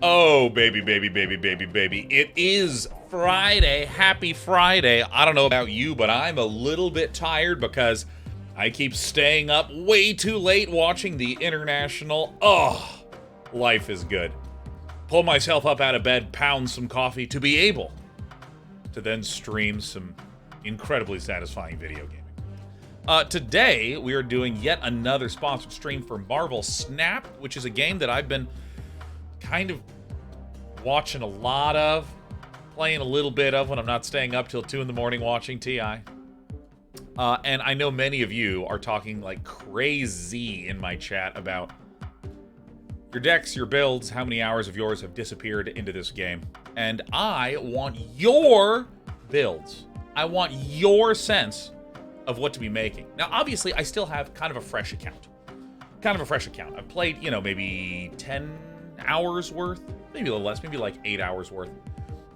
Oh, baby, baby, baby, baby, baby. It is Friday. Happy Friday. I don't know about you, but I'm a little bit tired because I keep staying up way too late watching the international. Oh, life is good. Pull myself up out of bed, pound some coffee to be able to then stream some incredibly satisfying video gaming. Today, we are doing yet another sponsored stream for Marvel Snap, which is a game that I've been kind of watching a lot of, playing a little bit of when I'm not staying up till 2 in the morning watching TI. And I know many of you are talking like crazy in my chat about your decks, your builds, how many hours of yours have disappeared into this game. And I want your builds. I want your sense of what to be making. Now, obviously, I still have kind of a fresh account. I've played, maybe 10 hours worth, maybe a little less, maybe like 8 hours worth.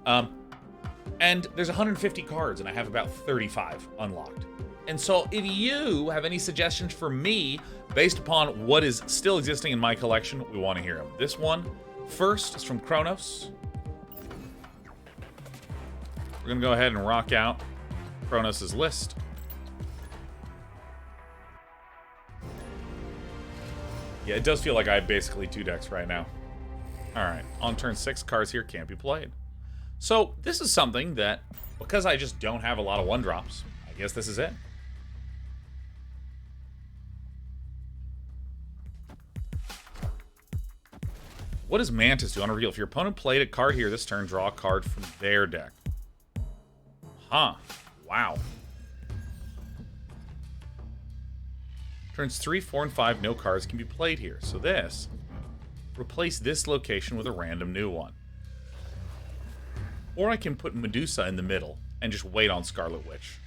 And there's 150 cards, and I have about 35 unlocked. And so if you have any suggestions for me based upon what is still existing in my collection, we want to hear them. This one first is from Kronos. We're going to go ahead and rock out Kronos' list. Yeah, it does feel like I have basically 2 decks right now. Alright, on turn 6, cards here can't be played. So, this is something that, because I just don't have a lot of 1-drops, I guess this is it. What does Mantis do? Unreal. If your opponent played a card here this turn, draw a card from their deck. Huh. Wow. Turns 3, 4, and 5, no cards can be played here. So this, replace this location with a random new one. Or I can put Medusa in the middle and just wait on Scarlet Witch.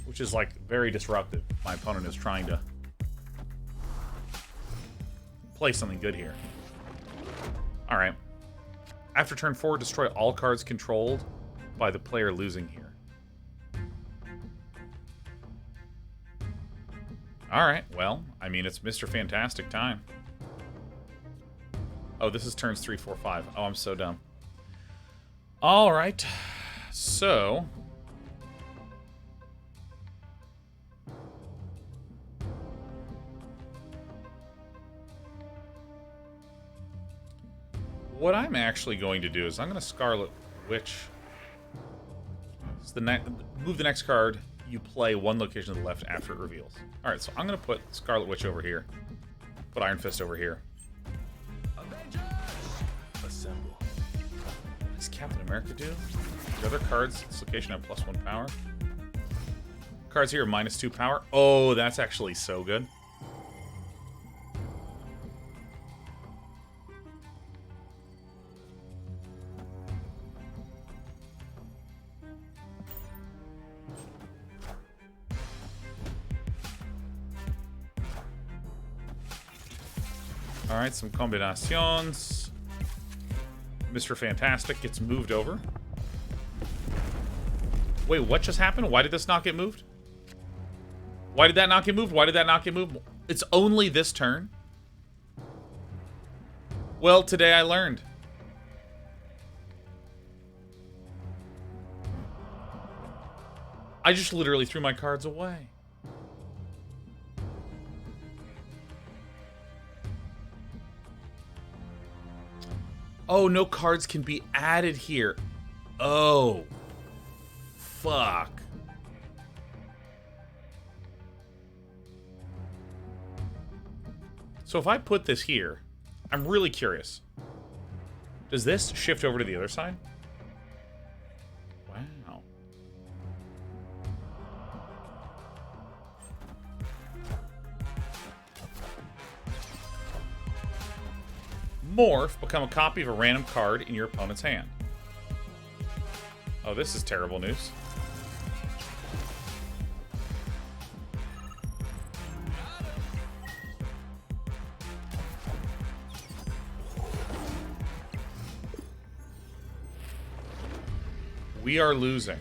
Which is, like, very disruptive. My opponent is trying to play something good here. Alright. After turn 4, destroy all cards controlled by the player losing here. Alright, well, I mean, it's Mr. Fantastic time. Oh, this is turns 3, 4, 5. Oh, I'm so dumb. Alright, so what I'm actually going to do is I'm going to Scarlet Witch. Move the next card. You play one location to the left after it reveals. Alright, so I'm going to put Scarlet Witch over here. Put Iron Fist over here. Assemble. What does Captain America do? The other cards, this location have +1 power. Cards here are -2 power. Oh, that's actually so good. Alright, some combinations. Mr. Fantastic gets moved over. Wait, what just happened? Why did this not get moved? Why did that not get moved? Why did that not get moved? It's only this turn? Well, today I learned. I just literally threw my cards away. Oh, no cards can be added here. Oh. Fuck. So if I put this here, I'm really curious. Does this shift over to the other side? Wow. Morph, become a copy of a random card in your opponent's hand. Oh, this is terrible news. We are losing.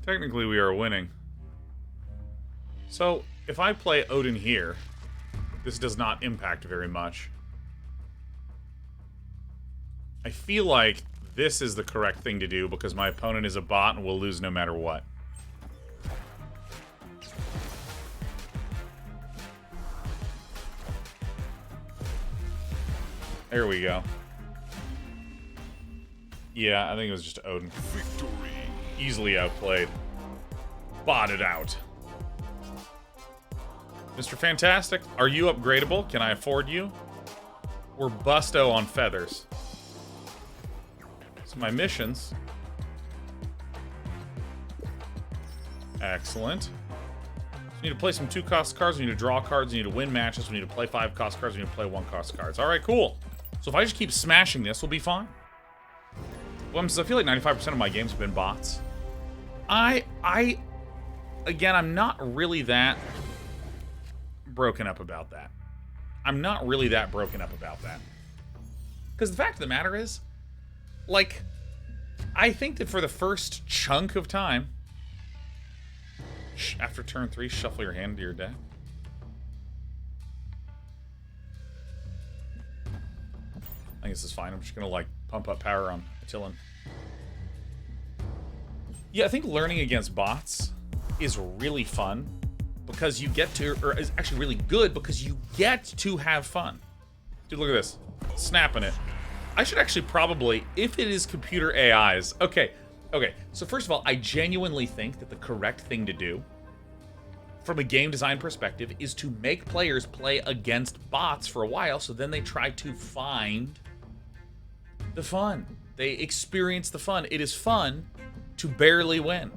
Technically, we are winning. So, if I play Odin here, this does not impact very much. I feel like this is the correct thing to do because my opponent is a bot and will lose no matter what. There we go. Yeah, I think it was just Odin. Victory. Easily outplayed. Botted out. Mr. Fantastic, are you upgradable? Can I afford you? We're busto on feathers. So my missions. Excellent. So we need to play some 2-cost cards, we need to draw cards, we need to win matches, we need to play 5-cost cards, we need to play 1-cost cards. Alright, cool. So if I just keep smashing this, we'll be fine. Well, I feel like 95% of my games have been bots. Again, I'm not really that broken up about that. I'm not really that broken up about that. Because the fact of the matter is, like, I think that for the first chunk of time, after turn 3, shuffle your hand into your deck. I think this is fine. I'm just going to, like, pump up power on Attilan. Yeah, I think learning against bots is really fun because you get to, or is actually really good because you get to have fun. Dude, look at this. Snapping it. I should actually probably, if it is computer AIs, okay, so first of all, I genuinely think that the correct thing to do from a game design perspective is to make players play against bots for a while so then they try to find the fun. They experience the fun. It is fun to barely win.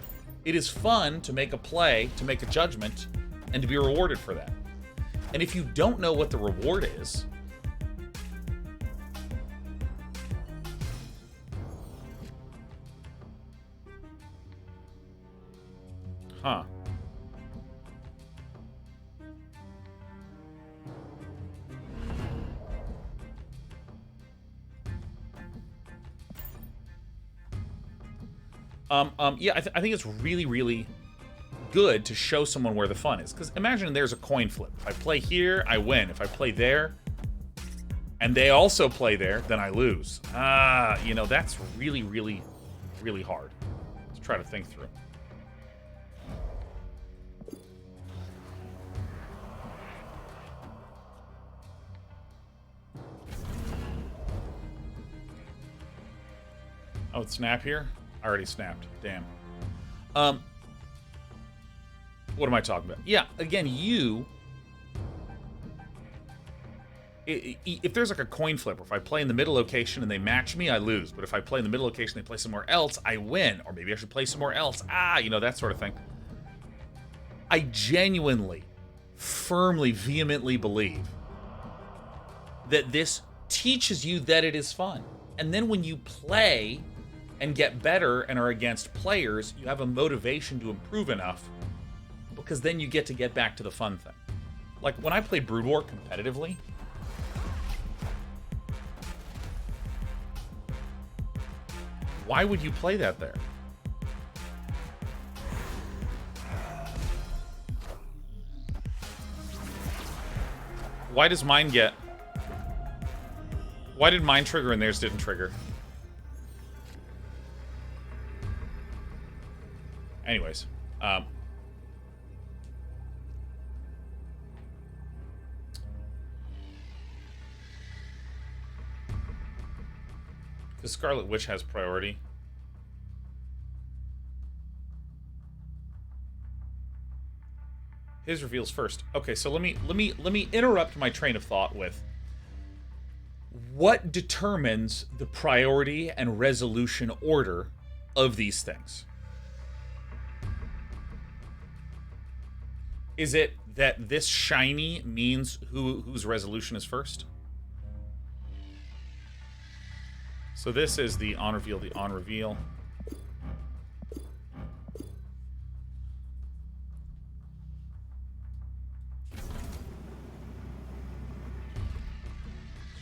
It is fun to make a play, to make a judgment, and to be rewarded for that. And if you don't know what the reward is, huh. Yeah, I think it's really, really good to show someone where the fun is. Because imagine there's a coin flip. If I play here, I win. If I play there, and they also play there, then I lose. You know, that's really, really, really hard to try to think through. Oh, it's snap here? I already snapped. Damn. What am I talking about? Yeah, again, if there's like a coin flip, or if I play in the middle location and they match me, I lose. But if I play in the middle location and they play somewhere else, I win. Or maybe I should play somewhere else. You know, that sort of thing. I genuinely, firmly, vehemently believe that this teaches you that it is fun. And then when you play and get better and are against players, you have a motivation to improve enough because then you get back to the fun thing. Like, when I play Brood War competitively, why would you play that there? Why does mine get... Why did mine trigger and theirs didn't trigger? Anyways, the Scarlet Witch has priority. His reveals first. Okay, so let me interrupt my train of thought with what determines the priority and resolution order of these things. Is it that this shiny means whose resolution is first? So this is the on reveal.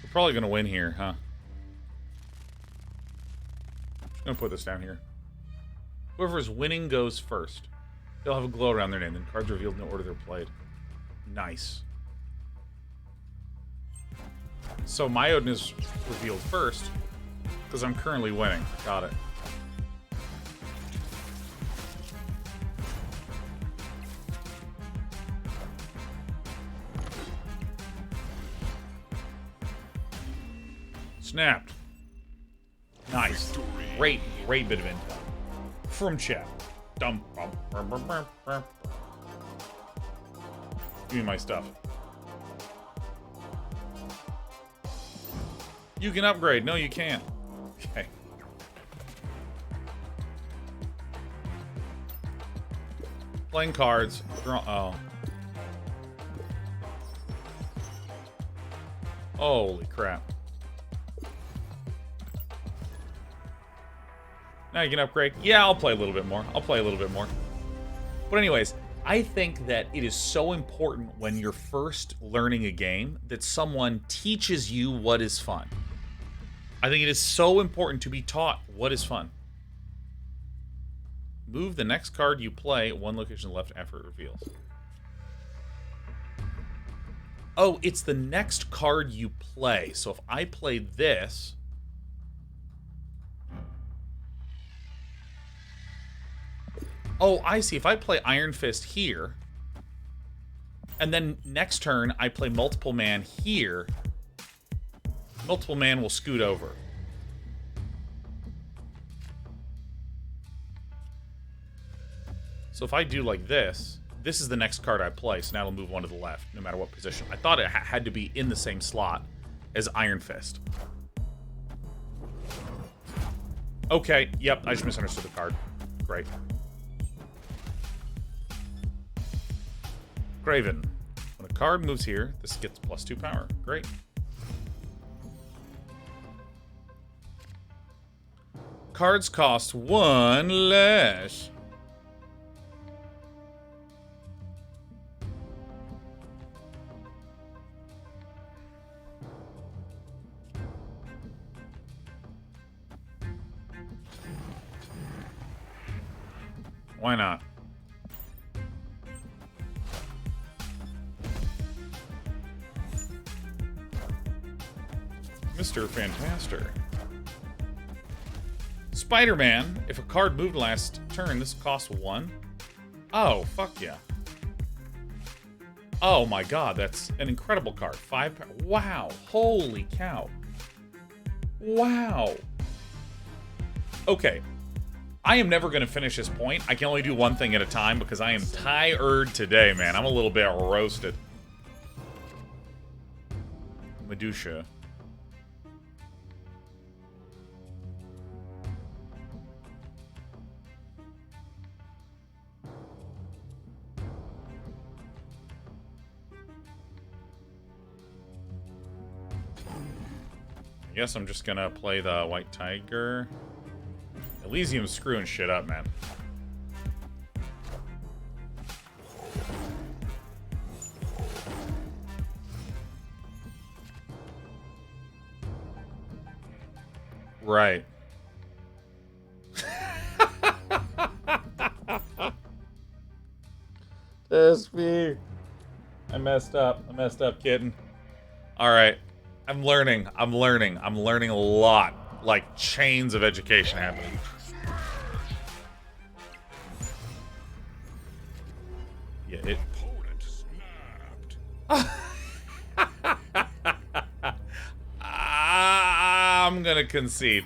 We're probably going to win here, huh? I'm just going to put this down here. Whoever is winning goes first. They'll have a glow around their name, then cards revealed in the order they're played. Nice. So my Odin is revealed first, because I'm currently winning. Got it. Snapped. Nice. Great bit of intel. From chat. Give me my stuff. You can upgrade. No, you can't. Okay. Playing cards. Draw. Oh. Holy crap. Now you can upgrade. Yeah, I'll play a little bit more. But anyways, I think that it is so important when you're first learning a game that someone teaches you what is fun. I think it is so important to be taught what is fun. Move the next card you play one location left after it reveals. Oh, it's the next card you play. So if I play this... Oh, I see. If I play Iron Fist here, and then next turn I play Multiple Man here, Multiple Man will scoot over. So if I do like this, this is the next card I play, so now it'll move one to the left, no matter what position. I thought it had to be in the same slot as Iron Fist. Okay, yep, I just misunderstood the card. Great. Graven. When a card moves here, this gets +2 power. Great. Cards cost 1 less. Why not? Mr. Fantastic. Spider-Man. If a card moved last turn, this costs 1. Oh, fuck yeah. Oh my god, that's an incredible card. 5 wow. Holy cow. Wow. Okay. I am never going to finish this point. I can only do one thing at a time because I am tired today, man. I'm a little bit roasted. Medusa. I guess I'm just gonna play the White Tiger. Elysium's screwing shit up, man. Right. That's me. I messed up, kitten. Alright. I'm learning a lot. Like chains of education happening. Yeah, it... I'm gonna concede.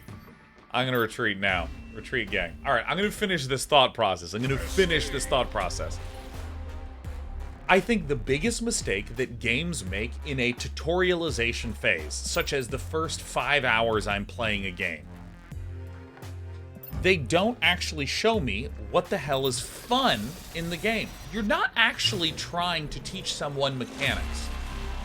I'm gonna retreat now. Retreat, gang. Alright, I'm gonna finish this thought process. I think the biggest mistake that games make in a tutorialization phase, such as the first 5 hours I'm playing a game, they don't actually show me what the hell is fun in the game. You're not actually trying to teach someone mechanics.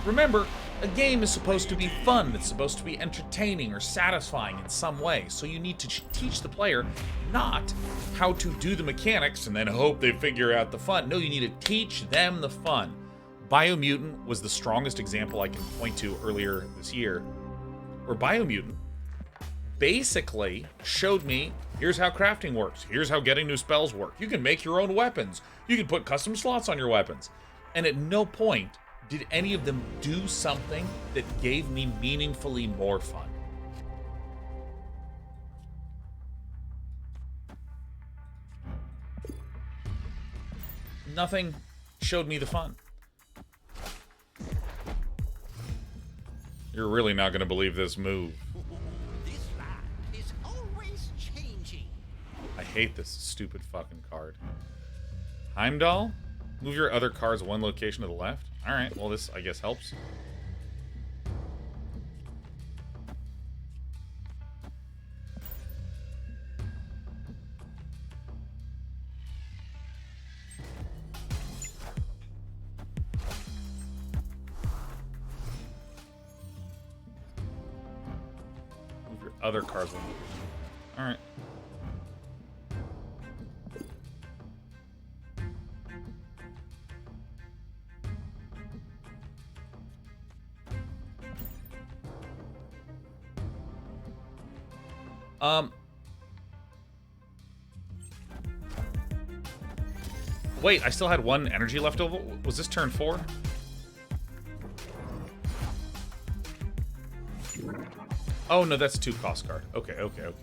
Remember, a game is supposed to be fun, it's supposed to be entertaining or satisfying in some way, so you need to teach the player not how to do the mechanics and then hope they figure out the fun. No, you need to teach them the fun. Biomutant was the strongest example I can point to earlier this year, where Biomutant basically showed me, here's how crafting works. Here's how getting new spells work. You can make your own weapons. You can put custom slots on your weapons. And at no point did any of them do something that gave me meaningfully more fun. Nothing showed me the fun. You're really not going to believe this move. This land is always changing. I hate this stupid fucking card. Heimdall? Move your other cards one location to the left? Alright, well this, I guess, helps. Move your other cards one location. Alright. Wait, I still had one energy left over? Was this turn 4? Oh, no, that's a 2-cost card. Okay. Opponent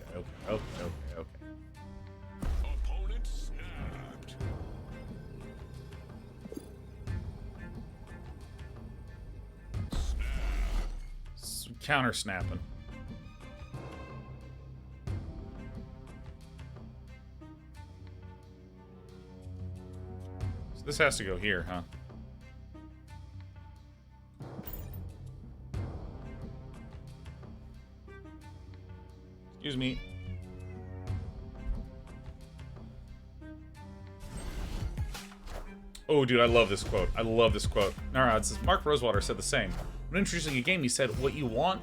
snapped. Counter snapping. So this has to go here, huh? Excuse me. Oh, dude, I love this quote. I love this quote. No, it says Mark Rosewater said the same. When introducing a game, he said, what you want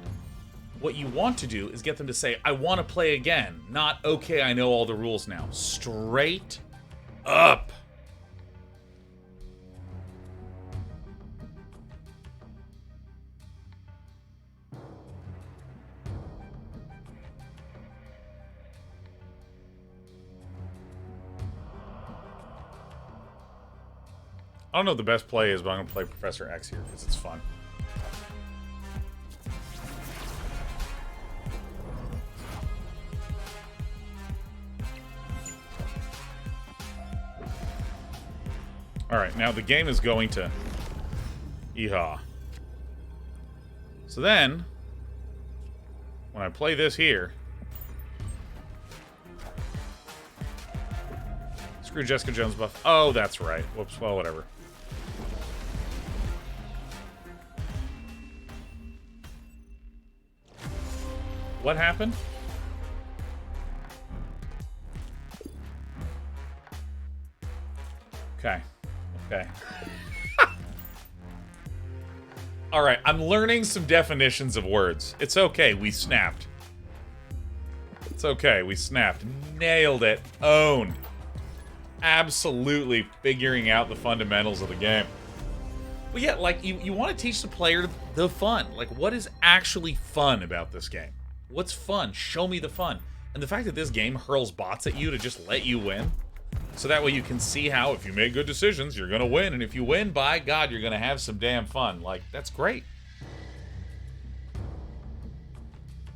to do is get them to say, I want to play again, not, okay, I know all the rules now. Straight up. I don't know what the best play is, but I'm going to play Professor X here because it's fun. Alright, now the game is going to Yeehaw. So then, when I play this here, screw Jessica Jones buff. Oh, that's right. Whoops, well, whatever. What happened? Okay. Alright, I'm learning some definitions of words. It's okay, we snapped. It's okay, we snapped. Nailed it. Owned. Absolutely figuring out the fundamentals of the game. But yeah, like, you want to teach the player the fun. Like, what is actually fun about this game? What's fun? Show me the fun. And the fact that this game hurls bots at you to just let you win, so that way you can see how, if you make good decisions, you're gonna win. And if you win, by God, you're gonna have some damn fun. Like, that's great.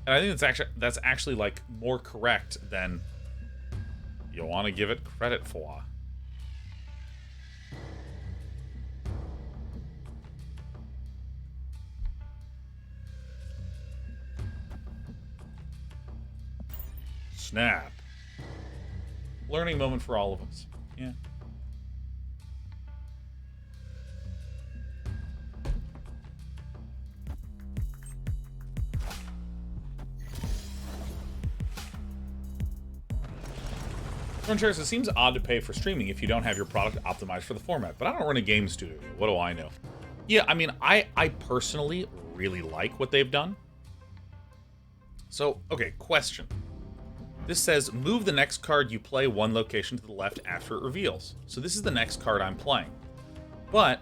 And I think that's actually like more correct than you want to give it credit for. Snap. Learning moment for all of us. Yeah. It seems odd to pay for streaming if you don't have your product optimized for the format, but I don't run a game studio. What do I know? Yeah, I mean, I personally really like what they've done. So, okay, question. This says, move the next card you play one location to the left after it reveals. So this is the next card I'm playing. But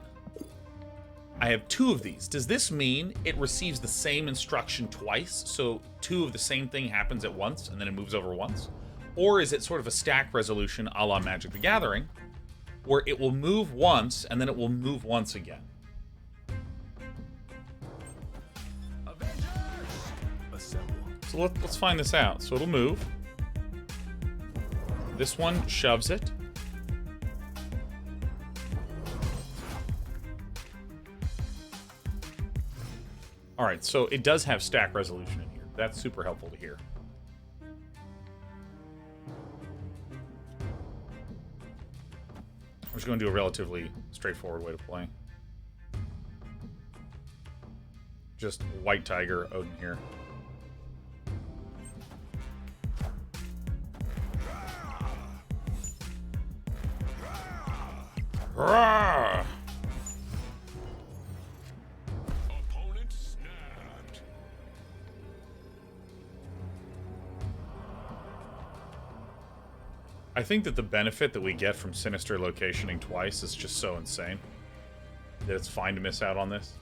I have 2 of these. Does this mean it receives the same instruction twice? So 2 of the same thing happens at once and then it moves over once? Or is it sort of a stack resolution a la Magic the Gathering, where it will move once and then it will move once again? So let's find this out. So it'll move. This one shoves it. All right, so it does have stack resolution in here. That's super helpful to hear. I'm just going to do a relatively straightforward way to play. Just White Tiger, Odin here. Rawr! Opponent snapped. I think that the benefit that we get from Sinister locationing twice is just so insane that it's fine to miss out on this.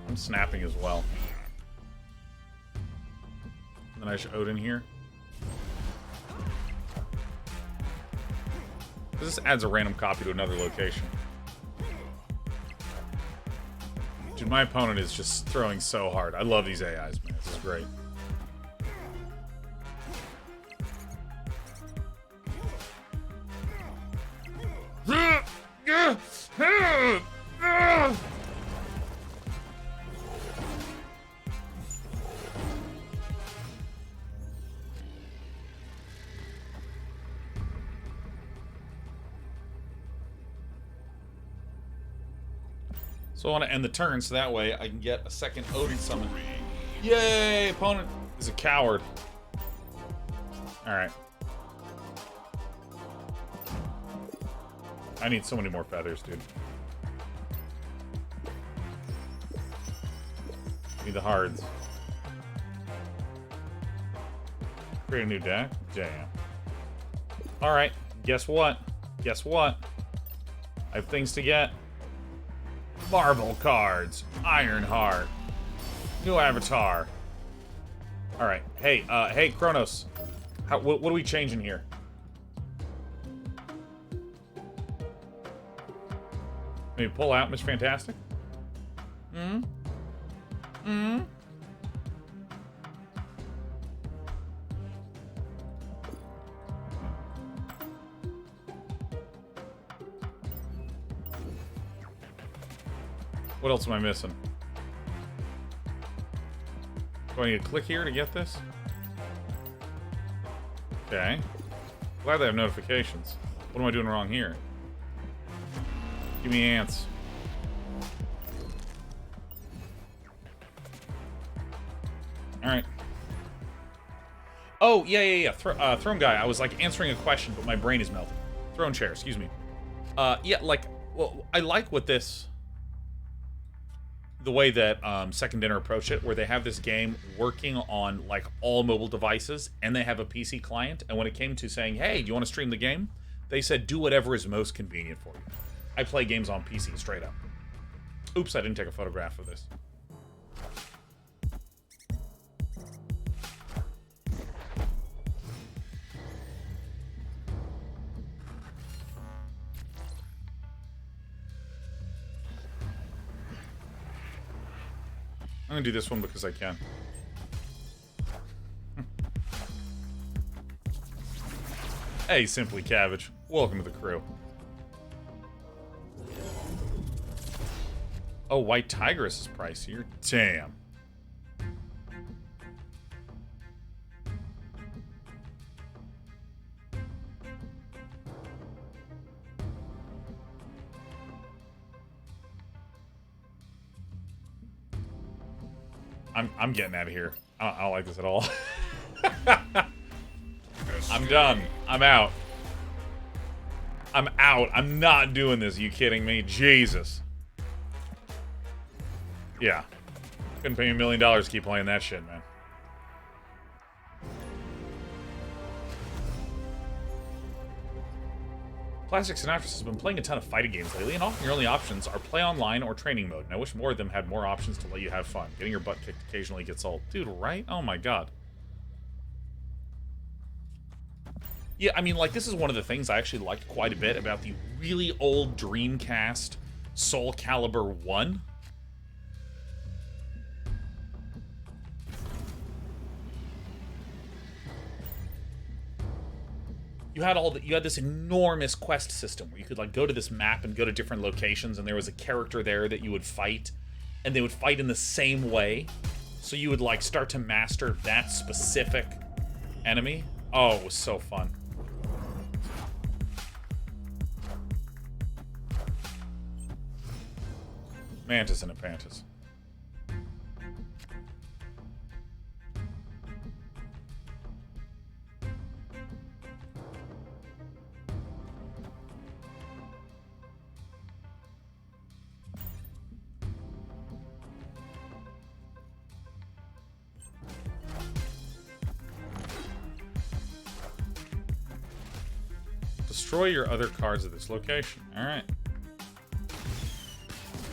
I'm snapping as well. And then I should Odin here. This adds a random copy to another location. Dude, my opponent is just throwing so hard. I love these AIs, man. This is great. So I want to end the turn so that way I can get a second Odin summon. Yay! Opponent is a coward. Alright. I need so many more feathers, dude. Need the hards. Create a new deck? Damn. Alright, guess what? Guess what? I have things to get. Marble cards. Ironheart. New avatar. Alright. Hey, hey, Kronos. What are we changing here? Maybe pull out Miss Fantastic? What else am I missing? Do I need to click here to get this? Okay. Glad they have notifications. What am I doing wrong here? Give me ants. Alright. Oh, yeah. Throne guy. I was like answering a question, but my brain is melting. Throne chair, excuse me. Yeah, like, well, I like what this... the way that Second Dinner approached it, where they have this game working on like all mobile devices and they have a PC client, and when it came to saying, hey, do you want to stream the game? They said, do whatever is most convenient for you. I play games on PC straight up. Oops, I didn't take a photograph of this. I'm gonna do this one because I can. Hey, Simply Cabbage. Welcome to the crew. Oh, White Tigress is pricier. Damn. I'm getting out of here. I don't like this at all. I'm done. I'm out. I'm out. I'm not doing this. Are you kidding me? Jesus. Yeah. Couldn't pay me $1 million to keep playing that shit, man. Classic Sinatra has been playing a ton of fighting games lately, and often your only options are play online or training mode, and I wish more of them had more options to let you have fun. Getting your butt kicked occasionally gets old. Dude, right? Oh my god. Yeah, I mean, like, this is one of the things I actually liked quite a bit about the really old Dreamcast Soul Calibur 1. You had this enormous quest system where you could like go to this map and go to different locations, and there was a character there that you would fight, and they would fight in the same way. So you would like start to master that specific enemy. Oh, it was so fun. Mantis and a Pantis. Destroy your other cards at this location. Alright.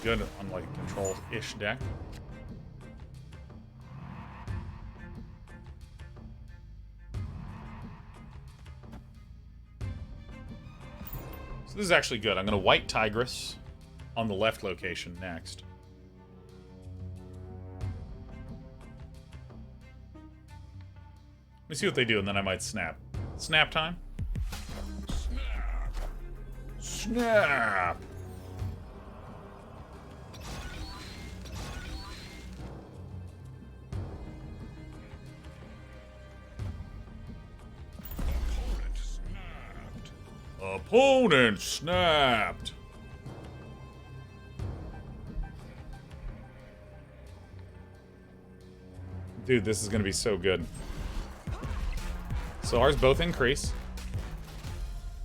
Good on like a control-ish deck. So this is actually good. I'm going to white Tigress on the left location next. Let me see what they do, and then I might snap. Snap time? Snap! Opponent snapped. Dude, this is going to be so good. So ours both increase.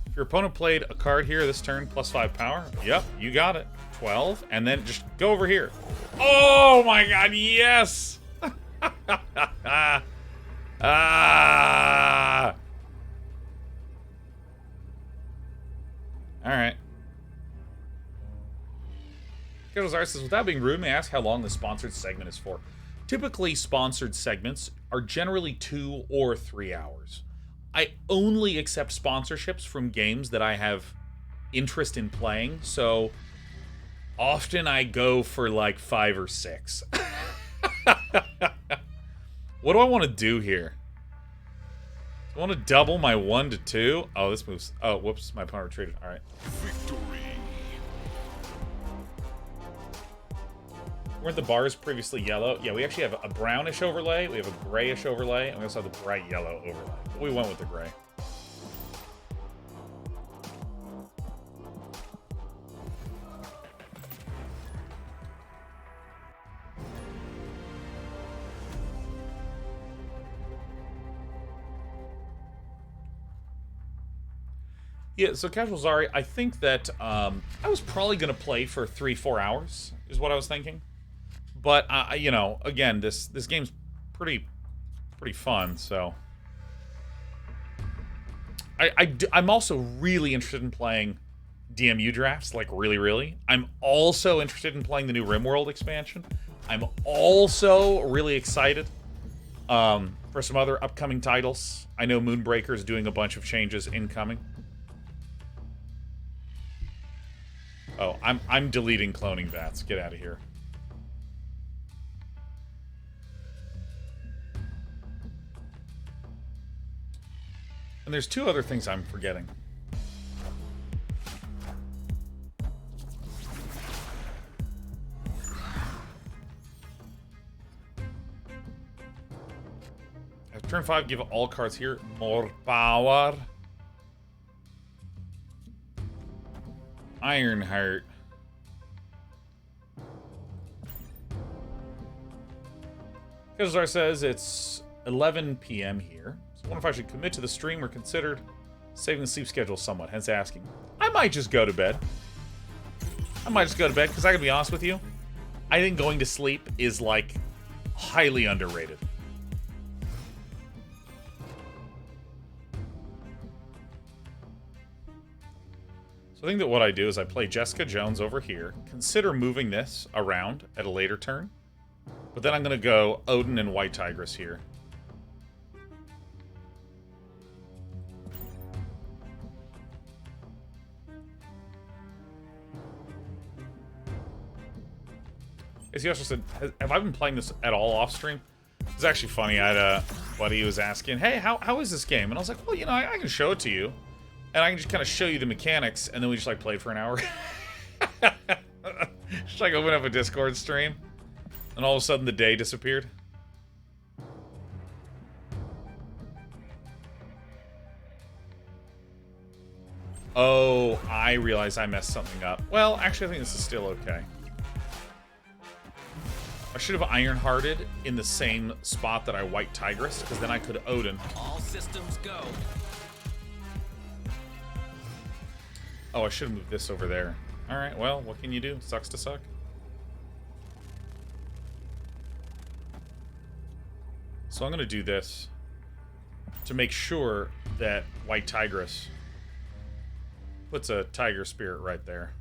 If your opponent played a card here this turn, +5 power. Yep, you got it. 12, and then just go over here. Oh my god, yes! Ah! Alright. Art says, without being rude, may I ask how long the sponsored segment is for? Typically, sponsored segments are generally 2 or 3 hours. I only accept sponsorships from games that I have interest in playing, so often I go for like 5 or 6. What do I want to do here? I want to double my 1 to 2. Oh, this moves. Oh, whoops. My opponent retreated. All right. Victory. Weren't the bars previously yellow? Yeah, we actually have a brownish overlay. We have a grayish overlay. And we also have the bright yellow overlay. But we went with the gray. Yeah, so Casual Zari, I think that I was probably going to play for 3-4 hours, is what I was thinking. But, you know, again, this game's pretty fun, so... I'm also really interested in playing DMU drafts, like really. I'm also interested in playing the new RimWorld expansion. I'm also really excited for some other upcoming titles. I know Moonbreaker is doing a bunch of changes incoming. Oh, I'm deleting cloning bats. Get out of here. And there's 2 other things I'm forgetting. At turn 5, give all cards here more power. Ironheart. Kazar says it's 11 p.m. here. So I wonder if I should commit to the stream or considered saving the sleep schedule somewhat, hence asking. I might just go to bed. Because I gotta be honest with you, I think going to sleep is, like, highly underrated. So I think that what I do is I play Jessica Jones over here, consider moving this around at a later turn, but then I'm going to go Odin and White Tigress here. As he also said, have I been playing this at all off stream? It's actually funny. I had a buddy who was asking, hey, how is this game? And I was like, well, you know, I can show it to you. And I can just kind of show you the mechanics, and then we just, like, played for an hour. Just, like, open up a Discord stream, and all of a sudden the day disappeared. Oh, I realize I messed something up. Well, actually, I think this is still okay. I should have Ironhearted in the same spot that I White Tigress, because then I could Odin. All systems go. Oh, I should have moved this over there. Alright, well, what can you do? Sucks to suck. So I'm going to do this to make sure that White Tigress puts a Tiger Spirit right there.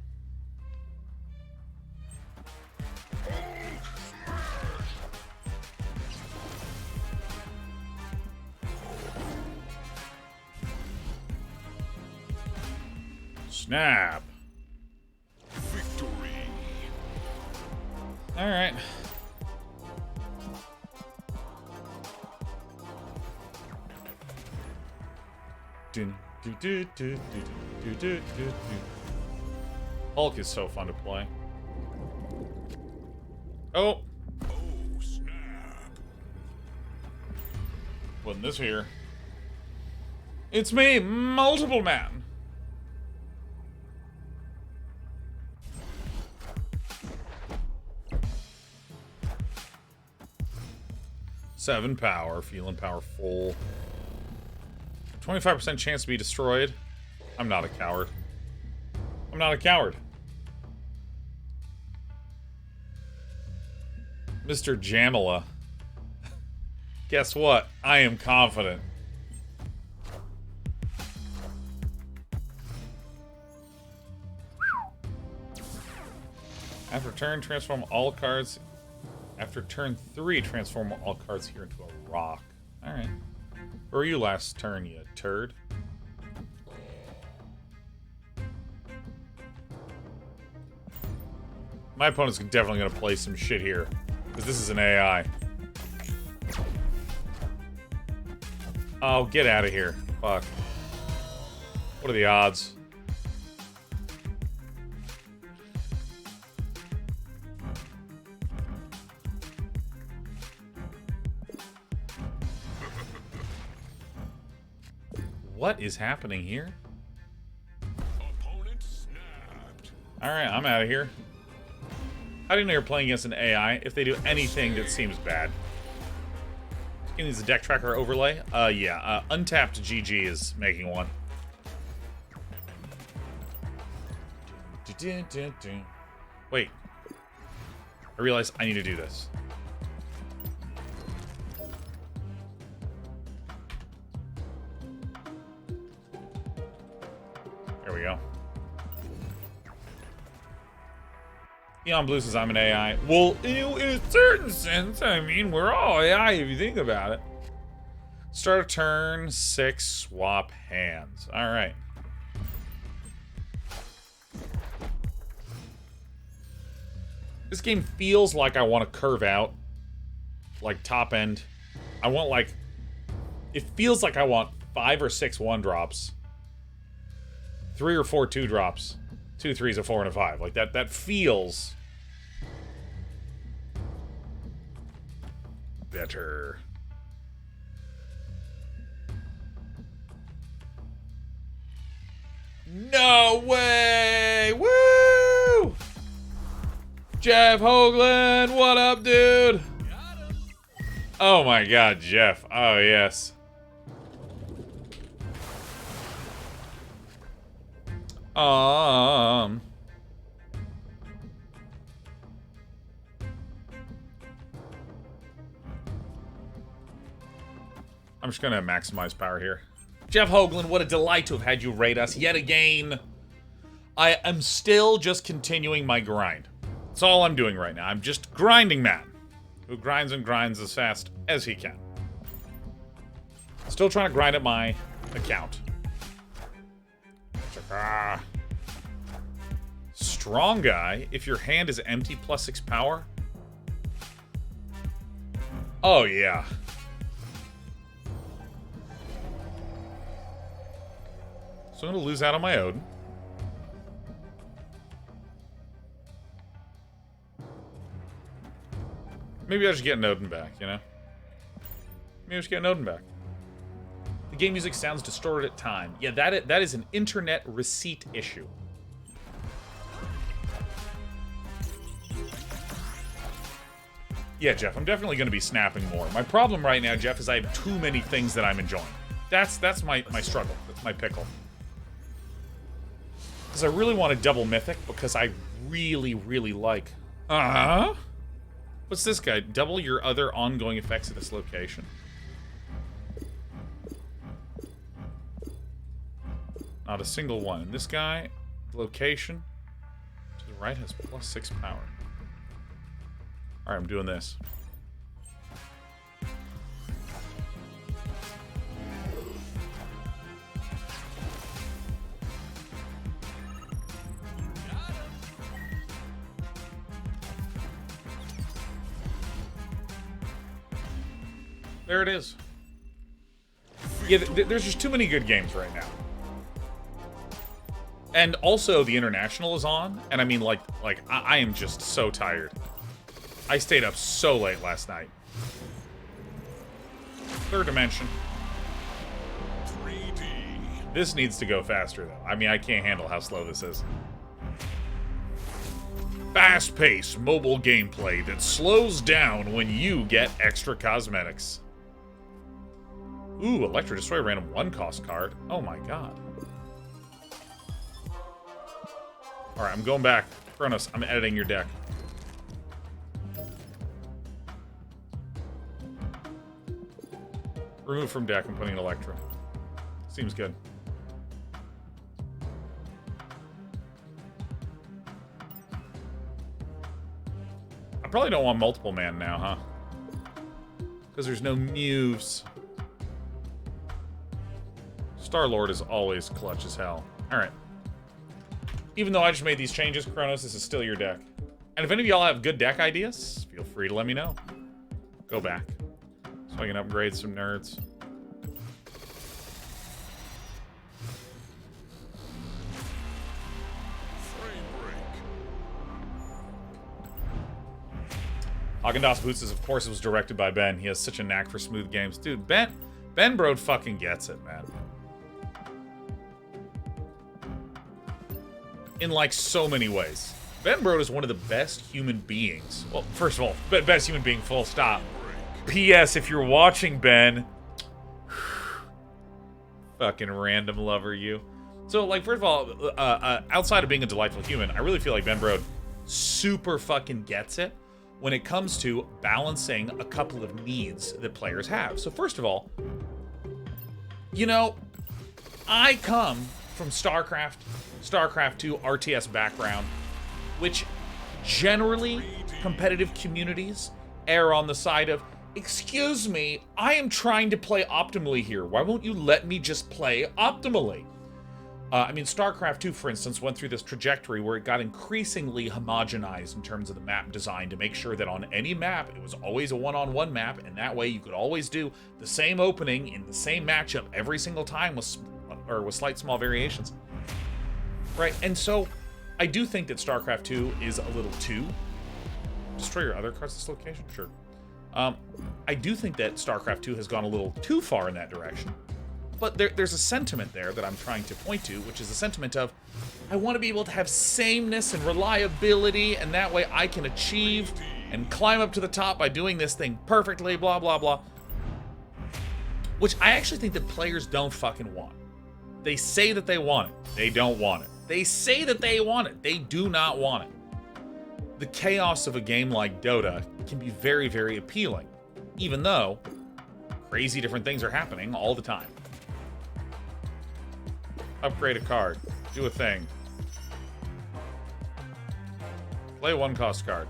Snap. Victory. All right. Hulk is so fun to play. Oh. Oh, snap. Putting this here. It's me, Multiple Man. Seven power, feeling powerful. 25% chance to be destroyed. I'm not a coward. I'm not a coward. Mr. Jamila. Guess what? I am confident. After turn, transform all cards. After turn 3, transform all cards here into a rock. Alright. Where were you last turn, you turd? My opponent's definitely going to play some shit here. Because this is an AI. Oh, get out of here. Fuck. What are the odds? What is happening here? Opponent snapped. Alright, I'm out of here. How do you know you're playing against an AI if they do anything that seems bad? It needs a deck tracker overlay? Yeah. Untapped GG is making one. Wait. I realize I need to do this. There we go. Eon Blue says I'm an AI. Well, in a certain sense, I mean, we're all AI if you think about it. Start a turn, 6, swap hands. All right. This game feels like I want to curve out, like top end. I want like, it feels like I want 5 or 6 1-drops, 3 or 4 2-drops, 2 3s, a 4 and a 5. Like that feels better. No way! Woo! Jeff Hoogland, what up, dude? Oh my god, Jeff. Oh, yes. I'm just gonna maximize power here. Jeff Hoogland, what a delight to have had you raid us yet again. I am still just continuing my grind. That's all I'm doing right now. I'm just grinding man, who grinds and grinds as fast as he can. Still trying to grind at my account. Strong guy, if your hand is empty, +6 power. Oh, yeah. So I'm going to lose out on my Odin. Maybe I should get an Odin back, you know? Maybe I should get an Odin back. The game music sounds distorted at time. Yeah, that is an internet receipt issue. Yeah, Jeff, I'm definitely going to be snapping more. My problem right now, Jeff, is I have too many things that I'm enjoying. That's my struggle. That's my pickle. Because I really want to double Mythic, because I really, really like... What's this guy? Double your other ongoing effects at this location. Not a single one. And this guy, location, to the right has +6 power. Alright, I'm doing this. There it is. Yeah, there's just too many good games right now. And also, the International is on, and I mean, like I am just so tired. I stayed up so late last night. Third dimension. 3D. This needs to go faster, though. I mean, I can't handle how slow this is. Fast-paced mobile gameplay that slows down when you get extra cosmetics. Ooh, Electro Destroy random 1-cost card. Oh my god. Alright, I'm going back. Kronos, I'm editing your deck. Remove from deck and putting an Electro. Seems good. I probably don't want multiple man now, huh? Because there's no Muse. Star-Lord is always clutch as hell. Alright. Even though I just made these changes, Kronos, this is still your deck. And if any of y'all have good deck ideas, feel free to let me know. Go back. So I can upgrade some nerds. Frame break. Haagen-Dazs Boots is, of course, it was directed by Ben. He has such a knack for smooth games. Dude, Ben Brode fucking gets it, man. In, like, so many ways. Ben Brode is one of the best human beings. Well, first of all, best human being, full stop. P.S. If you're watching, Ben... fucking random lover, you. So, like, first of all, outside of being a delightful human, I really feel like Ben Brode super fucking gets it when it comes to balancing a couple of needs that players have. So, first of all, you know, I come from StarCraft 2 RTS background, which generally competitive communities err on the side of, excuse me, I am trying to play optimally here. Why won't you let me just play optimally? I mean, StarCraft 2, for instance, went through this trajectory where it got increasingly homogenized in terms of the map design to make sure that on any map, it was always a one-on-one map, and that way you could always do the same opening in the same matchup every single time with slight small variations. Right, and so I do think that StarCraft 2 is a little too... Destroy your other cards at this location? Sure. I do think that StarCraft 2 has gone a little too far in that direction. But there's a sentiment there that I'm trying to point to, which is the sentiment of, I want to be able to have sameness and reliability, and that way I can achieve and climb up to the top by doing this thing perfectly, blah, blah, blah. Which I actually think that players don't fucking want. They say that they want it. They don't want it. They say that they want it. They do not want it. The chaos of a game like Dota can be very, very appealing, even though crazy different things are happening all the time. Upgrade a card. Do a thing. Play 1 cost card.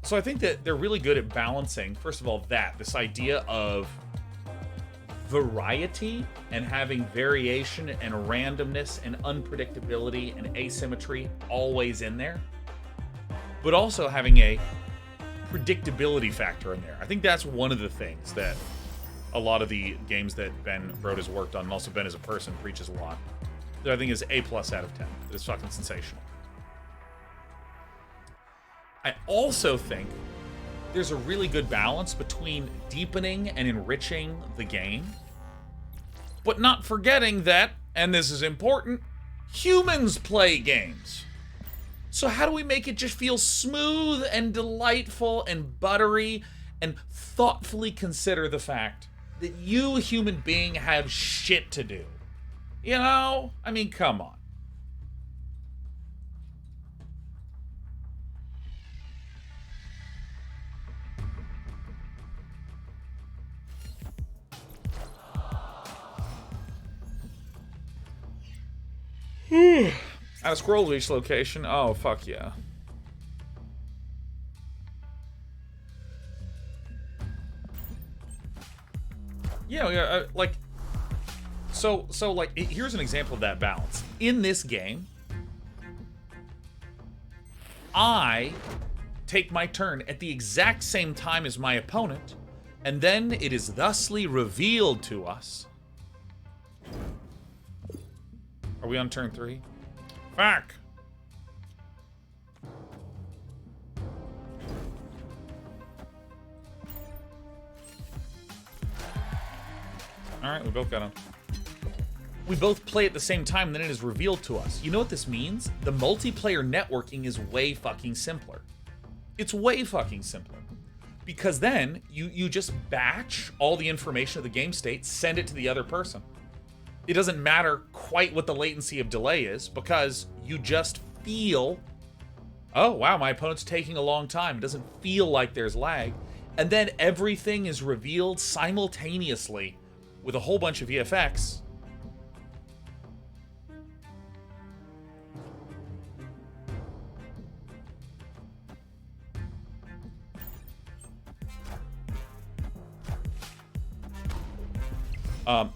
So I think that they're really good at balancing, first of all, this idea of variety and having variation and randomness and unpredictability and asymmetry always in there, but also having a predictability factor in there. I think that's one of the things that a lot of the games that Ben Brode has worked on, and also Ben as a person, preaches a lot, that I think is A+ out of 10. It's fucking sensational. I also think there's a really good balance between deepening and enriching the game, but not forgetting that, and this is important, humans play games. So how do we make it just feel smooth and delightful and buttery and thoughtfully consider the fact that you, human being, have shit to do? You know? I mean, come on. Out of scroll reach location. Oh, fuck yeah. Yeah, like, so like, here's an example of that balance. In this game, I take my turn at the exact same time as my opponent, and then it is thusly revealed to us. Are we on turn 3? Fuck! Alright, we both got him. We both play at the same time, and then it is revealed to us. You know what this means? The multiplayer networking is way fucking simpler. It's way fucking simpler. Because then, you just batch all the information of the game state, send it to the other person. It doesn't matter quite what the latency of delay is, because you just feel, oh, wow, my opponent's taking a long time. It doesn't feel like there's lag. And then everything is revealed simultaneously with a whole bunch of VFX.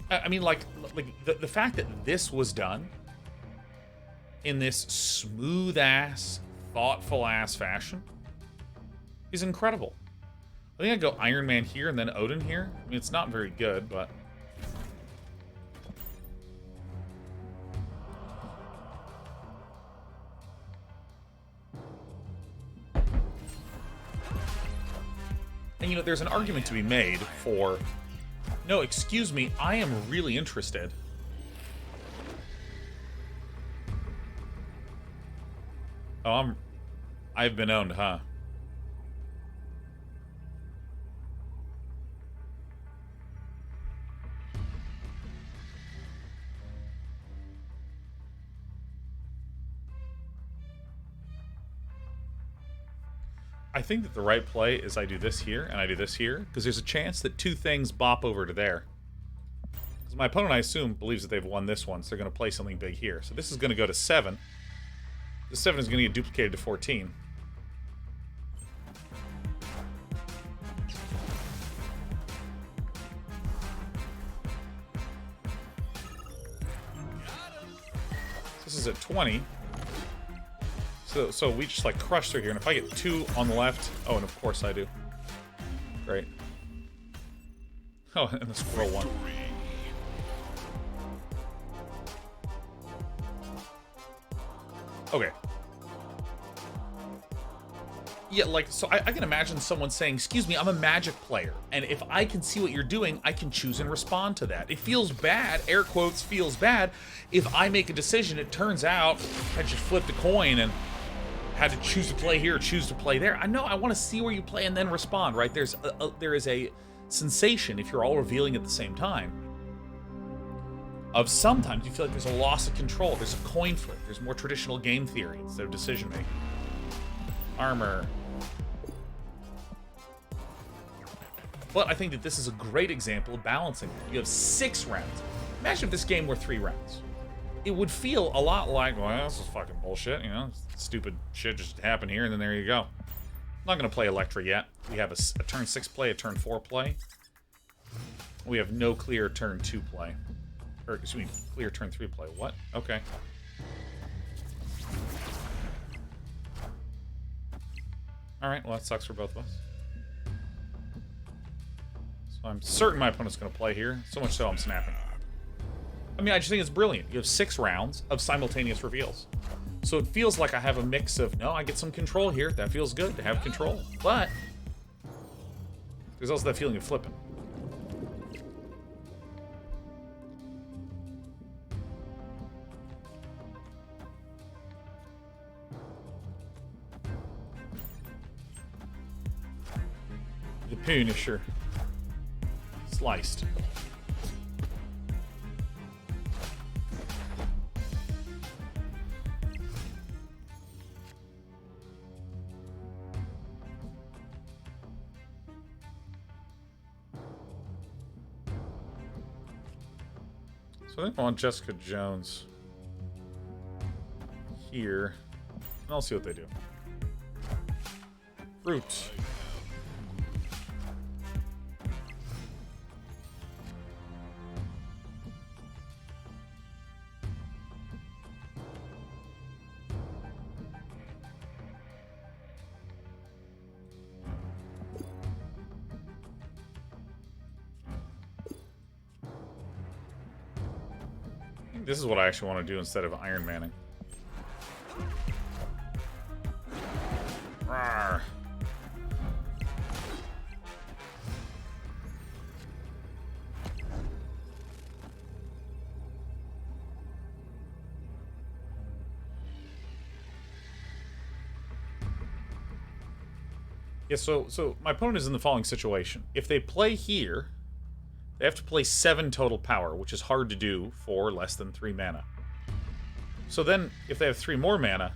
I mean, like the fact that this was done in this smooth-ass, thoughtful-ass fashion is incredible. I think I'd go Iron Man here and then Odin here. I mean, it's not very good, but... And, you know, there's an argument to be made for... No, excuse me, I am really interested. Oh, I've been owned, huh? I think that the right play is I do this here and I do this here, because there's a chance that two things bop over to there. Because my opponent, I assume, believes that they've won this one, so they're going to play something big here. So this is going to go to 7. This 7 is going to get duplicated to 14. This is at 20. So we just like crush through here, and if I get 2 on the left, oh, and of course I do. Great. Oh, and the squirrel one. Okay. Yeah, like, so I can imagine someone saying, excuse me, I'm a Magic player, and if I can see what you're doing, I can choose and respond to that. It feels bad, air quotes, feels bad, if I make a decision, it turns out I just flipped a coin and had to choose to play here or choose to play there. I know, I want to see where you play and then respond, right? There is a sensation, if you're all revealing at the same time, of sometimes you feel like there's a loss of control, there's a coin flip, there's more traditional game theory instead of decision making. Armor. But I think that this is a great example of balancing. You have 6 rounds. Imagine if this game were 3 rounds. it would feel a lot like, well, this is fucking bullshit, you know? Stupid shit just happened here, and then there you go. I'm not going to play Electra yet. We have a turn 6 play, a turn 4 play. We have no clear turn 2 play. Or, excuse me, clear turn 3 play. What? Okay. Alright, well, that sucks for both of us. So I'm certain my opponent's going to play here. So much so I'm snapping. I mean, I just think it's brilliant. You have 6 rounds of simultaneous reveals. So it feels like I have a mix of, no, I get some control here. That feels good to have control. But there's also that feeling of flipping. The Punisher. Sliced. So I think I want Jessica Jones here. And I'll see what they do. Fruit. This is what I actually want to do instead of Iron Manning. Rawr. Yeah, so my opponent is in the following situation. If they play here, they have to play 7 total power, which is hard to do for less than 3 mana. So then, if they have 3 more mana,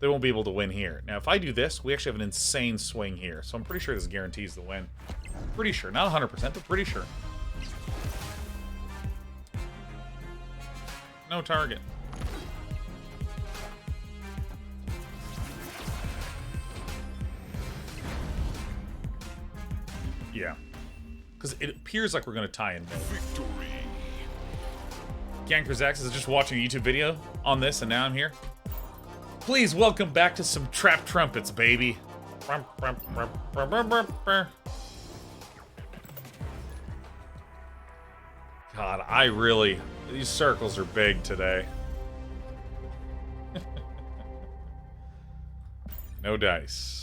they won't be able to win here. Now, if I do this, we actually have an insane swing here. So I'm pretty sure this guarantees the win. Pretty sure. Not 100%, but pretty sure. No target. Yeah. Because it appears like we're going to tie in. Victory. Gankers is just watching a YouTube video on this, and now I'm here. Please welcome back to some trap trumpets, baby. God, I really... These circles are big today. No dice.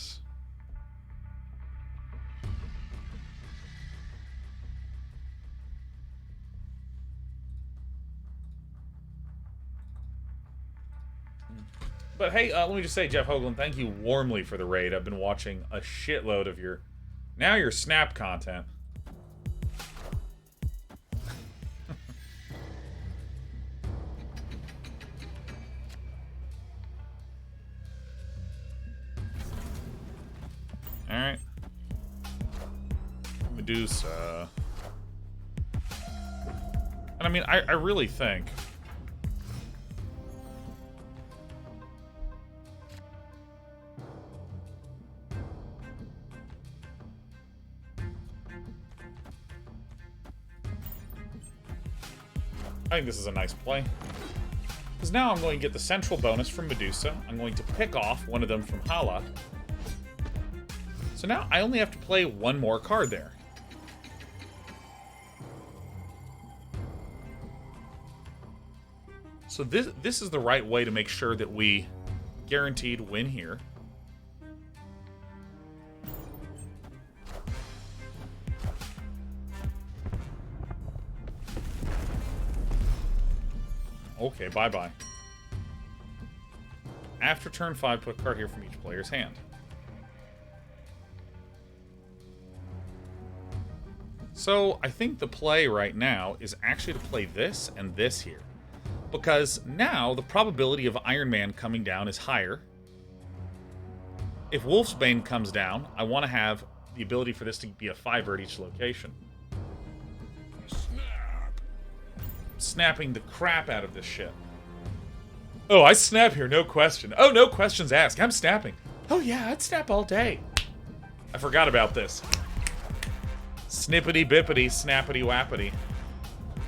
But hey, let me just say, Jeff Hoogland, thank you warmly for the raid. I've been watching a shitload of your... Now your Snap content. Alright. Medusa. And I mean, I really think... I think this is a nice play. Because now I'm going to get the central bonus from Medusa. I'm going to pick off one of them from Hala. So now I only have to play 1 more card there. So this is the right way to make sure that we guaranteed win here. Okay, bye-bye. After turn 5, put a card here from each player's hand. So, I think the play right now is actually to play this and this here. Because now, the probability of Iron Man coming down is higher. If Wolfsbane comes down, I want to have the ability for this to be a 5 at each location. Snap. snapping the crap out of this shit. Oh, I snap here, no question. Oh, no questions asked. I'm snapping. Oh yeah, I'd snap all day. I forgot about this. Snippity bippity, snappity wappity.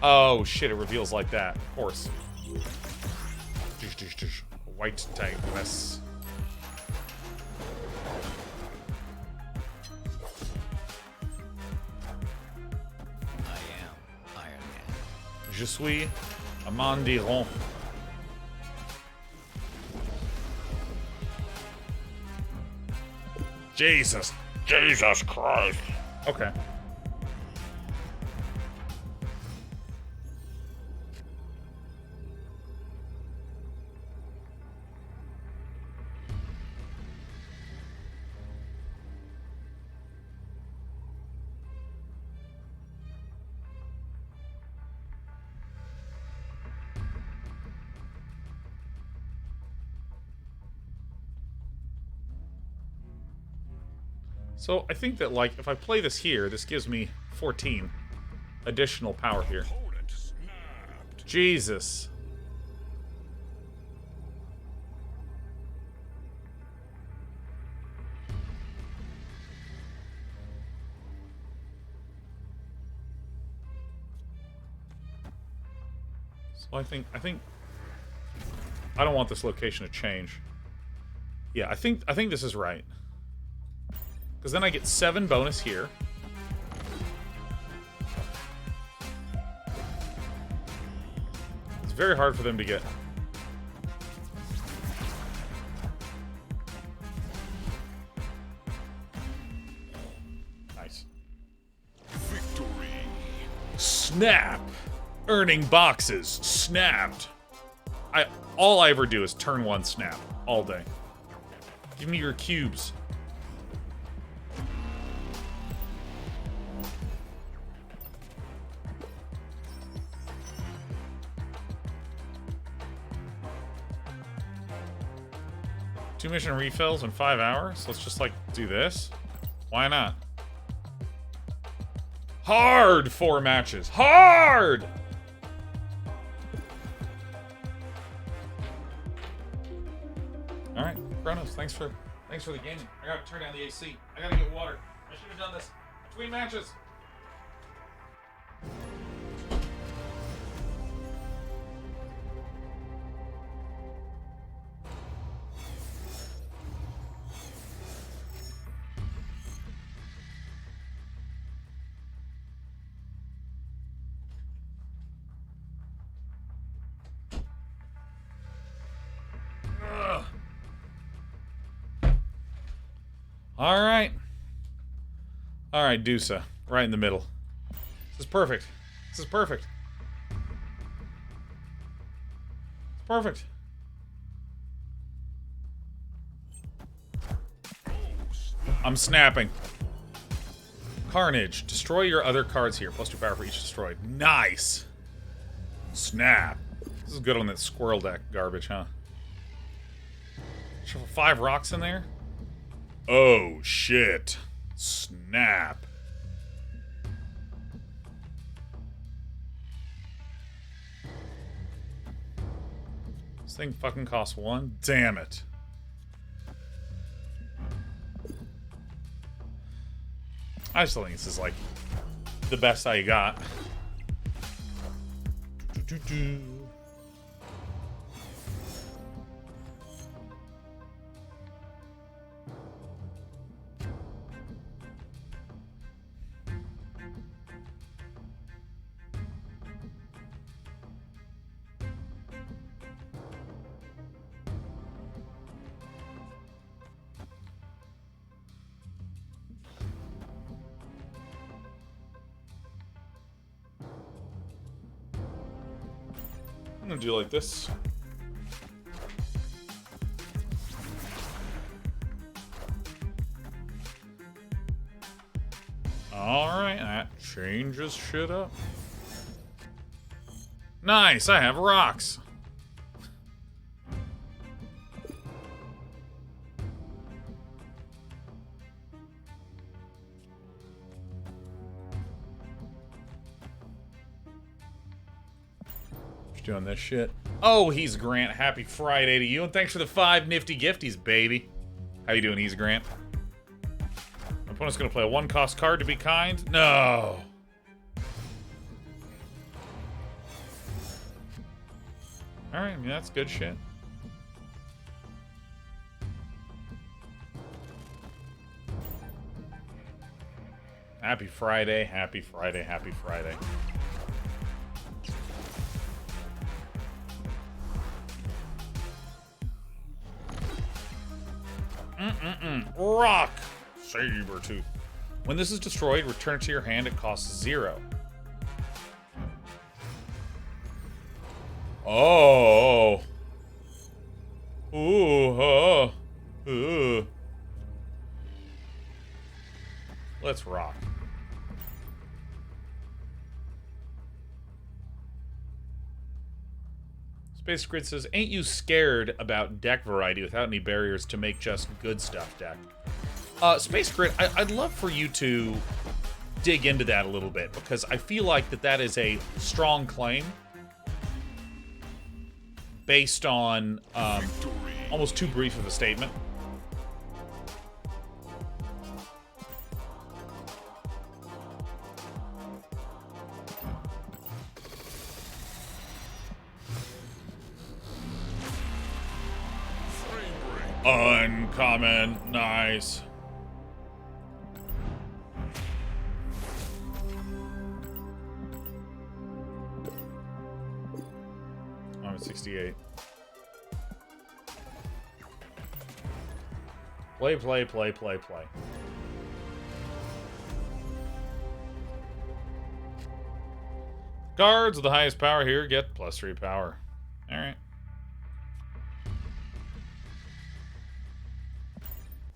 Oh shit, it reveals like that. Of course. White tigress. I am Iron Man. Je suis Amandiron. Jesus Christ. Okay. So I think that, like, if I play this here, this gives me 14 additional power here. Opponent snapped. Jesus. So I think I don't want this location to change. Yeah, I think this is right. Because then I get 7 bonus here. It's very hard for them to get. Nice. Victory. Snap! Earning boxes. Snapped. All I ever do is turn 1 snap. All day. Give me your cubes. Two mission refills in 5 hours? Let's just, like, do this. Why not? Hard 4 matches. Hard! Alright, Chronos, thanks for the gaming. I gotta turn down the AC. I gotta get water. I should have done this between matches. Alright. Alright, Dusa. Right in the middle. This is perfect. This is perfect. It's perfect. I'm snapping. Carnage. Destroy your other cards here. +2 power for each destroyed. Nice! Snap. This is good on that squirrel deck garbage, huh? Shuffle 5 rocks in there. Oh, shit. Snap. This thing fucking costs 1? Damn it. I still think this is, like, the best I got. Do-do-do. I'm gonna do like this. Alright, that changes shit up. Nice, I have rocks. Just doing this shit. Oh, he's Grant. Happy Friday to you, and thanks for the 5 nifty gifties, baby. How you doing, He's Grant? My opponent's gonna play a 1-cost card to be kind. No. All right, I mean, that's good shit. Happy Friday, happy Friday, happy Friday. Rock! Sabertooth. When this is destroyed, return it to your hand. It costs 0. Oh. Ooh. Ooh. Let's rock. Space Grid says, ain't you scared about deck variety without any barriers to make just good stuff deck? Space Grid, I'd love for you to dig into that a little bit, because I feel like that is a strong claim based on almost too brief of a statement. Uncommon, nice. I'm at 68. Play, play, play, play, play. Cards with the highest power here get +3 power. Alright.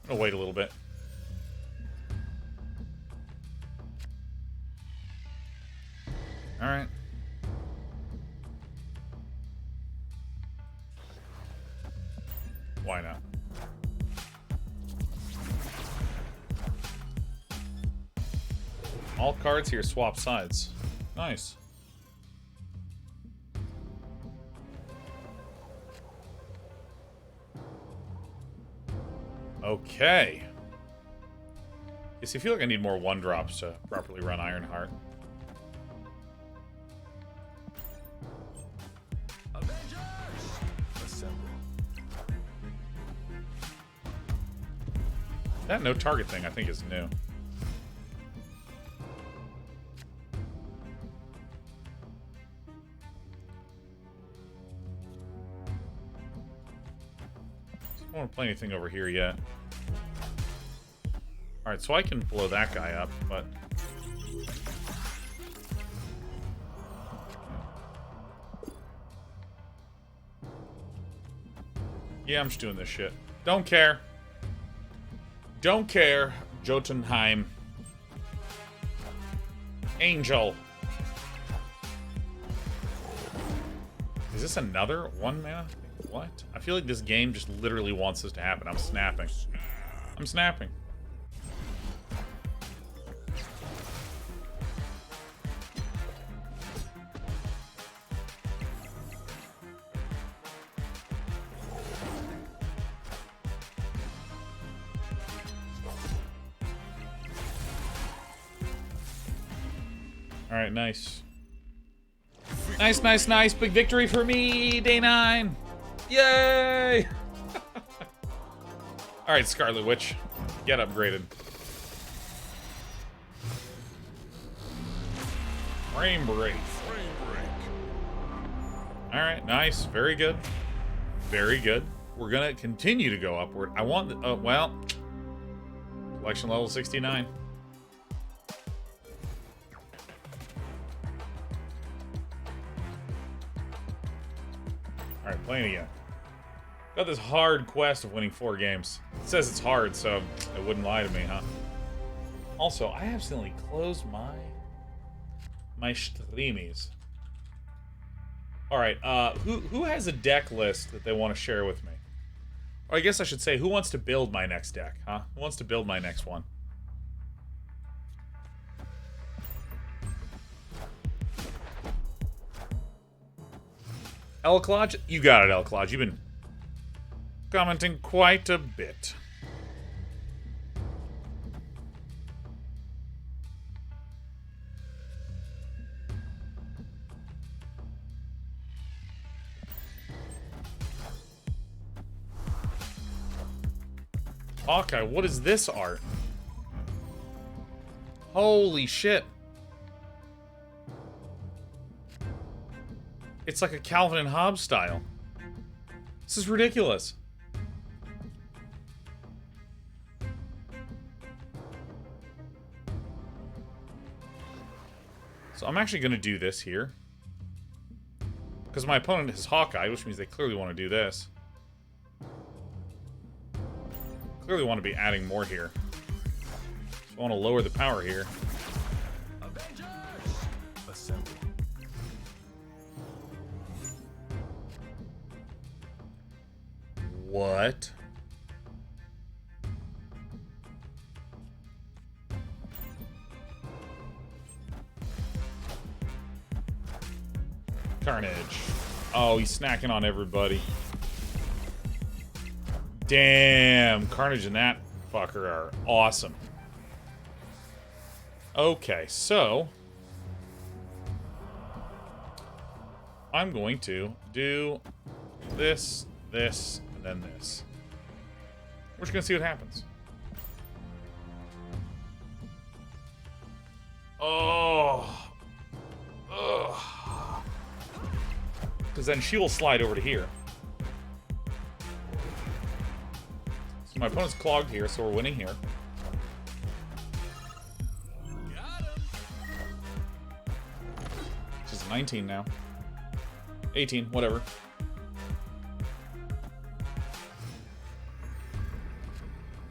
I'll wait a little bit. Alright. Why not? All cards here swap sides. Nice. Okay. Yes, I feel like I need more 1-drops to properly run Ironheart. That no target thing I think is new. I don't want to play anything over here yet. Alright, so I can blow that guy up, but... yeah, I'm just doing this shit. Don't care. Don't care. Jotunheim. Angel. Is this another 1 mana? What? I feel like this game just literally wants this to happen. I'm snapping. I'm snapping. Alright, nice. Nice, nice, nice. Big victory for me. Day 9. Yay! Alright, Scarlet Witch. Get upgraded. Frame break. Alright, nice. Very good. Very good. We're gonna continue to go upward. I want the, well, collection level 69. Alright, playing again. Got this hard quest of winning 4 games. It says it's hard, so it wouldn't lie to me, huh? Also, I accidentally closed my streamies. Alright, who has a deck list that they want to share with me? Or I guess I should say, who wants to build my next deck, huh? Who wants to build my next one? Elclodge? You got it, Elclodge. You've been commenting quite a bit. Hawkeye, what is this art? Holy shit. It's like a Calvin and Hobbes style. This is ridiculous. So I'm actually going to do this here. Because my opponent is Hawkeye, which means they clearly want to do this. Clearly want to be adding more here. So I want to lower the power here. Avengers! Assemble. What? Carnage. Oh, he's snacking on everybody. Damn, Carnage and that fucker are awesome. Okay, so I'm going to do this, this, and then this. We're just gonna see what happens. Oh. Ugh. Because then she will slide over to here. So my opponent's clogged here, so we're winning here. Got him. She's 19 now. 18, whatever.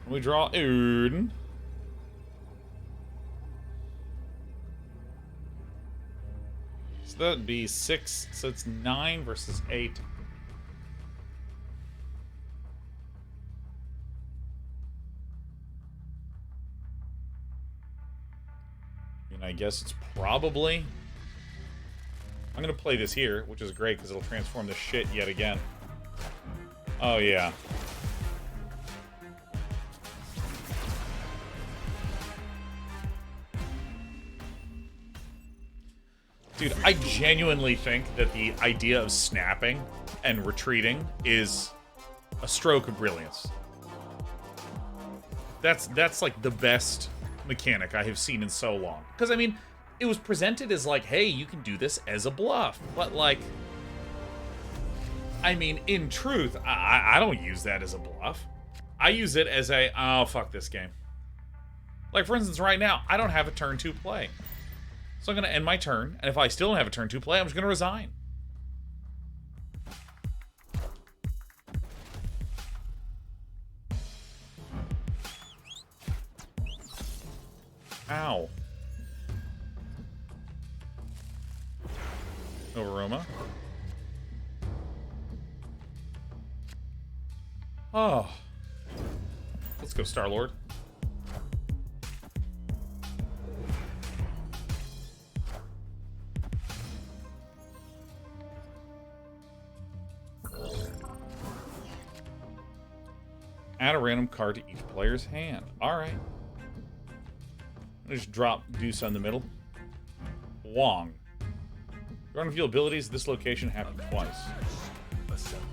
We draw Odin. So that'd be 6, so it's 9 versus 8. And I guess it's probably... I'm gonna play this here, which is great because it'll transform this shit yet again. Oh yeah. Dude, I genuinely think that the idea of snapping and retreating is a stroke of brilliance. That's like the best mechanic I have seen in so long. Because, I mean, it was presented as like, hey, you can do this as a bluff. But, like, I mean, in truth, I don't use that as a bluff. I use it as a, oh, fuck this game. Like, for instance, right now, I don't have a turn 2 play. So I'm going to end my turn, and if I still don't have a turn 2 play, I'm just going to resign. Ow. Overroma. Oh. Let's go, Star-Lord. Add a random card to each player's hand. Alright. Just drop Deuce on the middle. Wong. Your unreveal abilities, this location happened twice. Assemble.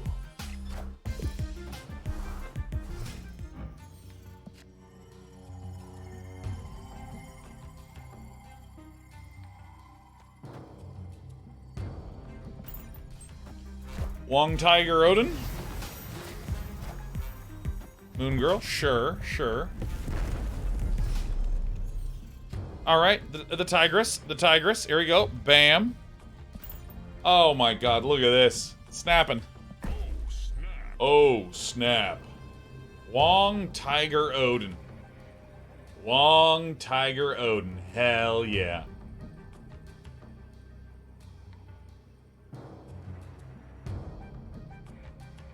Wong Tiger Odin. Moon Girl, sure, sure. Alright, the Tigress, here we go, bam. Oh my god, look at this. Snapping. Oh, snap. Wong Tiger Odin. Wong Tiger Odin, hell yeah.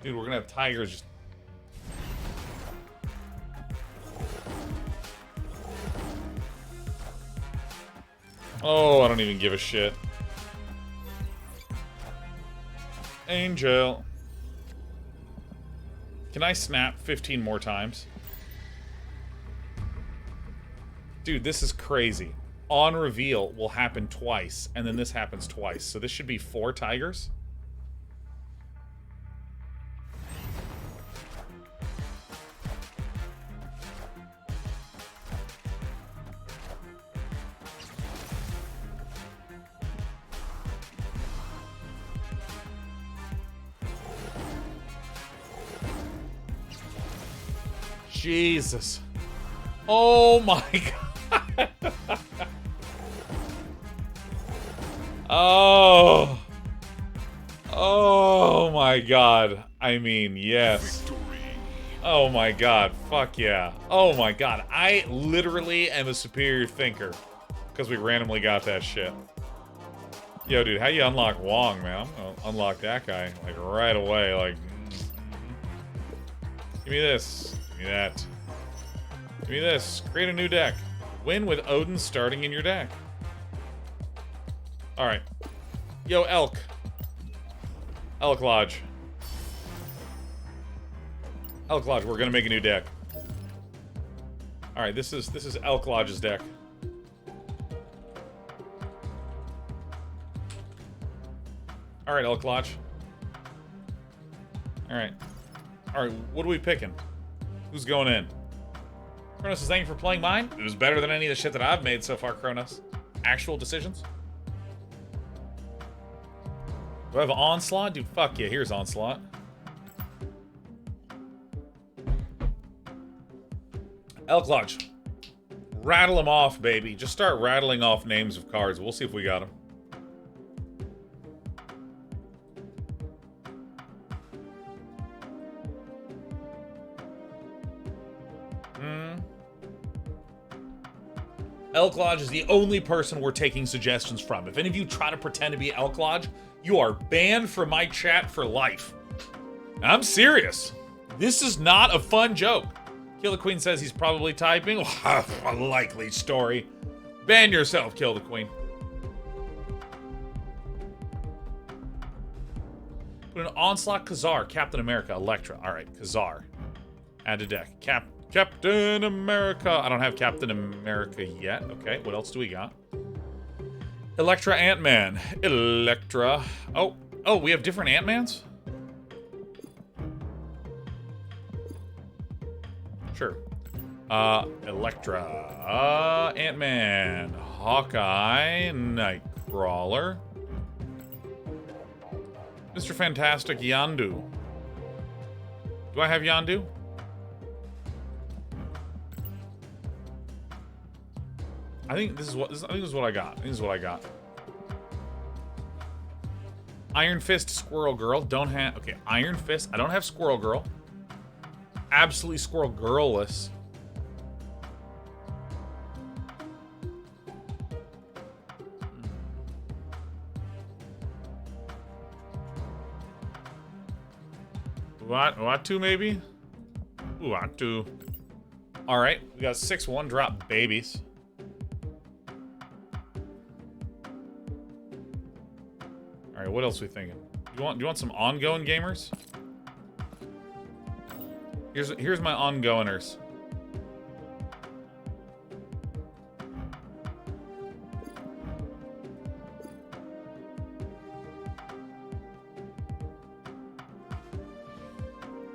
Dude, we're gonna have tigers just... Oh, I don't even give a shit. Angel. Can I snap 15 more times? Dude, this is crazy. On reveal will happen twice, and then this happens twice. So this should be 4 tigers? Jesus. Oh my god. Oh. Oh my god. I mean, yes. Oh my god. Fuck yeah. Oh my god. I literally am a superior thinker. Because we randomly got that shit. Yo, dude, how you unlock Wong, man? I'm gonna unlock that guy, like, right away. Like, give me this. Give me that. Give me this. Create a new deck. Win with Odin starting in your deck. Alright. Yo, Elk. Elk Lodge. Elk Lodge, we're gonna make a new deck. Alright, this is Elk Lodge's deck. Alright, Elk Lodge. Alright. Alright, what are we picking? Who's going in? Kronos, thank you for playing mine. It was better than any of the shit that I've made so far, Kronos. Actual decisions? Do I have Onslaught? Dude, fuck yeah, here's Onslaught. Elk Lodge. Rattle them off, baby. Just start rattling off names of cards. We'll see if we got them. Elk Lodge is the only person we're taking suggestions from. If any of you try to pretend to be Elk Lodge, you are banned from my chat for life. I'm serious. This is not a fun joke. Kill the Queen says he's probably typing. A likely story. Ban yourself, Kill the Queen. Put an Onslaught, Khazar, Captain America, Elektra. Alright, Khazar. Add to deck. Captain America. I don't have Captain America yet. Okay, what else do we got? Elektra, Ant-Man. Elektra. Oh, we have different Ant-Mans? Sure. Elektra. Ant-Man. Hawkeye. Nightcrawler. Mr. Fantastic, Yondu. Do I have Yondu? I think this is what I got. Iron Fist, Squirrel Girl. Don't have. Okay, Iron Fist. I don't have Squirrel Girl. Absolutely Squirrel Girl-less. Uatu maybe? Uatu. Alright, we got 6 1-drop babies. Alright, what else are we thinking? Do you want some ongoing gamers? Here's my ongoingers.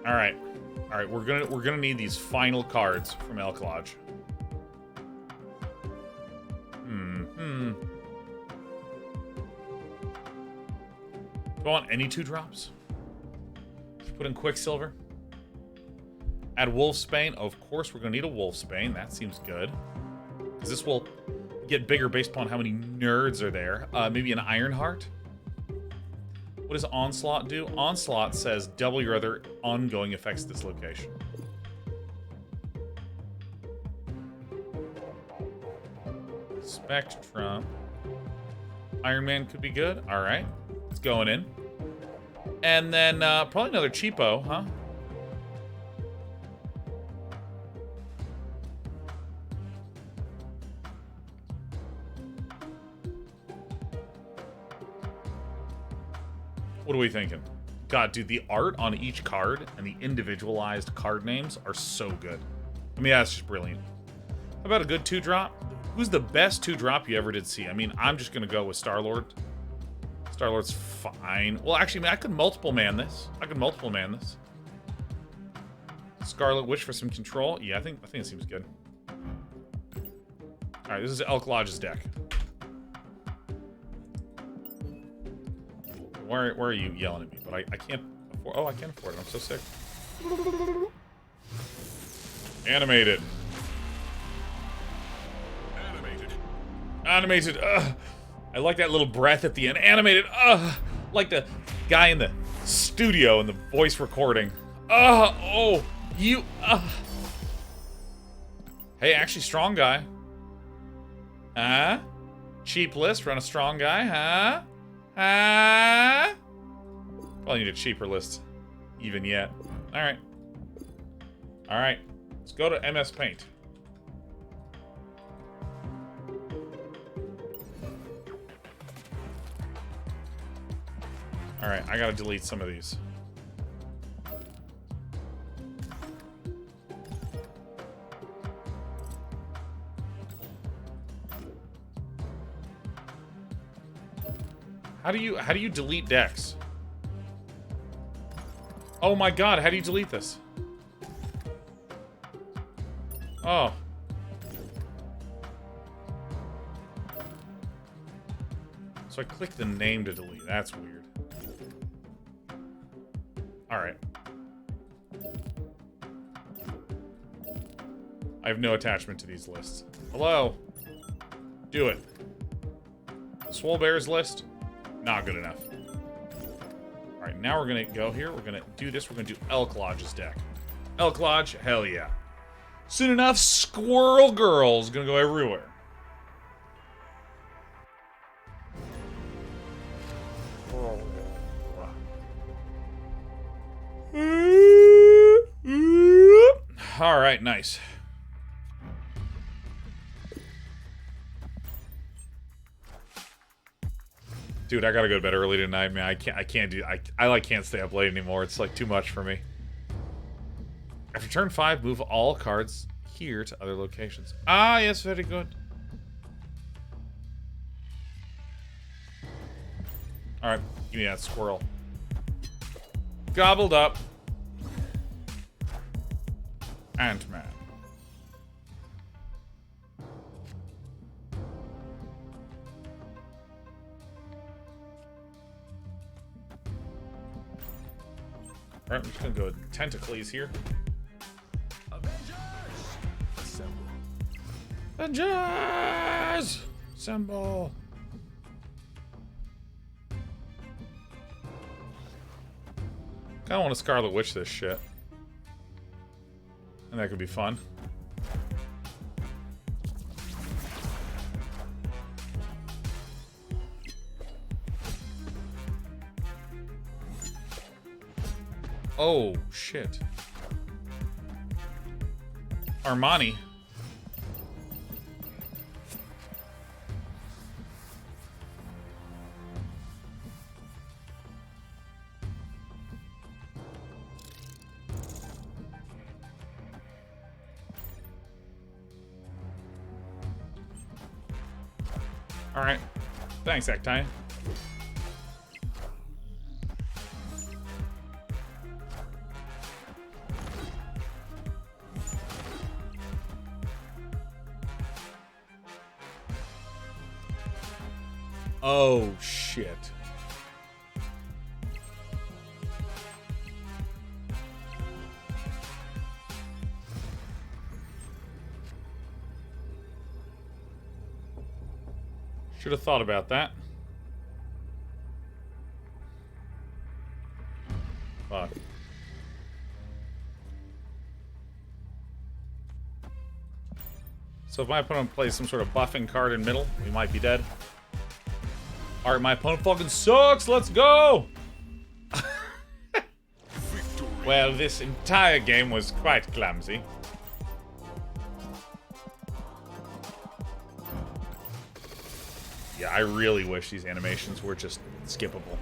Alright, we're gonna need these final cards from Elk Lodge. Do I want any 2-drops? Put in Quicksilver. Add Wolfsbane. Of course, we're gonna need a Wolfsbane. That seems good. Because this will get bigger based upon how many nerds are there. Maybe an Ironheart. What does Onslaught do? Onslaught says double your other ongoing effects at this location. Spectrum. Iron Man could be good. Alright. It's going in. And then probably another cheapo, huh? What are we thinking? God, dude, the art on each card and the individualized card names are so good. I mean, that's just brilliant. How about a good 2-drop? Who's the best 2-drop you ever did see? I mean, I'm just going to go with Star-Lord. Star-Lord's fine. Well, actually, man, I could multiple man this. Scarlet Witch for some control. Yeah, I think it seems good. All right, this is Elk Lodge's deck. Where are you yelling at me? But I can't afford... Oh, I can afford it. I'm so sick. Animated. Animated. Ugh. I like that little breath at the end. Animated. Ugh. Like the guy in the studio and the voice recording. Ugh. Oh. You. Ugh. Hey, actually, strong guy. Huh? Cheap list. Run a strong guy. Huh? Huh? Probably need a cheaper list. Even yet. Alright. Alright. Let's go to MS Paint. Alright, I gotta delete some of these. How do you delete decks? Oh my god, how do you delete this? Oh. So I click the name to delete. That's weird. Alright. I have no attachment to these lists. Hello? Do it. Swole Bears list? Not good enough. Alright, now we're gonna go here. We're gonna do this. We're gonna do Elk Lodge's deck. Elk Lodge? Hell yeah. Soon enough, Squirrel Girl's gonna go everywhere. Alright, nice. Dude, I gotta go to bed early tonight, man. I can't stay up late anymore. It's like too much for me. After turn 5, move all cards here to other locations. Ah, yes, very good. Alright, give me that squirrel. Gobbled up. Ant-Man. Alright, I'm just gonna go with Tentacles here. Avengers! Assemble! Kinda want to Scarlet Witch this shit. And that could be fun. Oh, shit. Armani. Alright. Thanks, Actine. Oh, shit. Should have thought about that. Fuck. So if my opponent plays some sort of buffing card in middle, we might be dead. Alright, my opponent fucking sucks! Let's go! Well, this entire game was quite clumsy. Yeah, I really wish these animations were just skippable.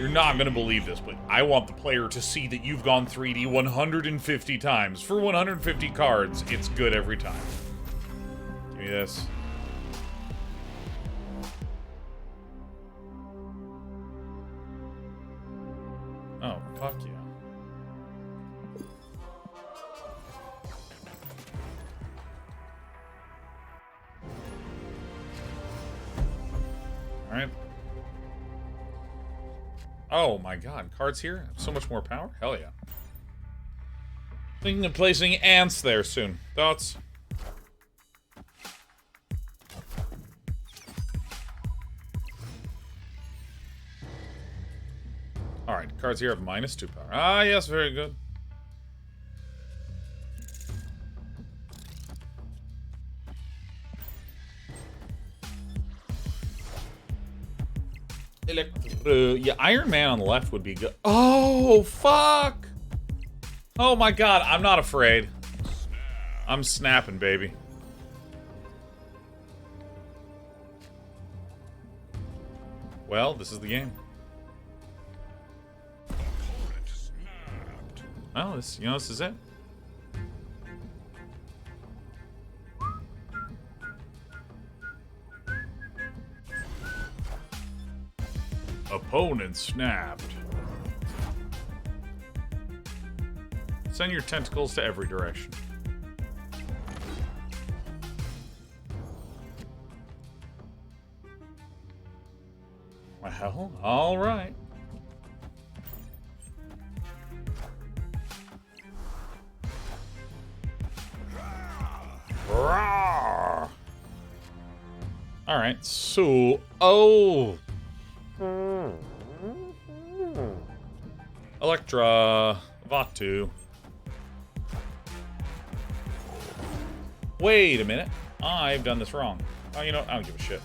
You're not going to believe this, but I want the player to see that you've gone 3D 150 times. For 150 cards, it's good every time. Give me this. Oh, fuck yeah. Alright. Oh my god, cards here? So much more power? Hell yeah. Thinking of placing ants there soon. Thoughts? Alright, cards here have -2 power. Ah, yes, very good. Yeah, Iron Man on the left would be good. Oh, fuck! Oh my god, I'm not afraid. I'm snapping, baby. Well, this is the game. Well, this, you know, this is it. Opponent snapped. Send your tentacles to every direction. Well, all right. All right, so Electra, Vatu. Wait a minute, I've done this wrong. Oh, you know, I don't give a shit.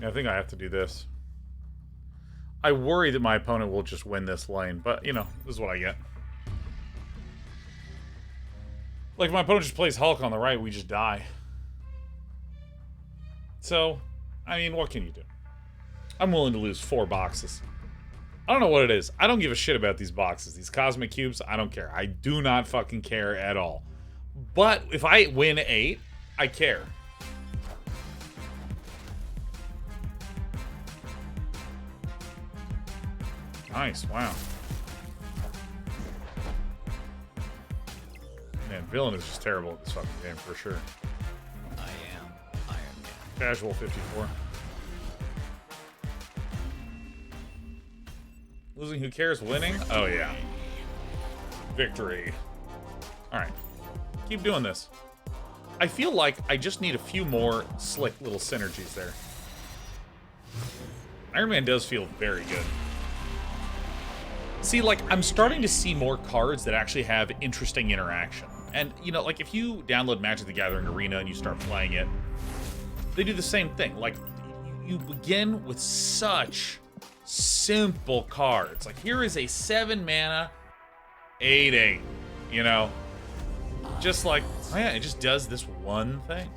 I think I have to do this. I worry that my opponent will just win this lane, but, you know, this is what I get. Like, if my opponent just plays Hulk on the right, we just die. So, I mean, what can you do? I'm willing to lose 4 boxes. I don't know what it is. I don't give a shit about these boxes. These cosmic cubes, I don't care. I do not fucking care at all. But if I win 8, I care. Nice, wow. Man, villain is just terrible at this fucking game for sure. I am Iron Man. Casual 54. Losing, who cares? Winning? Oh yeah. Victory. Alright. Keep doing this. I feel like I just need a few more slick little synergies there. Iron Man does feel very good. See, like, I'm starting to see more cards that actually have interesting interaction. And, you know, like, if you download Magic the Gathering Arena and you start playing it, they do the same thing. Like, you begin with such simple cards. Like, here is a 7-mana 8/8, you know? Just like, oh yeah, it just does this one thing.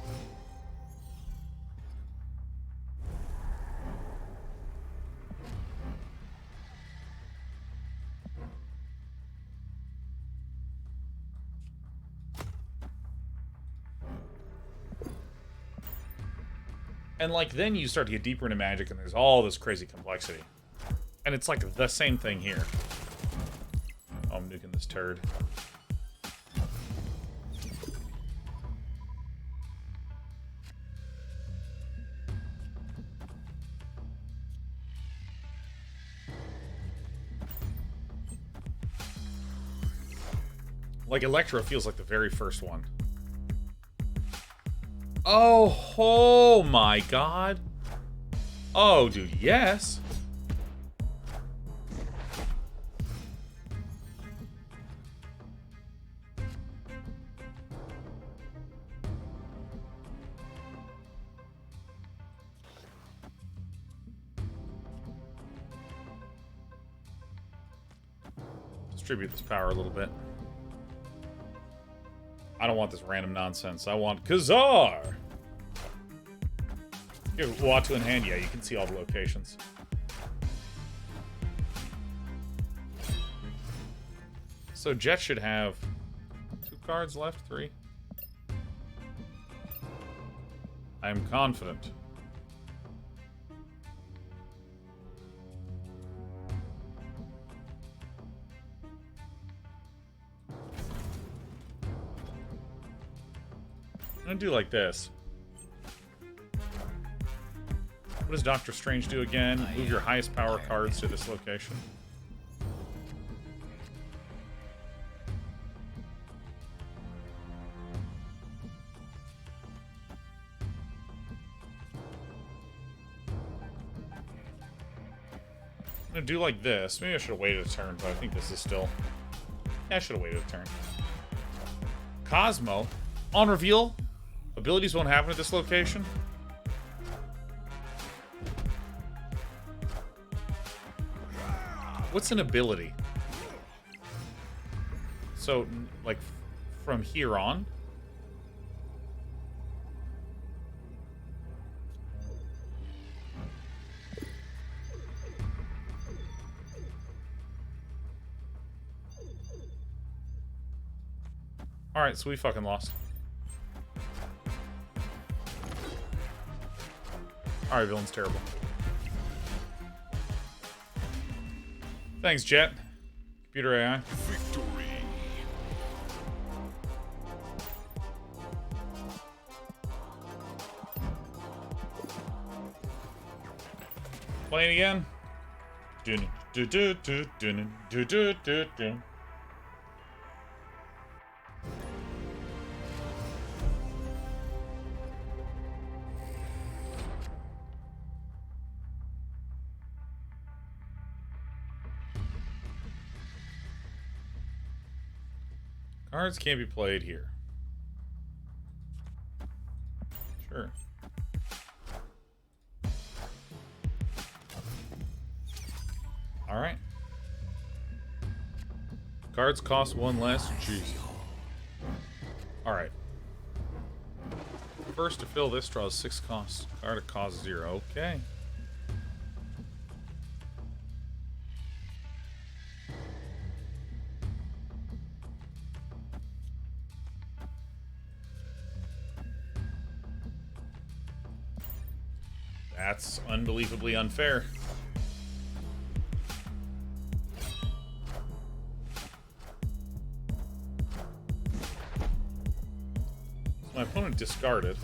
And, like, then you start to get deeper into Magic, and there's all this crazy complexity. And it's, like, the same thing here. Oh, I'm nuking this turd. Like, Electra feels like the very first one. Oh my god. Oh, dude, yes. Distribute this power a little bit. I don't want this random nonsense. I want Khazar! You have Uatu in hand? Yeah, you can see all the locations. So Jet should have 2 cards left, 3. I am confident. I'm gonna do like this. What does Doctor Strange do again? Move your highest power cards to this location. I'm gonna do like this. Maybe I should have waited a turn, but I think this is still... Yeah, I should have waited a turn. Cosmo. On reveal, abilities won't happen at this location. What's an ability? So, like, from here on? Alright, so we fucking lost. Alright, villain's terrible. Thanks, Jet. Computer AI. Victory. Playing again. Dun, dun, dun, dun, dun, dun, dun, dun, dun. Cards can't be played here. Sure. Alright. Cards cost 1 less. Jeez. Alright. First to fill this draws 6 costs. Card at cost 0. Okay. That's unbelievably unfair. So my opponent discarded.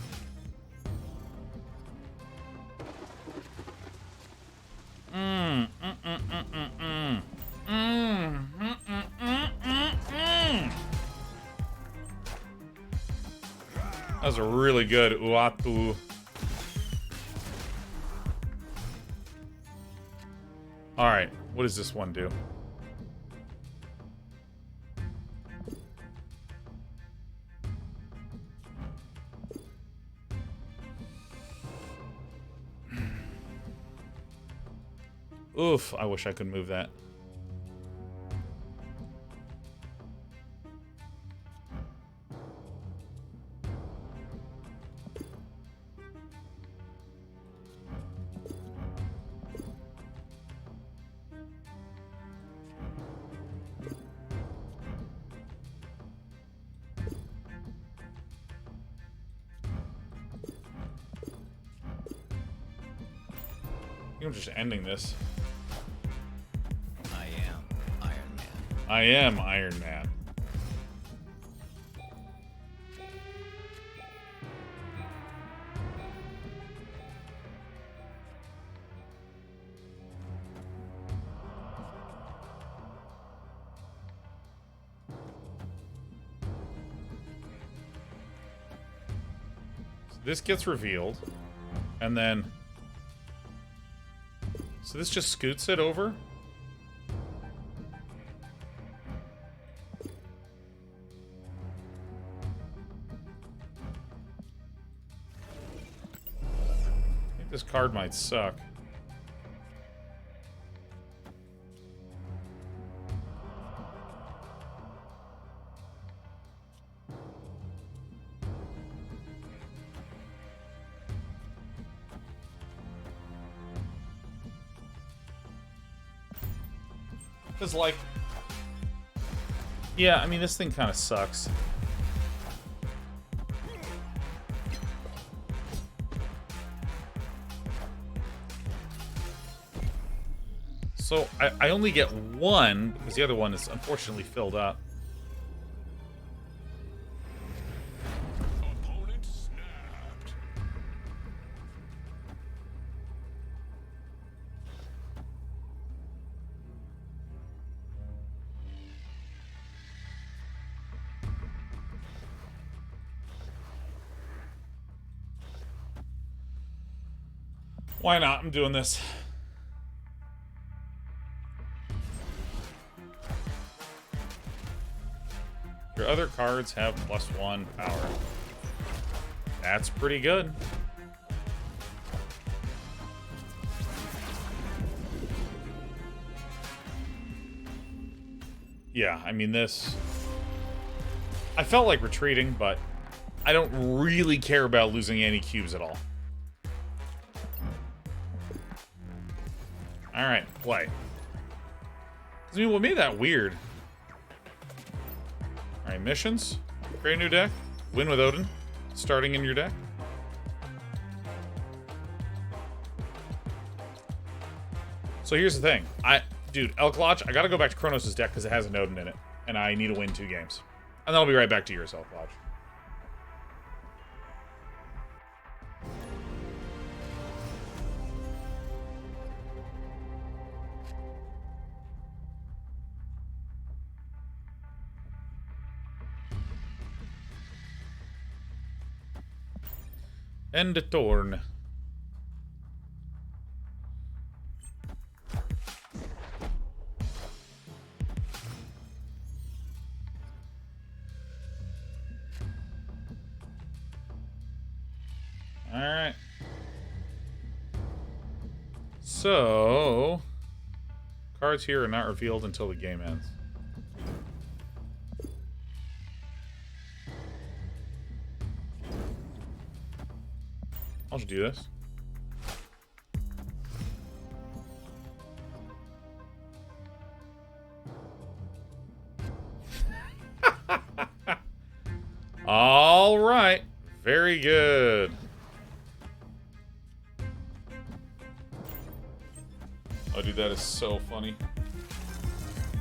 That was a really good Uatu. Alright, what does this one do? Oof, I wish I could move that. I'm just ending this. I am Iron Man. I am Iron Man. So this gets revealed, and then... So this just scoots it over? I think this card might suck. Because, like... Yeah, I mean, this thing kind of sucks. So, I only get one, because the other one is unfortunately filled up. Opponent snapped. Why not? I'm doing this. Your other cards have +1 power. That's pretty good. Yeah, I mean this... I felt like retreating, but I don't really care about losing any cubes at all. Alright, play. I mean, what made that weird? Alright, missions. Create a new deck. Win with Odin. Starting in your deck. So here's the thing. Dude, Elklotch, I gotta go back to Kronos' deck because it has an Odin in it. And I need to win 2 games. And then I'll be right back to yours, Elklotch. End a turn. Alright. So... cards here are not revealed until the game ends. I'll just do this. All right. Very good. Oh, dude, that is so funny.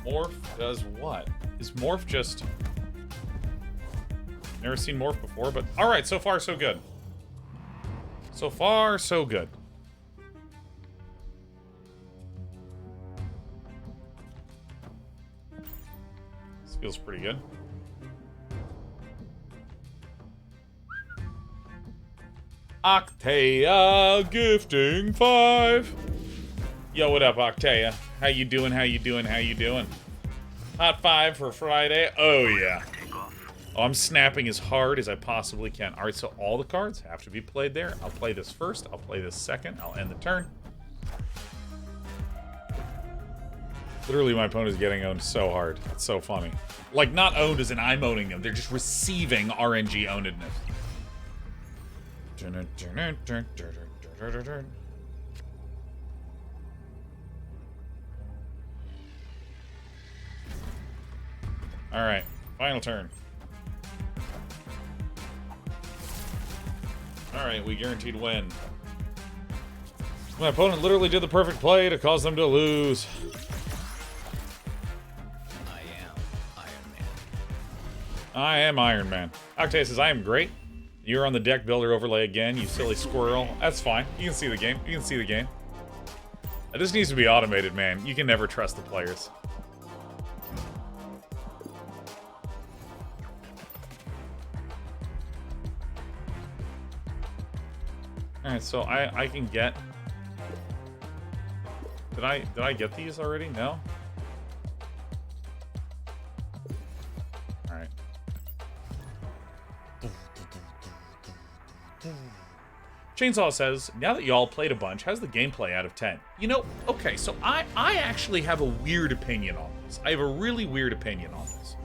Morph does what? Is Morph just... Never seen Morph before, but... Alright, so far, so good. So far, so good. This feels pretty good. Octea gifting 5. Yo, what up, Octea? How you doing? How you doing? How you doing? Hot 5 for Friday. Oh yeah. Oh, I'm snapping as hard as I possibly can. All right, so all the cards have to be played there. I'll play this first. I'll play this second. I'll end the turn. Literally, my opponent is getting owned so hard. It's so funny. Like, not owned as in I'm owning them. They're just receiving RNG ownedness. All right, final turn. Alright, we guaranteed win. My opponent literally did the perfect play to cause them to lose. I am Iron Man. I am Iron Man. Octave says, I am great. You're on the deck builder overlay again, you silly squirrel. That's fine. You can see the game. You can see the game. This needs to be automated, man. You can never trust the players. Alright, so I can get... Did I get these already? No? Alright. Chainsaw says, now that y'all played a bunch, how's the gameplay out of 10? You know, okay, so I actually have a weird opinion on this. I have a really weird opinion on this.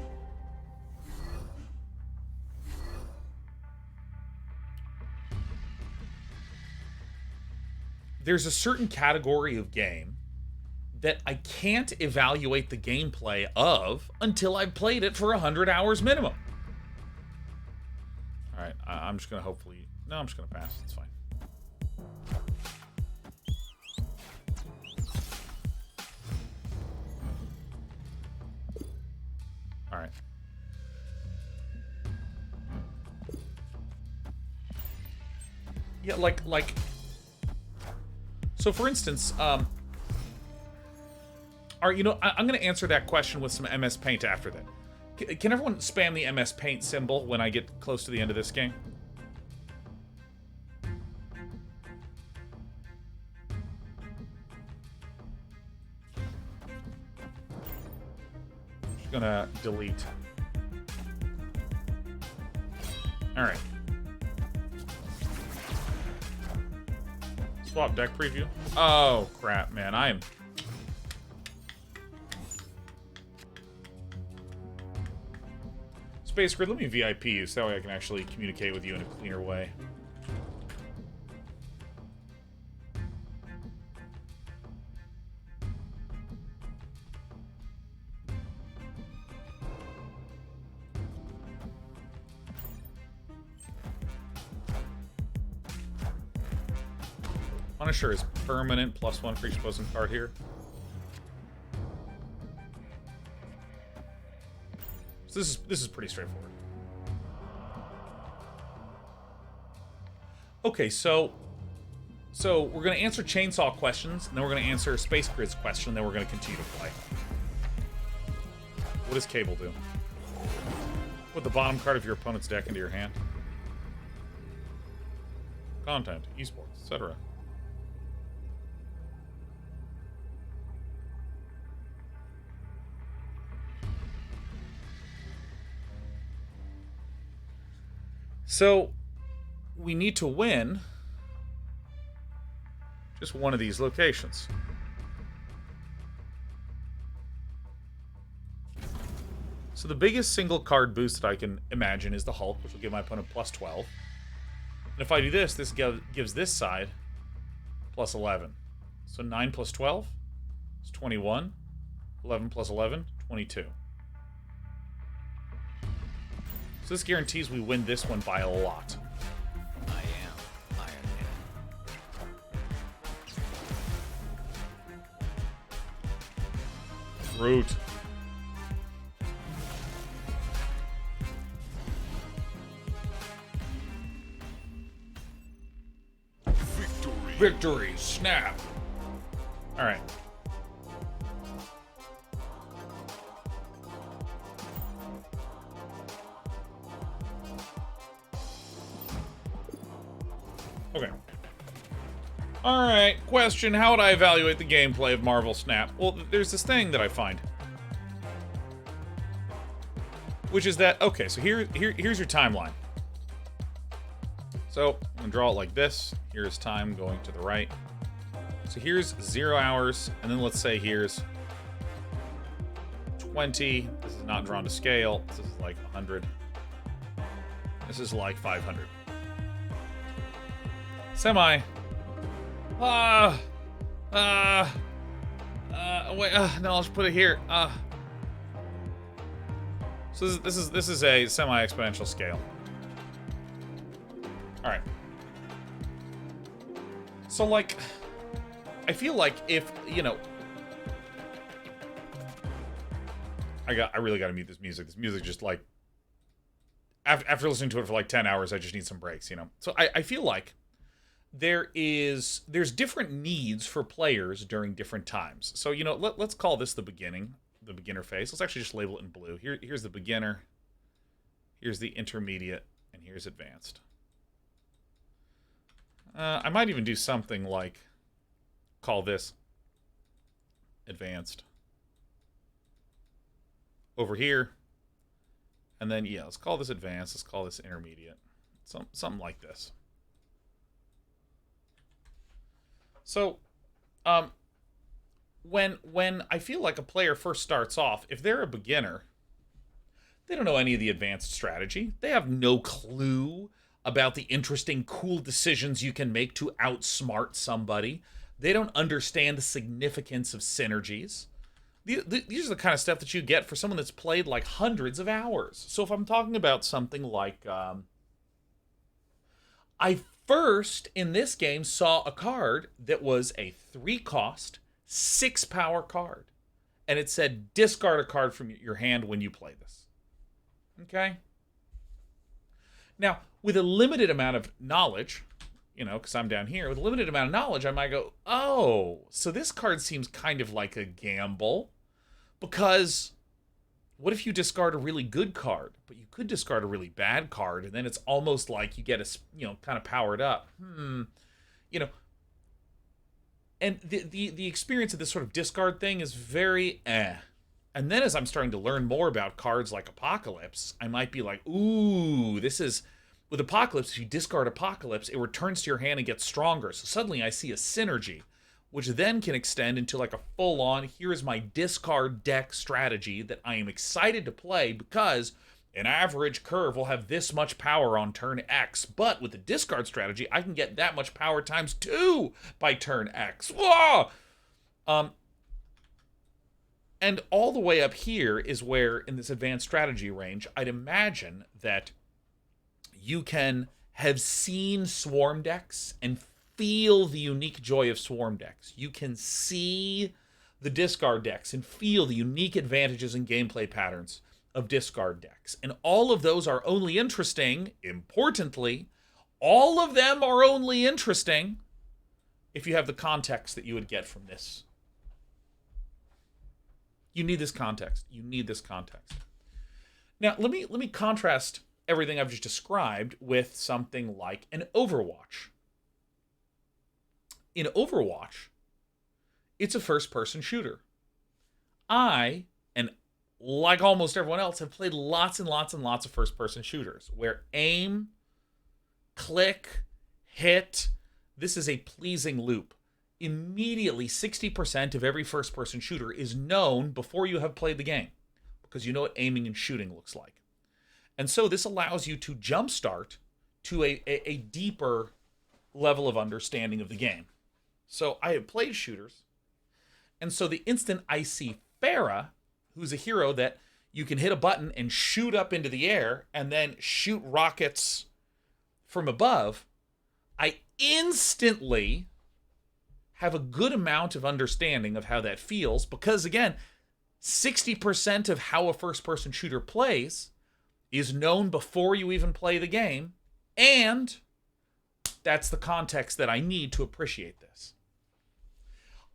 There's a certain category of game that I can't evaluate the gameplay of until I've played it for 100 hours minimum. All right, I'm just going to hopefully... No, I'm just going to pass. It's fine. All right. Yeah, like... So, for instance, I'm going to answer that question with some MS Paint after that. Can everyone spam the MS Paint symbol when I get close to the end of this game? Just gonna delete. All right. Swap deck preview. Oh crap, man! I am. Space Grid, let me VIP you so that way I can actually communicate with you in a cleaner way. Punisher is permanent, +1 for each opposing card here. So this is pretty straightforward. Okay, so we're gonna answer chainsaw questions, and then we're gonna answer Space Grid's question, and then we're gonna continue to play. What does Cable do? Put the bottom card of your opponent's deck into your hand. Content, esports, etc. So, we need to win just one of these locations. So the biggest single card boost that I can imagine is the Hulk, which will give my opponent +12. And if I do this, this gives this side +11. So 9 + 12 is 21. 11 + 11, 22. So this guarantees we win this one by a lot. I am Iron Man. Root. Victory! Snap! Alright. Okay. Alright, question. How would I evaluate the gameplay of Marvel Snap? Well, there's this thing that I find. Which is that, okay, so here's your timeline. So, I'm going to draw it like this. Here's time going to the right. So here's 0 hours, and then let's say here's 20. This is not drawn to scale. This is like 100. This is like 500. Semi. Wait, no, I'll just put it here. So this is a semi-exponential scale. All right. So like, I feel like if, you know, I really got to mute this music. This music just like, after listening to it for like 10 hours, I just need some breaks, you know? So I feel like there's different needs for players during different times. So, you know, let's call this the beginner phase. Let's actually just label it in blue. Here's the beginner, here's the intermediate, and here's advanced. I might even do something like call this advanced over here, and then yeah, let's call this advanced. Let's call this intermediate. Something like this. So, when I feel like a player first starts off, if they're a beginner, they don't know any of the advanced strategy. They have no clue about the interesting, cool decisions you can make to outsmart somebody. They don't understand the significance of synergies. These are the kind of stuff that you get for someone that's played like hundreds of hours. So if I'm talking about something like, I first in this game saw a card that was a 3-cost, 6-power card. And it said discard a card from your hand when you play this. Okay? Now, with a limited amount of knowledge, because I'm down here, with a limited amount of knowledge, I might go, oh, so this card seems kind of like a gamble. Because what if you discard a really good card, but you could discard a really bad card, and then it's almost like you get kind of powered up. And the experience of this sort of discard thing is very And then as I'm starting to learn more about cards like Apocalypse, I might be like, ooh, this is... With Apocalypse, if you discard Apocalypse, it returns to your hand and gets stronger. So suddenly I see a synergy, which then can extend into like a full-on, here is my discard deck strategy that I am excited to play because an average curve will have this much power on turn X. But with the discard strategy, I can get that much power times 2 by turn X. Whoa! And all the way up here is where, in this advanced strategy range, I'd imagine that you can have seen Swarm decks and feel the unique joy of Swarm decks. You can see the discard decks and feel the unique advantages and gameplay patterns of discard decks. And all of those are only interesting, importantly, all of them are only interesting if you have the context that you would get from this. You need this context. You need this context. Now, let me contrast everything I've just described with something like an Overwatch. In Overwatch, it's a first-person shooter. I, and like almost everyone else, have played lots and lots and lots of first-person shooters where aim, click, hit, this is a pleasing loop. Immediately, 60% of every first-person shooter is known before you have played the game because you know what aiming and shooting looks like. And so this allows you to jumpstart to a deeper level of understanding of the game. So I have played shooters, and so the instant I see Pharah, who's a hero that you can hit a button and shoot up into the air and then shoot rockets from above, I instantly have a good amount of understanding of how that feels because, again, 60% of how a first-person shooter plays is known before you even play the game, and that's the context that I need to appreciate this.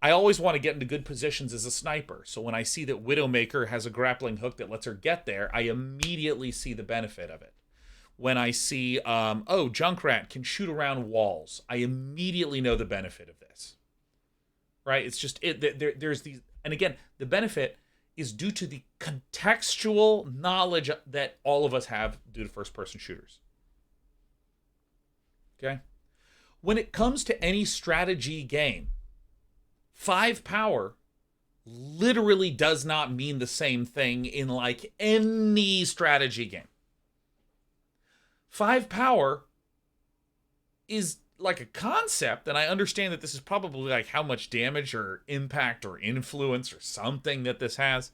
I always want to get into good positions as a sniper, so when I see that Widowmaker has a grappling hook that lets her get there, I immediately see the benefit of it. When I see, Junkrat can shoot around walls, I immediately know the benefit of this. Right? It's just, there's these, and again, the benefit is due to the contextual knowledge that all of us have due to first-person shooters. Okay? When it comes to any strategy game, 5 power literally does not mean the same thing in like any strategy game. 5 power is like a concept, and I understand that this is probably like how much damage or impact or influence or something that this has.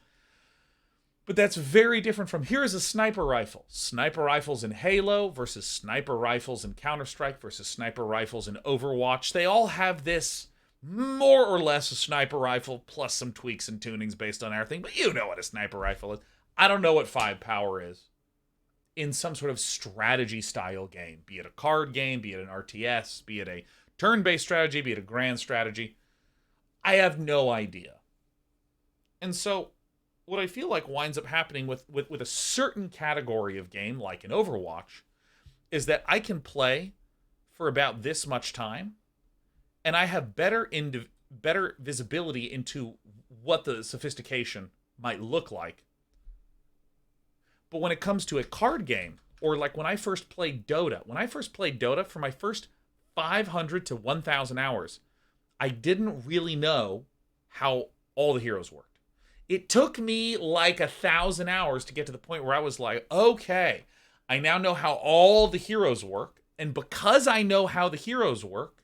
But that's very different from, here is a sniper rifle. Sniper rifles in Halo versus sniper rifles in Counter-Strike versus sniper rifles in Overwatch. They all have this more or less a sniper rifle plus some tweaks and tunings based on everything. But you know what a sniper rifle is. I don't know what 5 power is in some sort of strategy style game, be it a card game, be it an RTS, be it a turn-based strategy, be it a grand strategy. I have no idea. And so what I feel like winds up happening with a certain category of game, like an Overwatch, is that I can play for about this much time, and I have better visibility into what the sophistication might look like. But when it comes to a card game, or like when I first played Dota, for my first 500 to 1,000 hours, I didn't really know how all the heroes worked. It took me like 1,000 hours to get to the point where I was like, okay, I now know how all the heroes work. And because I know how the heroes work,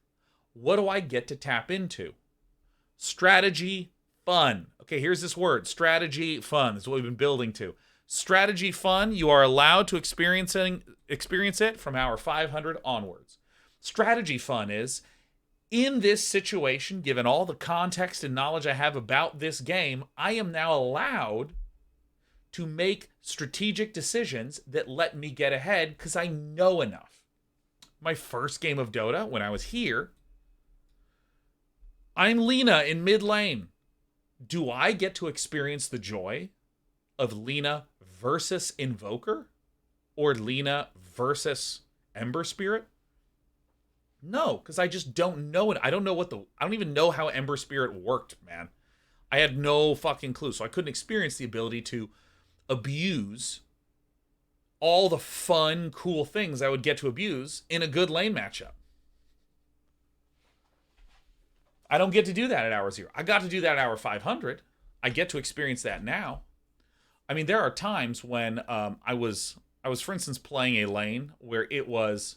what do I get to tap into? Strategy, fun. Okay, here's this word, strategy, fun. That's what we've been building to. Strategy, fun, you are allowed to experience it from hour 500 onwards. Strategy, fun is, in this situation, given all the context and knowledge I have about this game, I am now allowed to make strategic decisions that let me get ahead because I know enough. My first game of Dota, when I was here, I'm Lina in mid lane. Do I get to experience the joy of Lina versus Invoker? Or Lina versus Ember Spirit? No, because I just don't know it. I don't even know how Ember Spirit worked, man. I had no fucking clue, so I couldn't experience the ability to abuse all the fun, cool things I would get to abuse in a good lane matchup. I don't get to do that at hour 0. I got to do that at hour 500. I get to experience that now. I mean, there are times when I was, for instance, playing a lane where it was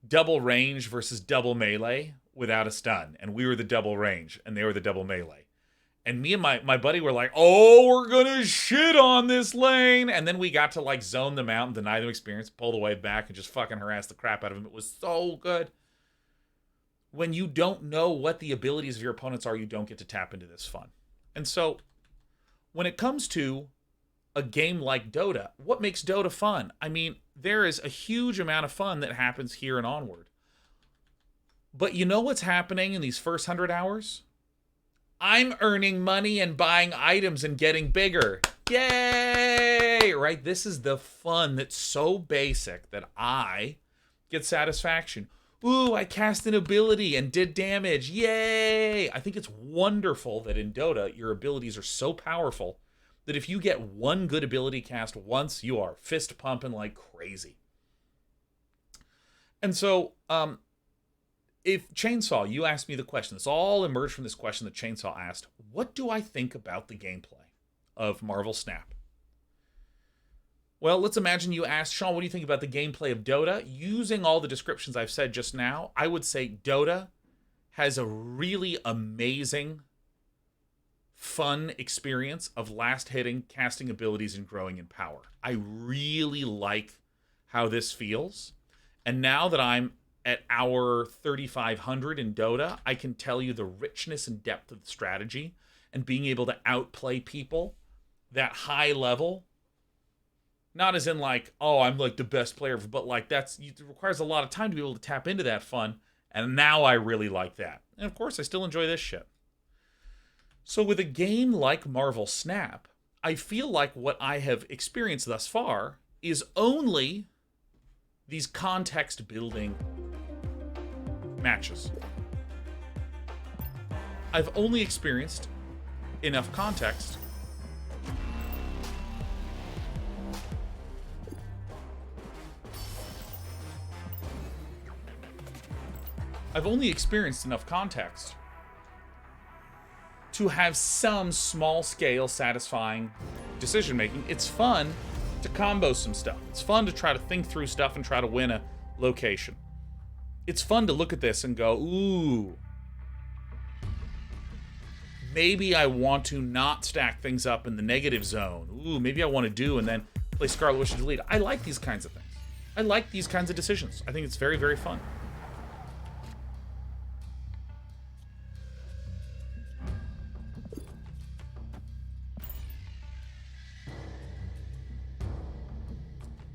double range versus double melee without a stun, and we were the double range, and they were the double melee. And me and my buddy were like, oh, we're gonna shit on this lane. And then we got to like zone them out and deny them experience, pull the wave back, and just fucking harass the crap out of them. It was so good. When you don't know what the abilities of your opponents are, you don't get to tap into this fun. And so when it comes to a game like Dota, what makes Dota fun? I mean, there is a huge amount of fun that happens here and onward. But you know what's happening in these first 100 hours? I'm earning money and buying items and getting bigger. Yay! Right? This is the fun that's so basic that I get satisfaction. Ooh, I cast an ability and did damage. Yay! I think it's wonderful that in Dota, your abilities are so powerful that if you get one good ability cast once, you are fist pumping like crazy. And so, if Chainsaw, you asked me the question, this all emerged from this question that Chainsaw asked, what do I think about the gameplay of Marvel Snap? Well, let's imagine you asked, Sean, what do you think about the gameplay of Dota? Using all the descriptions I've said just now, I would say Dota has a really amazing, fun experience of last hitting, casting abilities, and growing in power. I really like how this feels. And now that I'm at hour 3,500 in Dota, I can tell you the richness and depth of the strategy and being able to outplay people that high level. Not as in like, oh, I'm like the best player, but like it requires a lot of time to be able to tap into that fun. And now I really like that. And of course, I still enjoy this shit. So with a game like Marvel Snap, I feel like what I have experienced thus far is only these context building matches. I've only experienced enough context to have some small-scale satisfying decision-making. It's fun to combo some stuff. It's fun to try to think through stuff and try to win a location. It's fun to look at this and go, ooh, maybe I want to not stack things up in the negative zone. Ooh, maybe I want to do and then play Scarlet Witch and delete. I like these kinds of things. I like these kinds of decisions. I think it's very, very fun.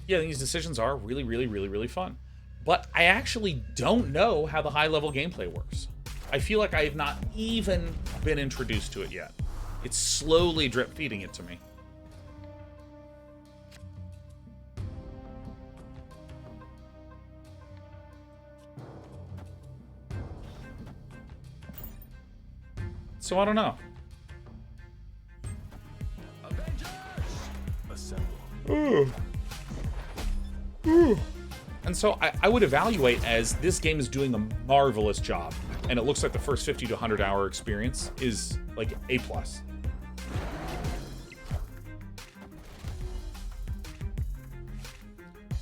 Yeah, I think these decisions are really, really, really, really fun. But I actually don't know how the high-level gameplay works. I feel like I have not even been introduced to it yet. It's slowly drip-feeding it to me. So I don't know. Avengers! Assemble. Ooh. Ooh. And so I would evaluate as this game is doing a marvelous job, and it looks like the first 50 to 100 hour experience is like A+.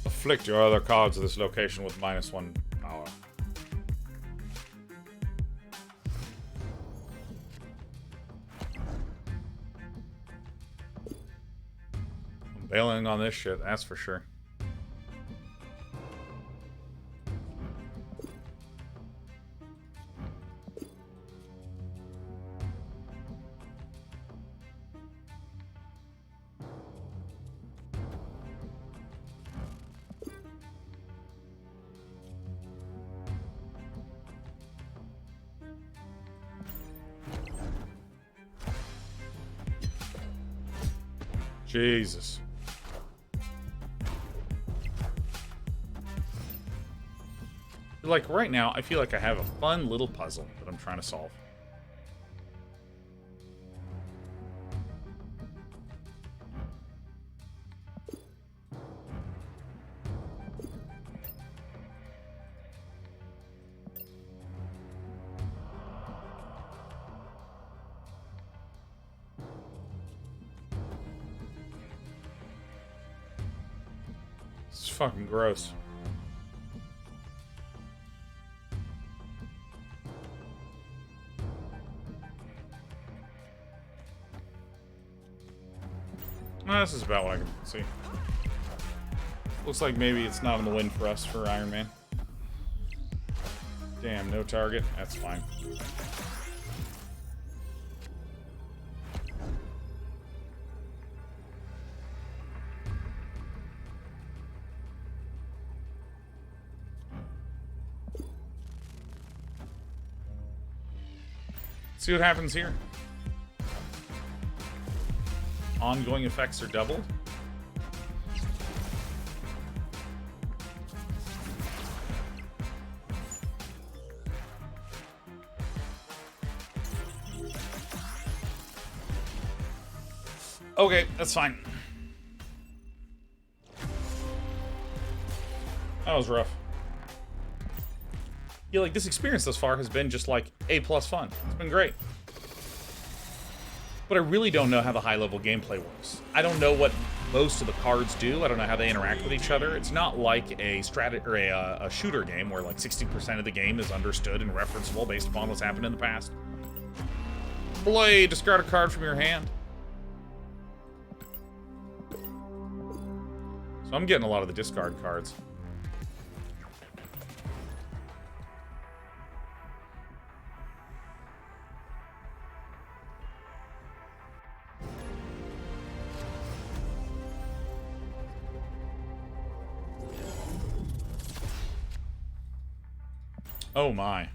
Afflict your other cards of this location with -1 power. Bailing on this shit, that's for sure. Jesus. Like, right now, I feel like I have a fun little puzzle that I'm trying to solve. It's fucking gross. Well, this is about what I can see. Looks like maybe it's not on the win for us for Iron Man. Damn, no target. That's fine. See what happens here. Ongoing effects are doubled. Okay, that's fine. That was rough. Yeah, like, this experience thus far has been just, like, A+ fun. It's been great. But I really don't know how the high-level gameplay works. I don't know what most of the cards do. I don't know how they interact with each other. It's not like a shooter game where, like, 60% of the game is understood and referenceable based upon what's happened in the past. Blade, discard a card from your hand. So I'm getting a lot of the discard cards. Oh my.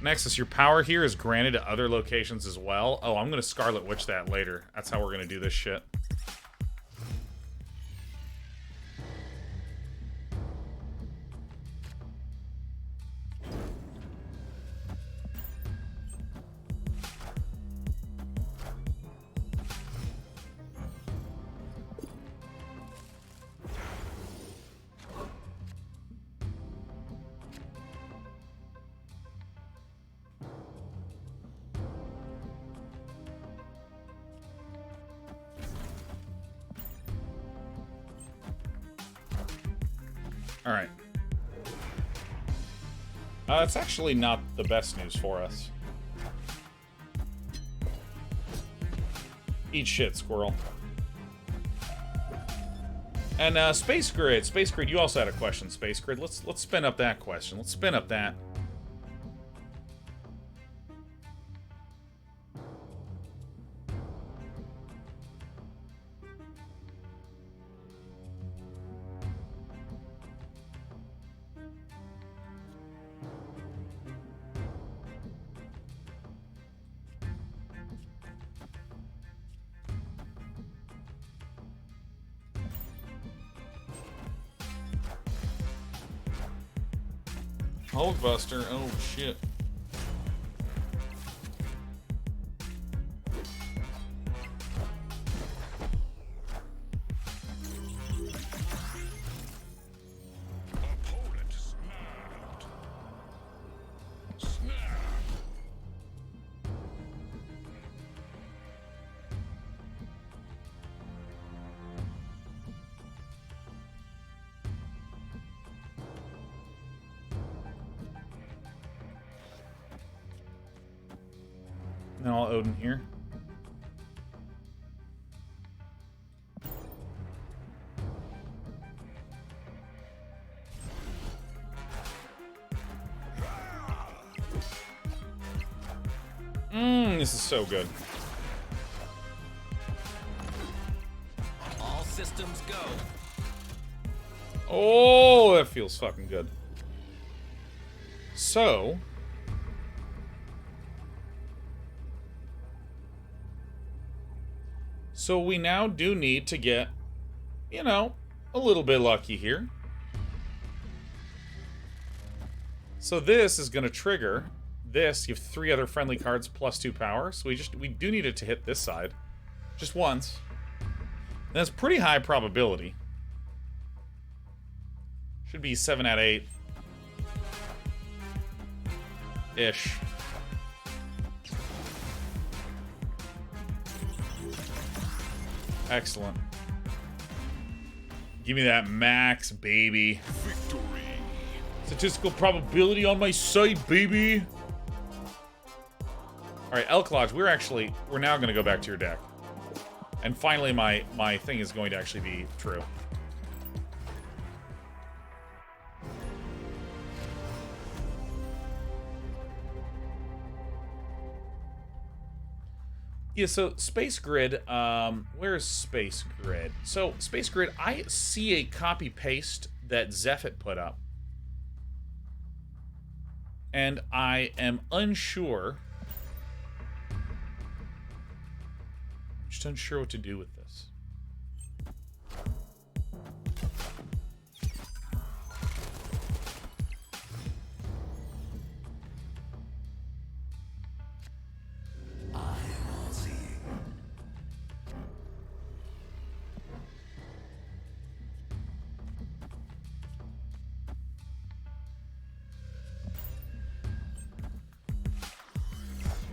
Nexus, your power here is granted to other locations as well. Oh, I'm gonna Scarlet Witch that later. That's how we're gonna do this shit. Alright. It's actually not the best news for us. Eat shit, squirrel. And Space Grid. Space Grid, you also had a question, Space Grid. Let's spin up that question. Let's spin up that. Hulkbuster, oh shit. Opponent snapped. Snap. Now I'll Odin here. This is so good. All systems go. Oh, that feels fucking good. So... So we now do need to get, you know, a little bit lucky here. So this is going to trigger this. You have 3 other friendly cards plus 2 power. So we do need it to hit this side. Just once. And that's pretty high probability. Should be 7 out of 8. Ish. Excellent. Give me that max, baby. Victory. Statistical probability on my side, baby. Alright, Elk Lodge, we're now going to go back to your deck. And finally, my thing is going to actually be true. Yeah, so Space Grid, where's Space Grid? So, Space Grid, I see a copy-paste that Zephit put up. And I am unsure. I'm just unsure what to do with this.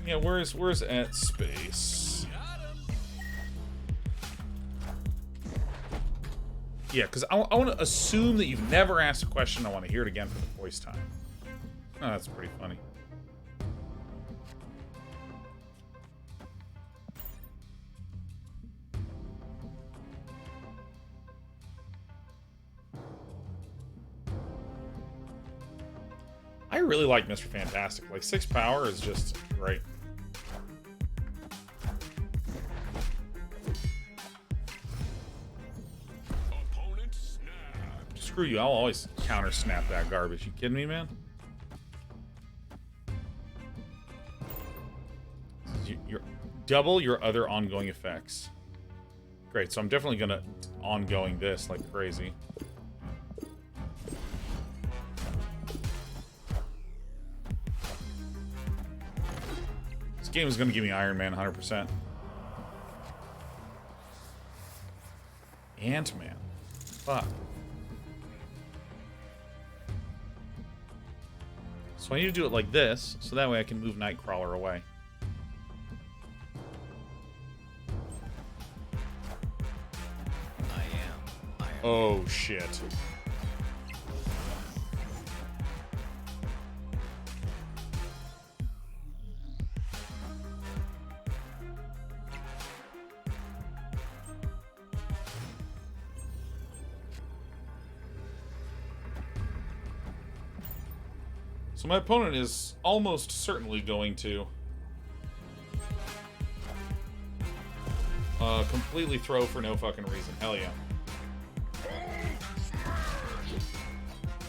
Yeah, where's at space? Yeah, because I want to assume that you've never asked a question. I want to hear it again for the voice time. Oh, that's pretty funny. I really like Mr. Fantastic. Like, 6 power is just great. Opponent snap. Screw you, I'll always counter snap that garbage. You kidding me, man? You're double your other ongoing effects. Great, so I'm definitely gonna ongoing this like crazy. This game is gonna give me Iron Man 100%. Ant-Man. Fuck. So I need to do it like this, so that way I can move Nightcrawler away. I am. Oh, shit. So my opponent is almost certainly going to completely throw for no fucking reason. Hell yeah.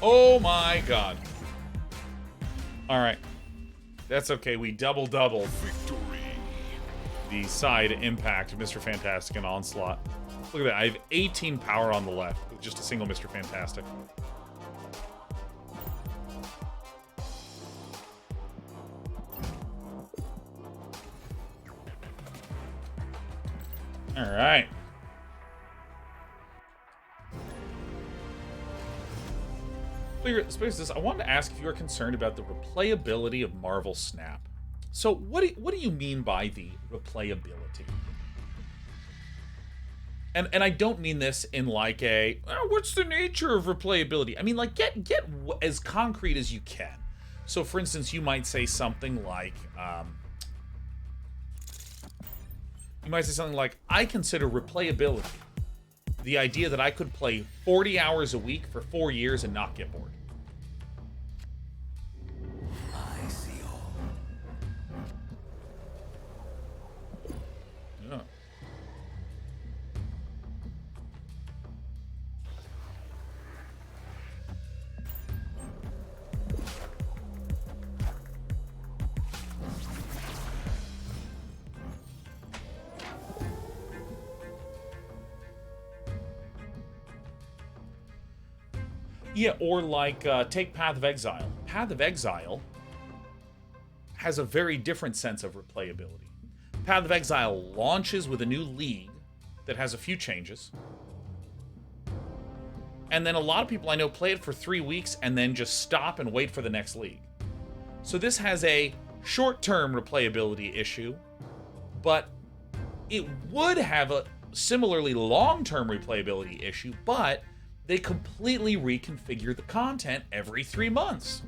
Oh my god. Alright. That's okay. We double-double the side impact of Mr. Fantastic and Onslaught. Look at that. I have 18 power on the left with just a single Mr. Fantastic. Alright. Spaces, I wanted to ask if you are concerned about the replayability of Marvel Snap. So, what do you mean by the replayability? And I don't mean this in like a, oh, what's the nature of replayability? I mean, like, get as concrete as you can. So, for instance, you might say something like, I consider replayability the idea that I could play 40 hours a week for 4 years and not get bored. I see all. Yeah, or like take Path of Exile. Path of Exile has a very different sense of replayability. Path of Exile launches with a new league that has a few changes. And then a lot of people I know play it for 3 weeks and then just stop and wait for the next league. So this has a short-term replayability issue, but it would have a similarly long-term replayability issue, but they completely reconfigure the content every 3 months.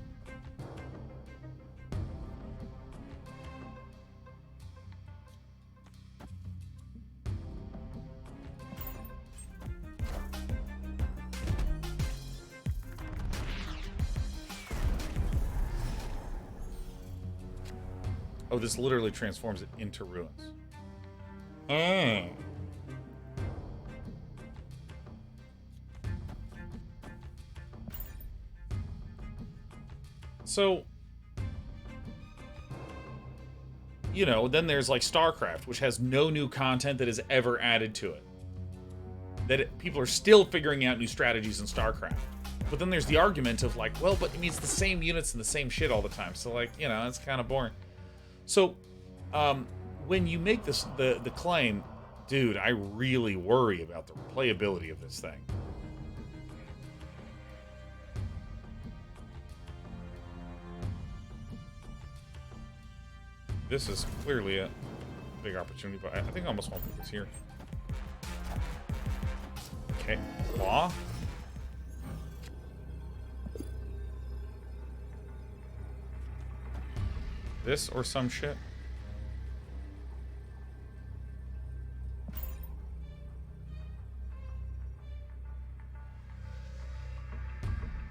Oh, this literally transforms it into ruins. Oh. So, you know, then there's like StarCraft, which has no new content that is ever added to it. People are still figuring out new strategies in StarCraft. But then there's the argument of like, well, but it means the same units and the same shit all the time. So like, you know, it's kind of boring. So, when you make this the claim, dude, I really worry about the replayability of this thing. This is clearly a big opportunity, but I think I almost won't put this here. Okay, claw. This or some shit.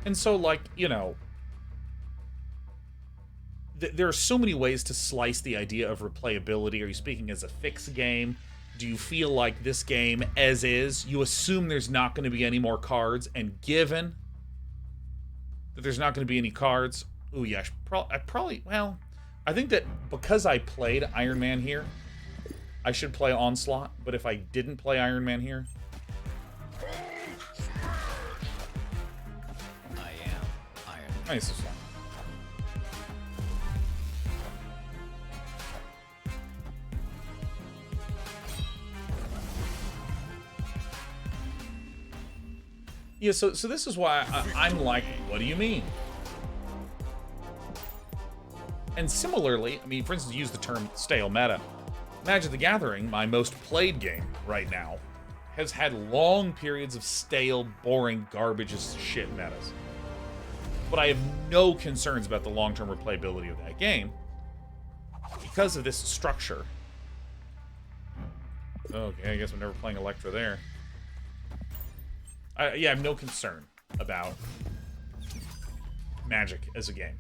And so, like, you know, there are so many ways to slice the idea of replayability. Are you speaking as a fixed game? Do you feel like this game, as is, you assume there's not going to be any more cards, and given that there's not going to be any cards, ooh, yeah, I probably, well, I think that because I played Iron Man here, I should play Onslaught, but if I didn't play Iron Man here... I am Iron Man. Nice, this one. Yeah, so this is why I'm like, what do you mean? And similarly, I mean, for instance, use the term stale meta. Magic the Gathering, my most played game right now, has had long periods of stale, boring, garbage as shit metas. But I have no concerns about the long-term replayability of that game because of this structure. Okay, I guess I'm never playing Electra there. Yeah, I have no concern about Magic as a game.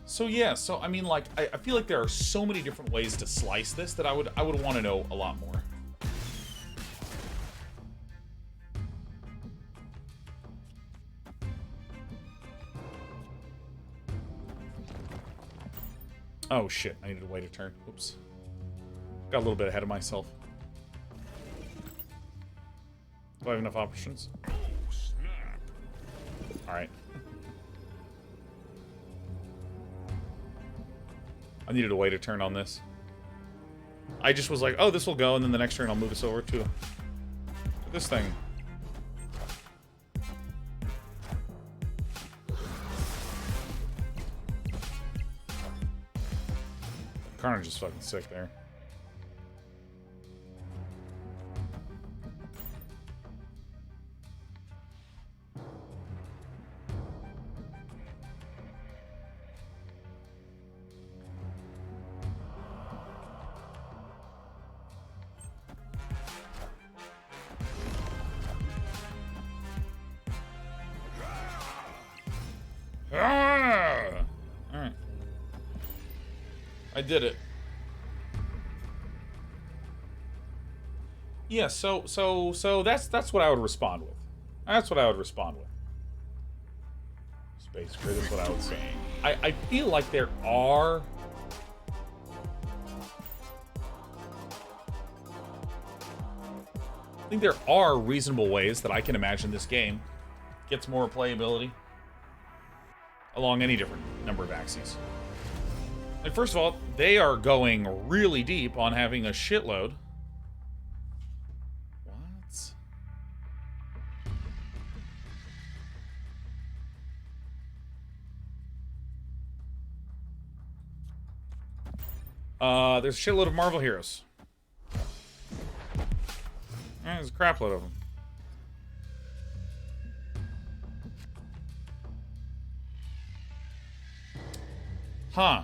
So yeah, so I mean, like, I feel like there are so many different ways to slice this that I would want to know a lot more. Oh shit, I needed to wait a turn. Oops. Got a little bit ahead of myself. Do I have enough options? Oh, snap. Alright. I needed to wait a turn on this. I just was like, oh, this will go, and then the next turn I'll move this over to this thing. Carnage is fucking sick there. I did it. Yeah, so that's what I would respond with. That's what I would respond with. Space grid is what I would say. I feel like there are... I think there are reasonable ways that I can imagine this game gets more replayability along any different number of axes. Like, first of all, they are going really deep on having a shitload. What? There's a shitload of Marvel heroes. There's a crapload of them. Huh.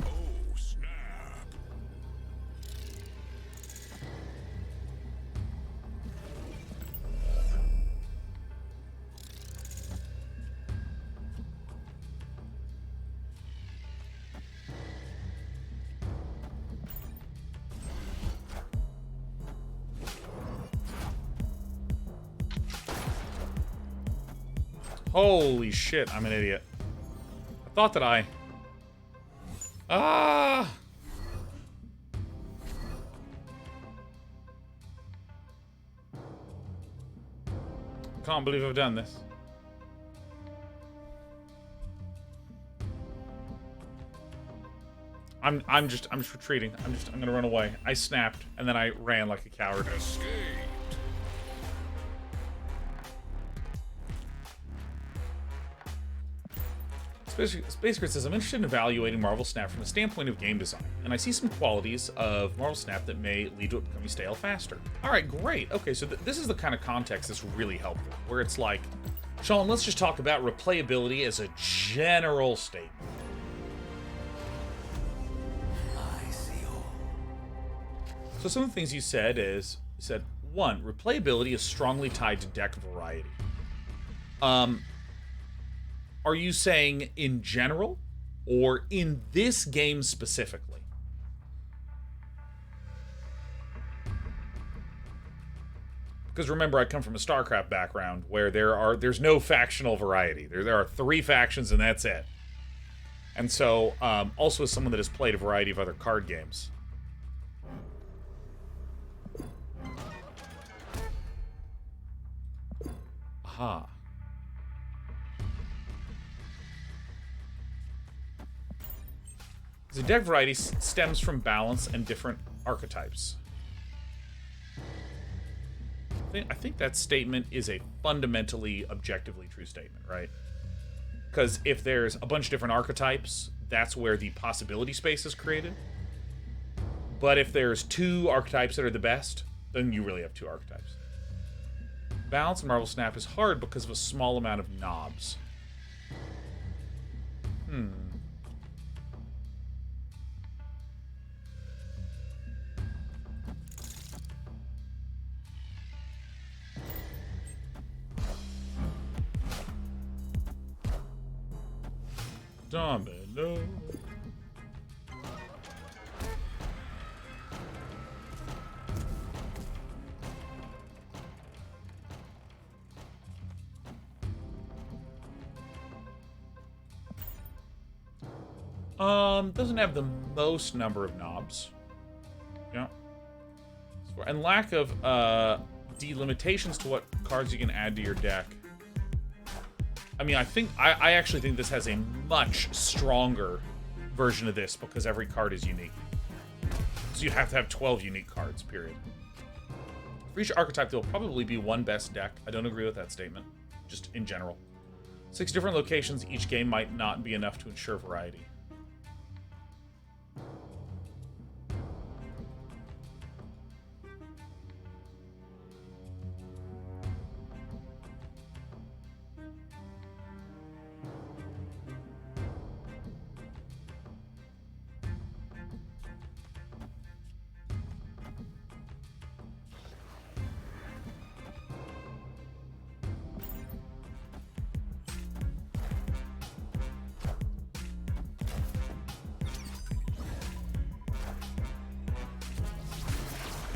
Oh, snap. Holy shit, I'm an idiot. I thought that I... Ah! Can't believe I've done this. I'm just retreating. I'm gonna run away. I snapped and then I ran like a coward. Escape. Space Grid says, I'm interested in evaluating Marvel Snap from the standpoint of game design, and I see some qualities of Marvel Snap that may lead to it becoming stale faster. Alright, great. Okay, so this is the kind of context that's really helpful, where it's like, Sean, let's just talk about replayability as a general statement. I see all. So some of the things you said is, one, replayability is strongly tied to deck variety. Are you saying in general, or in this game specifically? Because remember, I come from a StarCraft background where there's no factional variety. There are 3 factions and that's it. And so, also as someone that has played a variety of other card games. Aha. The deck variety stems from balance and different archetypes. I think that statement is a fundamentally, objectively true statement, right? Because if there's a bunch of different archetypes, that's where the possibility space is created. But if there's 2 archetypes that are the best, then you really have 2 archetypes. Balance in Marvel Snap is hard because of a small amount of knobs. Domino. Doesn't have the most number of knobs. Yeah. And lack of delimitations to what cards you can add to your deck. I mean, I actually think this has a much stronger version of this because every card is unique. So you have to have 12 unique cards, period. For each archetype, there will probably be one best deck. I don't agree with that statement, just in general. 6 different locations each game might not be enough to ensure variety.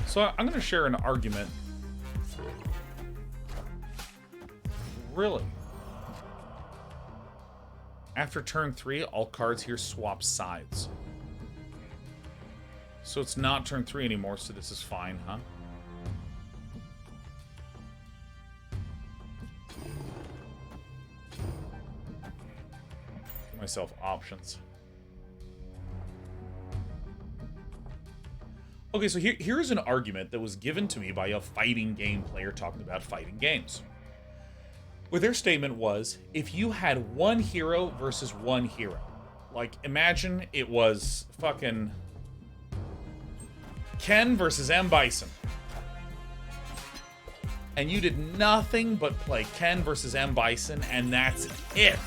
So I'm going to share an argument. Really? After turn 3, all cards here swap sides. So it's not turn 3 anymore, so this is fine, huh? Give myself options. Okay, so here's an argument that was given to me by a fighting game player talking about fighting games. Where their statement was, if you had one hero versus one hero, like imagine it was fucking Ken versus M. Bison, and you did nothing but play Ken versus M. Bison, and that's it.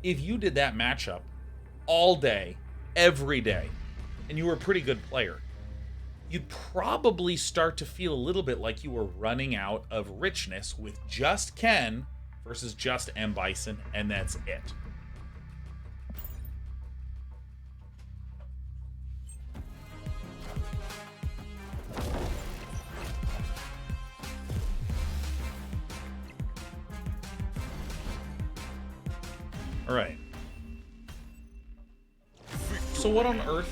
If you did that matchup all day, every day, and you were a pretty good player, you'd probably start to feel a little bit like you were running out of richness with just Ken versus just M. Bison, and that's it. All right. So what on earth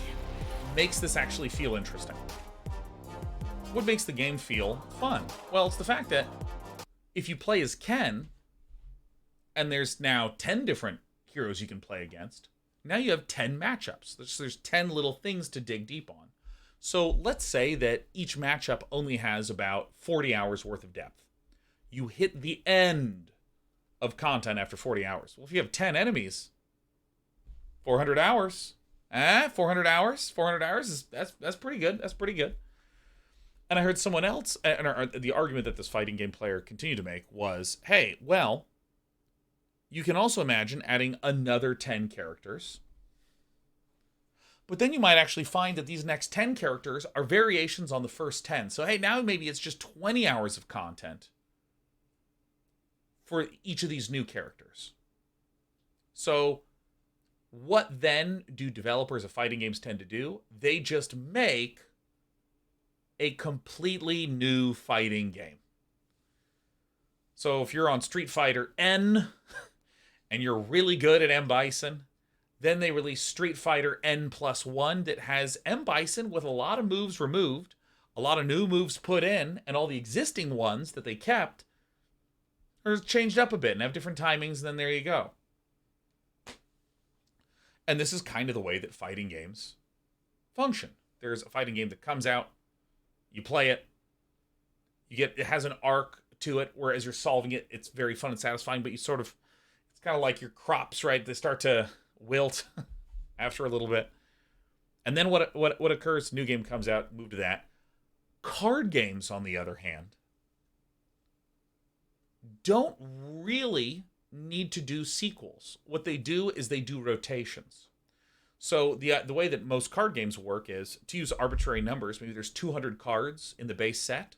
makes this actually feel interesting? What makes the game feel fun? Well, it's the fact that if you play as Ken, and there's now 10 different heroes you can play against, now you have 10 matchups. There's 10 little things to dig deep on. So let's say that each matchup only has about 40 hours worth of depth. You hit the end of content after 40 hours. Well, if you have 10 enemies, 400 hours. 400 hours? 400 hours is that's pretty good. That's pretty good. And I heard someone else, and the argument that this fighting game player continued to make was, hey, well, you can also imagine adding another 10 characters. But then you might actually find that these next 10 characters are variations on the first 10. So, hey, now maybe it's just 20 hours of content for each of these new characters. So what then do developers of fighting games tend to do? They just make a completely new fighting game. So if you're on Street Fighter N and you're really good at M. Bison, then they release Street Fighter N+1 that has M. Bison with a lot of moves removed, a lot of new moves put in, and all the existing ones that they kept are changed up a bit and have different timings, and then there you go. And this is kind of the way that fighting games function. There's a fighting game that comes out, you play it, it has an arc to it, where as you're solving it, it's very fun and satisfying, but you sort of, it's kind of like your crops, right? They start to wilt after a little bit. And then what occurs? New game comes out, move to that. Card games, on the other hand, don't really need to do sequels. What they do is they do rotations. So the way that most card games work is to use arbitrary numbers. Maybe there's 200 cards in the base set.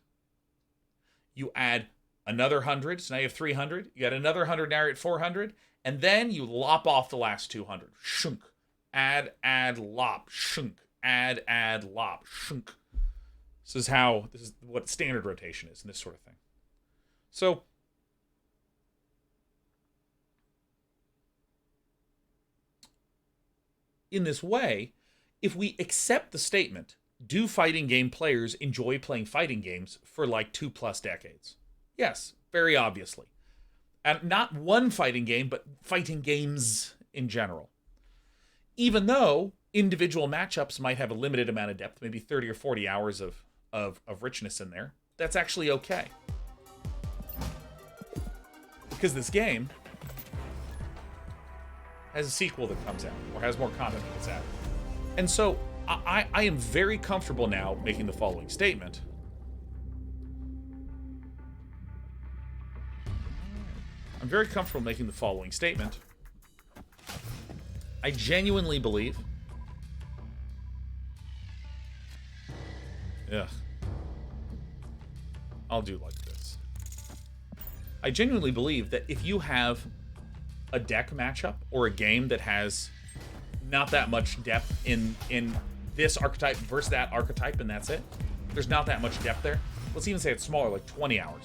You add another 100, so now you have 300. You add another 100, now you're at 400. And then you lop off the last 200. Shunk. Add, lop. Shunk. Add, lop. Shunk. This is what standard rotation is and this sort of thing. So in this way, if we accept the statement, do fighting game players enjoy playing fighting games for like 2+ decades? Yes, very obviously. And not one fighting game, but fighting games in general. Even though individual matchups might have a limited amount of depth, maybe 30 or 40 hours of richness in there, that's actually okay. Because this game has a sequel that comes out, or has more content that comes out. And so I am very comfortable now making the following statement. I'm very comfortable making the following statement. I genuinely believe... Ugh. I'll do like this. I genuinely believe that if you have a deck matchup or a game that has not that much depth in this archetype versus that archetype, and that's it. There's not that much depth there. Let's even say it's smaller, like 20 hours.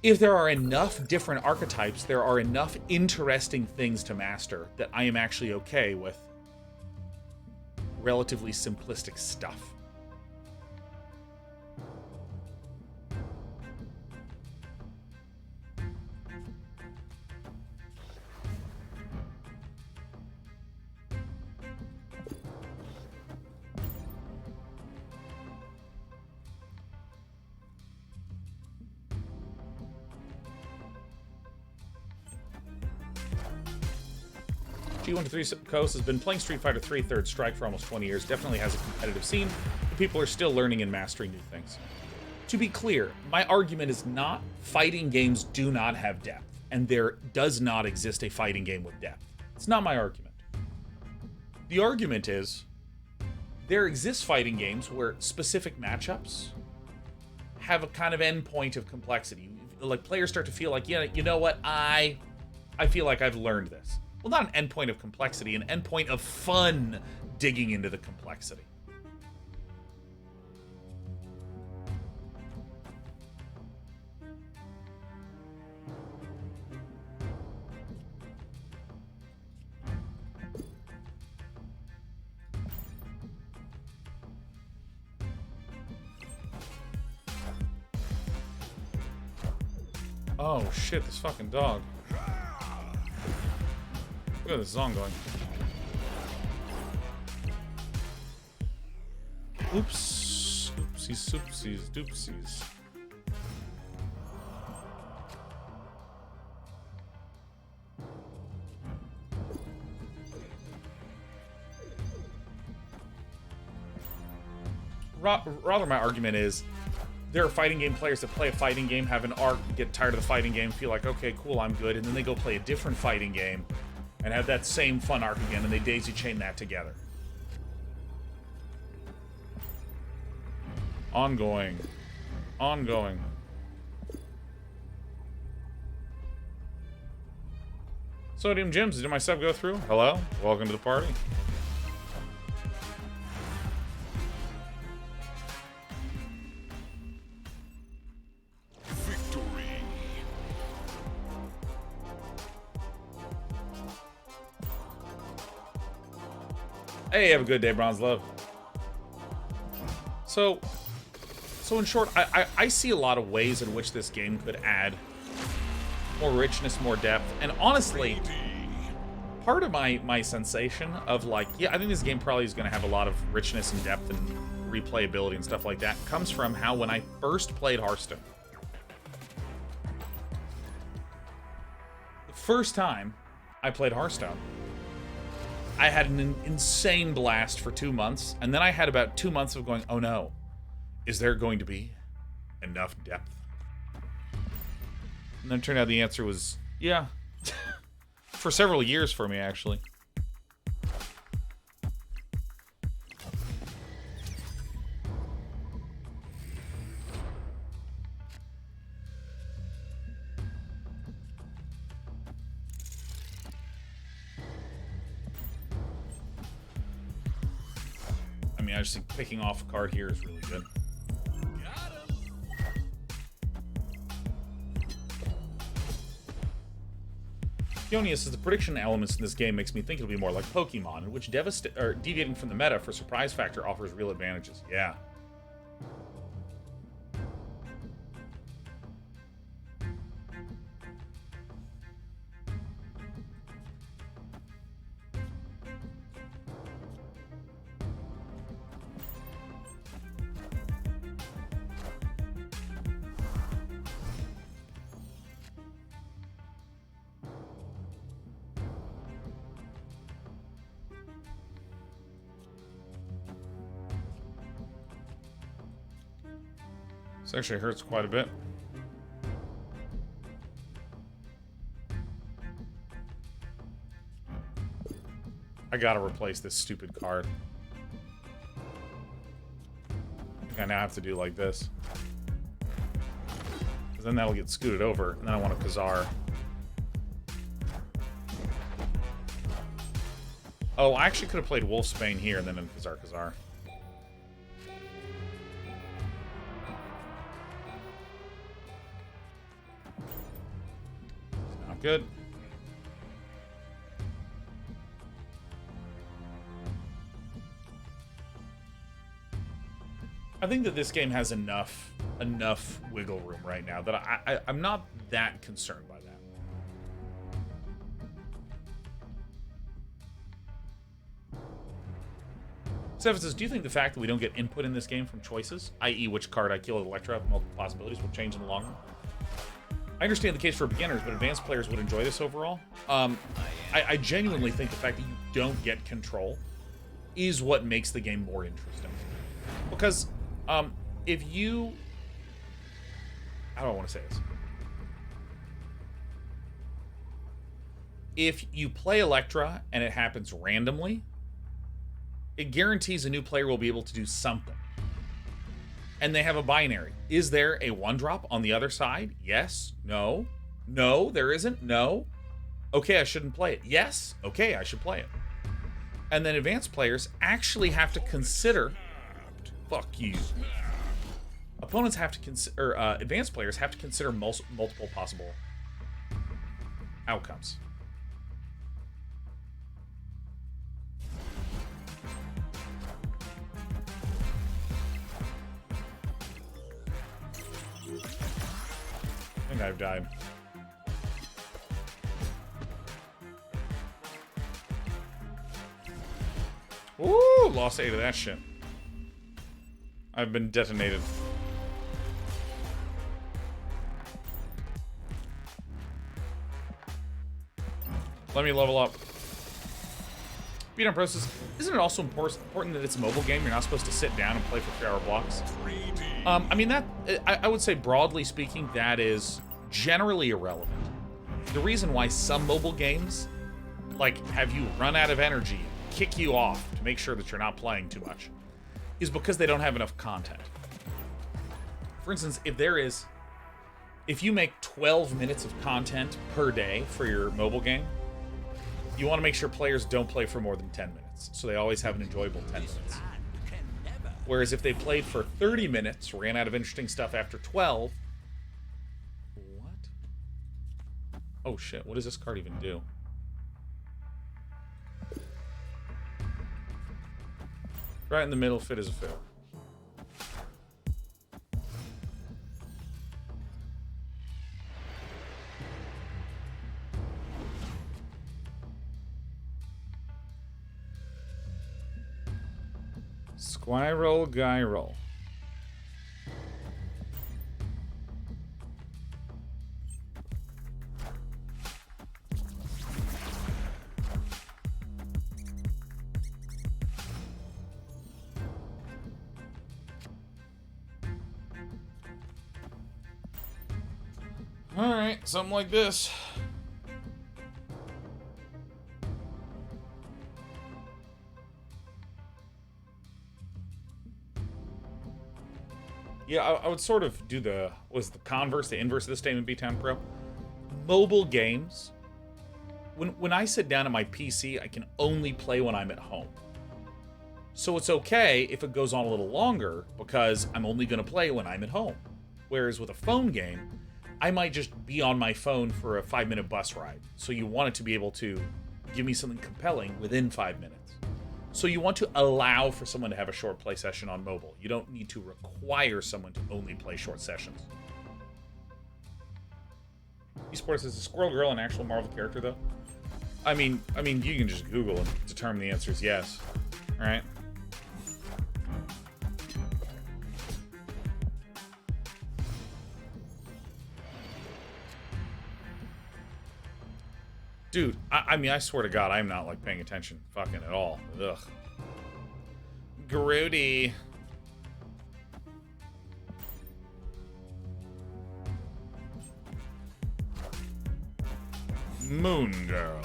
If there are enough different archetypes, there are enough interesting things to master that I am actually okay with relatively simplistic stuff. G123 Coast has been playing Street Fighter 3 Third Strike for almost 20 years. Definitely has a competitive scene, but people are still learning and mastering new things. To be clear, my argument is not fighting games do not have depth, and there does not exist a fighting game with depth. It's not my argument. The argument is there exists fighting games where specific matchups have a kind of endpoint of complexity. Like players start to feel like, yeah, you know what, I feel like I've learned this. Well, not an endpoint of complexity, an endpoint of fun digging into the complexity. Oh shit, this fucking dog. Look at this song going. Oops. Oopsies, soupsies, doopsies. Rather, my argument is there are fighting game players that play a fighting game, have an arc, get tired of the fighting game, feel like, okay, cool, I'm good, and then they go play a different fighting game and have that same fun arc again, and they daisy chain that together. Ongoing. Ongoing. Sodium Gems, did my sub go through? Hello? Welcome to the party. Hey, have a good day, Bronze Love. So in short, I see a lot of ways in which this game could add more richness, more depth, and honestly, part of my sensation of like, yeah, I think this game probably is going to have a lot of richness and depth and replayability and stuff like that comes from how when I first played Hearthstone, the first time I played Hearthstone, I had an insane blast for 2 months, and then I had about 2 months of going, oh no, is there going to be enough depth? And then it turned out the answer was, yeah. For several years for me, actually. I mean, I just think picking off a card here is really good. Ionius says the prediction elements in this game makes me think it'll be more like Pokemon, in which deviating from the meta for surprise factor offers real advantages. Yeah. This actually hurts quite a bit. I gotta replace this stupid card. I think I now have to do like this. Because then that'll get scooted over, and then I want a Kazar. Oh, I actually could have played Wolfsbane here and then in Khazar Khazar. Not good. I think that this game has enough wiggle room right now that I'm not that concerned by that. Seven says, do you think the fact that we don't get input in this game from choices, i.e. which card I kill with Electra, multiple possibilities, will change in the long run? I understand the case for beginners, but advanced players would enjoy this overall. I genuinely think the fact that you don't get control is what makes the game more interesting. Because if you... How do I want to say this? If you play Electra and it happens randomly, it guarantees a new player will be able to do something. And they have a binary. Is there a 1-drop on the other side? Yes. No. No, there isn't. No. Okay, I shouldn't play it. Yes. Okay, I should play it. And then advanced players actually have to consider... Fuck you. Opponents have to consider... advanced players have to consider multiple possible outcomes. I think I've died. Ooh, lost 8 of that shit. I've been detonated. Let me level up. Beat on process. Isn't it also important that it's a mobile game? You're not supposed to sit down and play for 3-hour blocks. I mean, that I would say, broadly speaking, that is generally irrelevant. The reason why some mobile games, like, have you run out of energy, kick you off to make sure that you're not playing too much, is because they don't have enough content. For instance, if you make 12 minutes of content per day for your mobile game, you want to make sure players don't play for more than 10 minutes, so they always have an enjoyable 10 minutes. Whereas if they played for 30 minutes, ran out of interesting stuff after 12... What? Oh shit, what does this card even do? Right in the middle, fit as a fiddle. Squirrel guy roll. All right, something like this. Yeah, I would sort of do the inverse of the statement, B-Town Pro. Mobile games, when I sit down at my PC, I can only play when I'm at home. So it's okay if it goes on a little longer, because I'm only going to play when I'm at home. Whereas with a phone game, I might just be on my phone for a 5-minute bus ride. So you want it to be able to give me something compelling within 5 minutes. So you want to allow for someone to have a short play session on mobile. You don't need to require someone to only play short sessions. Esports is a Squirrel Girl an actual Marvel character, though? I mean, you can just Google and determine the answer is yes. All right? Dude, I mean, I swear to God, I'm not, like, paying attention fucking at all. Ugh. Grody. Moon Girl.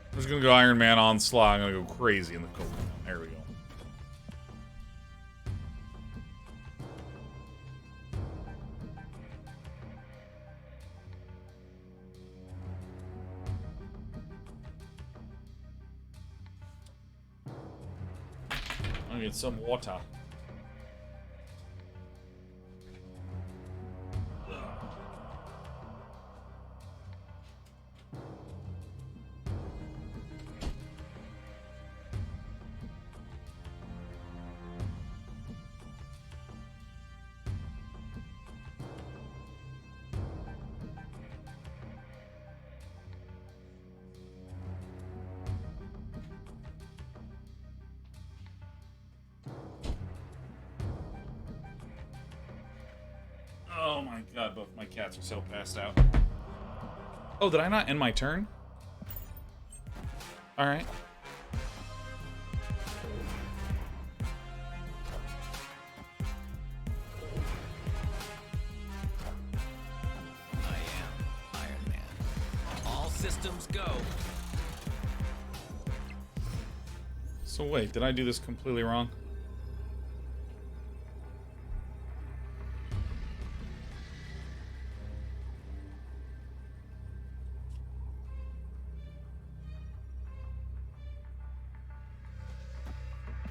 I'm just gonna go Iron Man Onslaught. I'm gonna go crazy in the cold. There we go. I need some water. Oh my god, both my cats are so passed out. Oh, did I not end my turn? Alright. I am Iron Man. All systems go. So wait, did I do this completely wrong?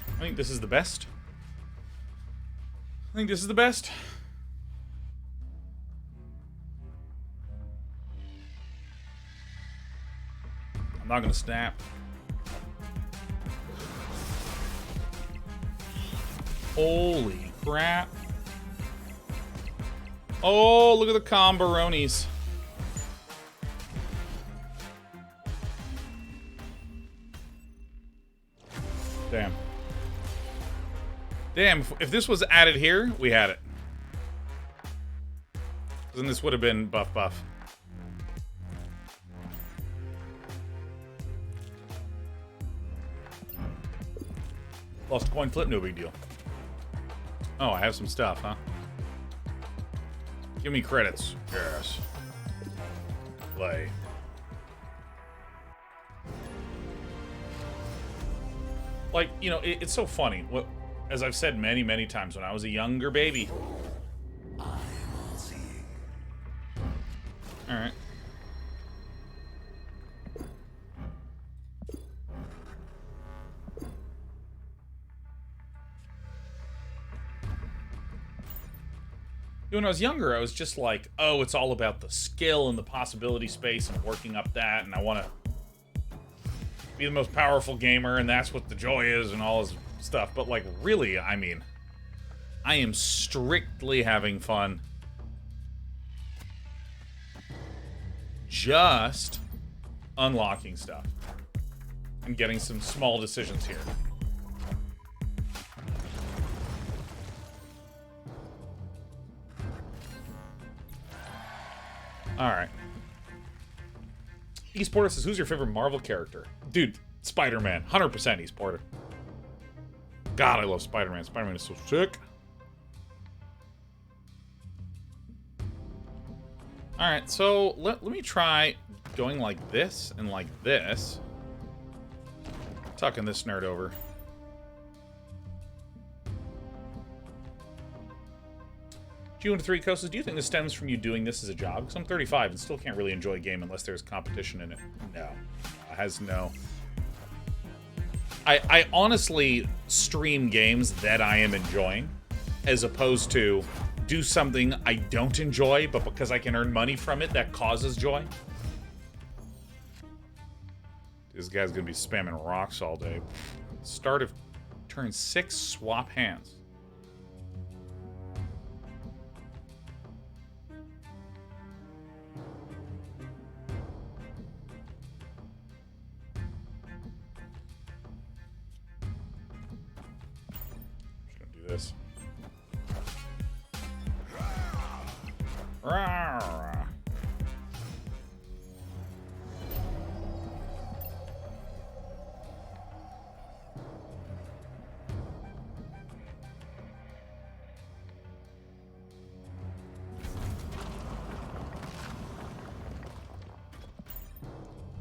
I think this is the best. I think this is the best. I'm not gonna snap. Holy crap. Oh, look at the combaronis. Damn. Damn, if this was added here, we had it. Then this would have been buff buff. Lost a coin flip, no big deal. Oh, I have some stuff, huh? Give me credits. Yes. Play. Like, you know, it's so funny. What, as I've said many, many times, when I was a younger baby. I'm all seeing. Alright. When I was younger, I was just like, oh, it's all about the skill and the possibility space and working up that, and I want to be the most powerful gamer, and that's what the joy is, and all this stuff. But, like, really, I mean, I am strictly having fun. Just unlocking stuff. And getting some small decisions here. Alright. East Porter says, who's your favorite Marvel character? Dude, Spider-Man. 100% East Porter. God, I love Spider-Man. Spider-Man is so sick. Alright, so let me try going like this and like this. Tucking this nerd over. G13 Coastas, do you think this stems from you doing this as a job? Because I'm 35 and still can't really enjoy a game unless there's competition in it. No. It has no... I honestly stream games that I am enjoying, as opposed to do something I don't enjoy, but because I can earn money from it, that causes joy. This guy's gonna be spamming rocks all day. Start of turn 6, swap hands. This.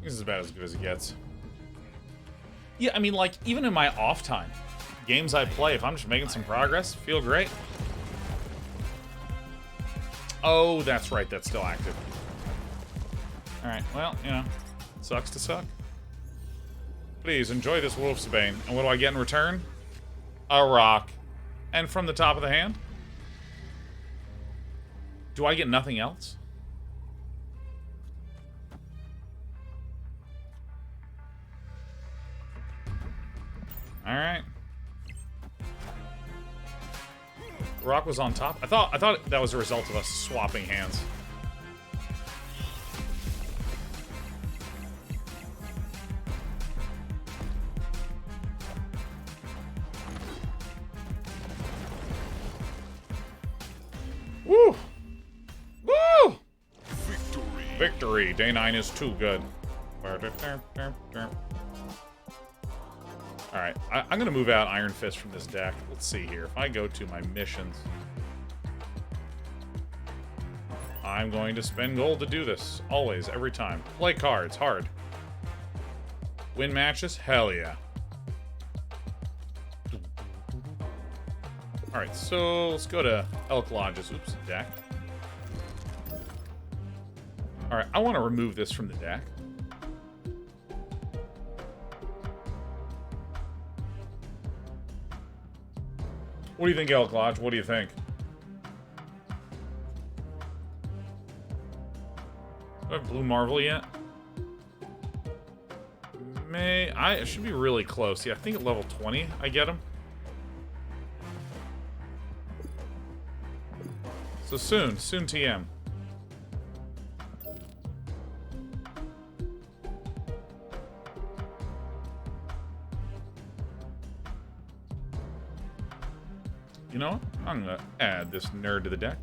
This is about as good as it gets. Yeah, I mean, like, even in my off time, games I play, if I'm just making some progress, feel great. Oh, that's right, that's still active. Alright, well, you know, sucks to suck. Please, enjoy this Wolf's Bane. And what do I get in return? a rock, and from the top of the hand? Do I get nothing else? Alright. Rock was on top. I thought that was a result of us swapping hands. Woo! Woo! Victory. Victory. Day 9 is too good. Alright, I'm going to move out Iron Fist from this deck. Let's see here. If I go to my missions, I'm going to spend gold to do this. Always, every time. Play cards, hard. Win matches? Hell yeah. Alright, so let's go to Elk Lodge's deck. Alright, I want to remove this from the deck. What do you think, Elk Lodge? What do you think? Do I have Blue Marvel yet? It should be really close. Yeah, I think at level 20 I get him. So soon TM. You know what? I'm gonna add this nerd to the deck.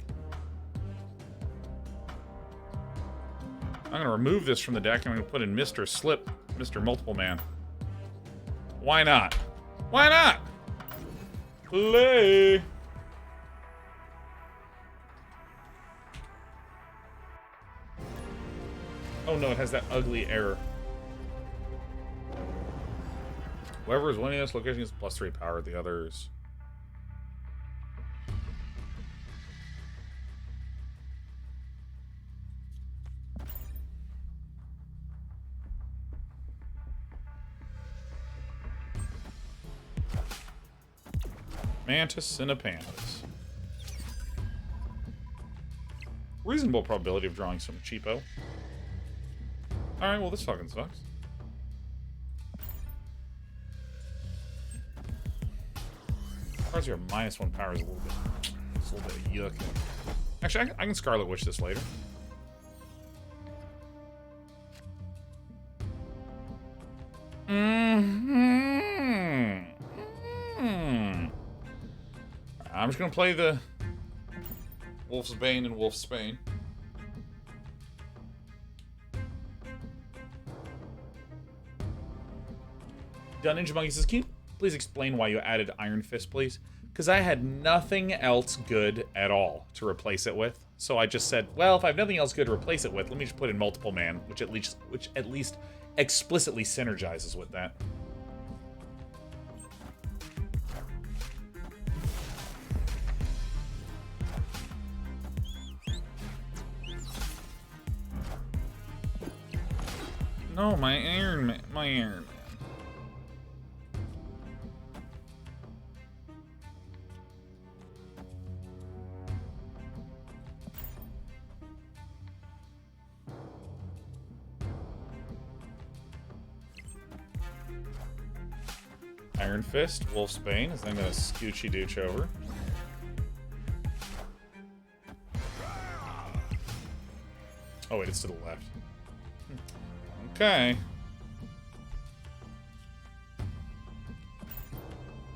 I'm gonna remove this from the deck and I'm gonna put in Mr. Slip, Mr. Multiple Man. Why not? Why not? Play! Oh no, it has that ugly error. Whoever is winning this location gets +3 power, the others. Mantis and a Pantis. Reasonable probability of drawing some cheapo. Alright, well this fucking sucks. Cards here -1 power is a little bit. It's a little bit yuck. Actually, I can Scarlet Witch this later. I'm just gonna play the Wolf's Bane and Wolf's Bane. Dun Ninja Monkey says, can you please explain why you added Iron Fist, please? Because I had nothing else good at all to replace it with. So I just said, well, if I have nothing else good to replace it with, let me just put in Multiple Man, which at least explicitly synergizes with that. No, my Iron Man. Iron Fist, Wolf's Bane, is then gonna scoochy dooch over. Oh wait, it's to the left. Okay.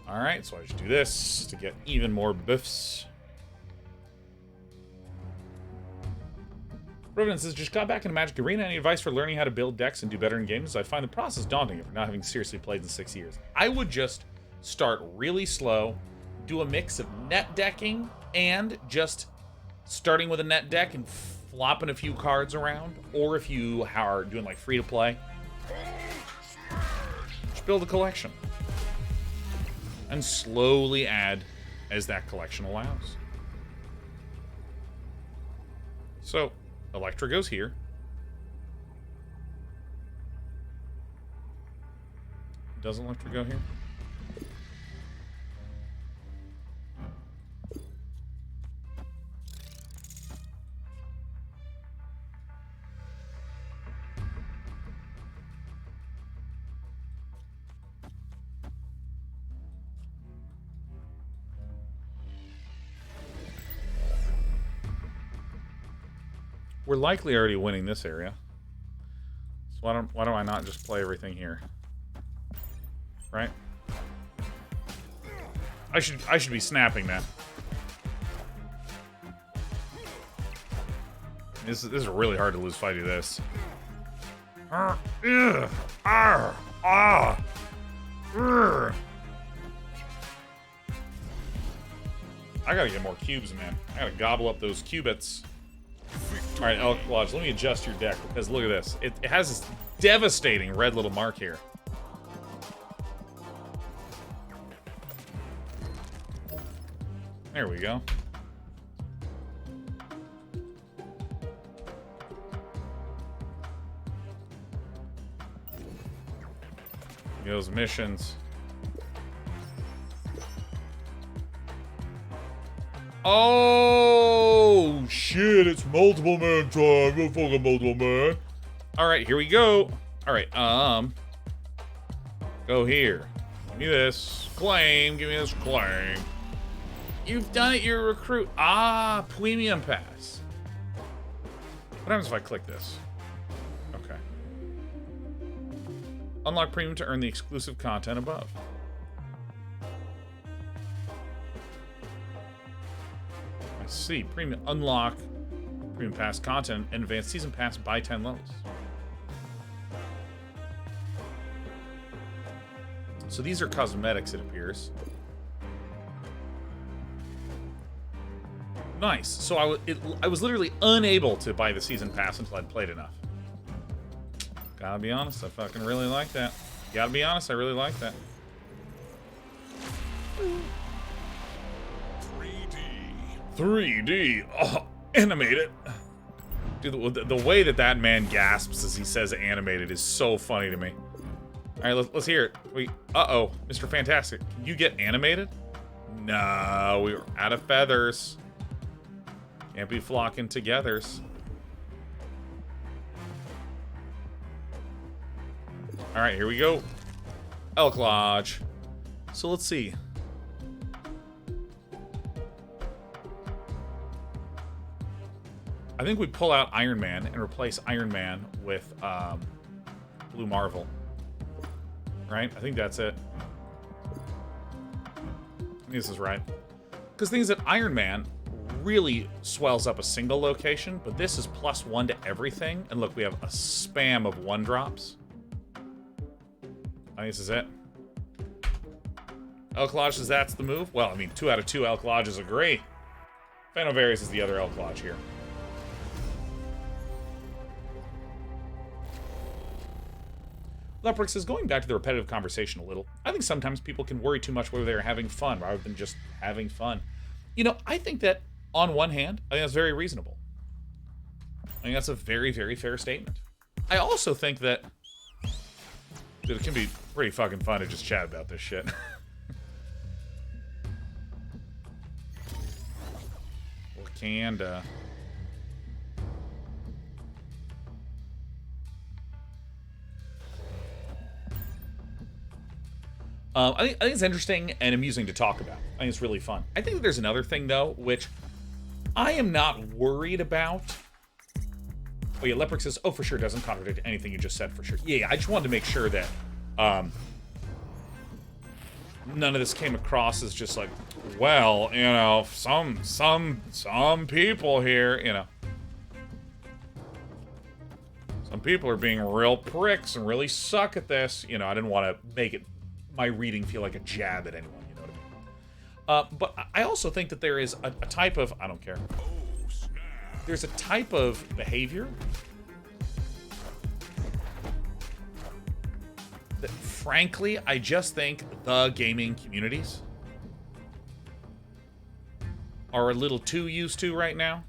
Alright, so I just do this to get even more buffs. Revenant says, just got back into Magic Arena. Any advice for learning how to build decks and do better in games? I find the process daunting if you're not having seriously played in 6 years. I would just start really slow, do a mix of net decking and just starting with a net deck and flopping a few cards around. Or if you are doing like free to play, just build a collection and slowly add as that collection allows. So Electra goes here. Doesn't Electra go here? We're likely already winning this area. So why do I not just play everything here? Right? I should be snapping, man. This is really hard to lose if I do this. I gotta get more cubes, man. I gotta gobble up those cubits. Alright, Elk Lodge, let me adjust your deck, because look at this. It has this devastating red little mark here. There we go. Those missions. Oh shit, it's multiple man time. Go fucking multiple man. Alright, here we go. Alright, go here. Give me this claim. Give me this claim. You've done it, you're a recruit. Ah, premium pass. What happens if I click this? Okay. Unlock premium to earn the exclusive content above. I see. Premium unlock premium pass content and advanced season pass by 10 levels. So these are cosmetics, it appears. Nice. So I was literally unable to buy the season pass until I'd played enough. Gotta be honest, I fucking really like that. Gotta be honest, I really like that. 3D. Oh, animated. Dude, the way that man gasps as he says animated is so funny to me. All right, let's hear it. Wait, uh-oh, Mr. Fantastic. Can you get animated? No, we were out of feathers. Can't be flocking togethers. All right, here we go. Elk Lodge. So let's see. I think we pull out Iron Man and replace Iron Man with Blue Marvel. Right? I think that's it. I think this is right. Because things that Iron Man really swells up a single location, but this is +1 to everything. And look, we have a spam of 1-drops. I think this is it. Elk Lodge says that's the move. Well, I mean, 2 out of 2 Elk Lodges agree. Phanovarius is the other Elk Lodge here. Leprex says, going back to the repetitive conversation a little, I think sometimes people can worry too much whether they're having fun rather than just having fun. You know, I think that, on one hand, I think that's very reasonable. I think that's a very, very fair statement. I also think that it can be pretty fucking fun to just chat about this shit. Wakanda. I think it's interesting and amusing to talk about. I think it's really fun. I think that there's another thing, though, which I am not worried about. Oh, yeah, Leprex says, oh, for sure, doesn't contradict anything you just said, for sure. Yeah, I just wanted to make sure that none of this came across as just like, well, you know, some people here, you know. Some people are being real pricks and really suck at this. You know, I didn't want to make it my reading feel like a jab at anyone, you know what I mean? But I also think that there is a type of, I don't care. There's a type of behavior that, frankly, I just think the gaming communities are a little too used to right now.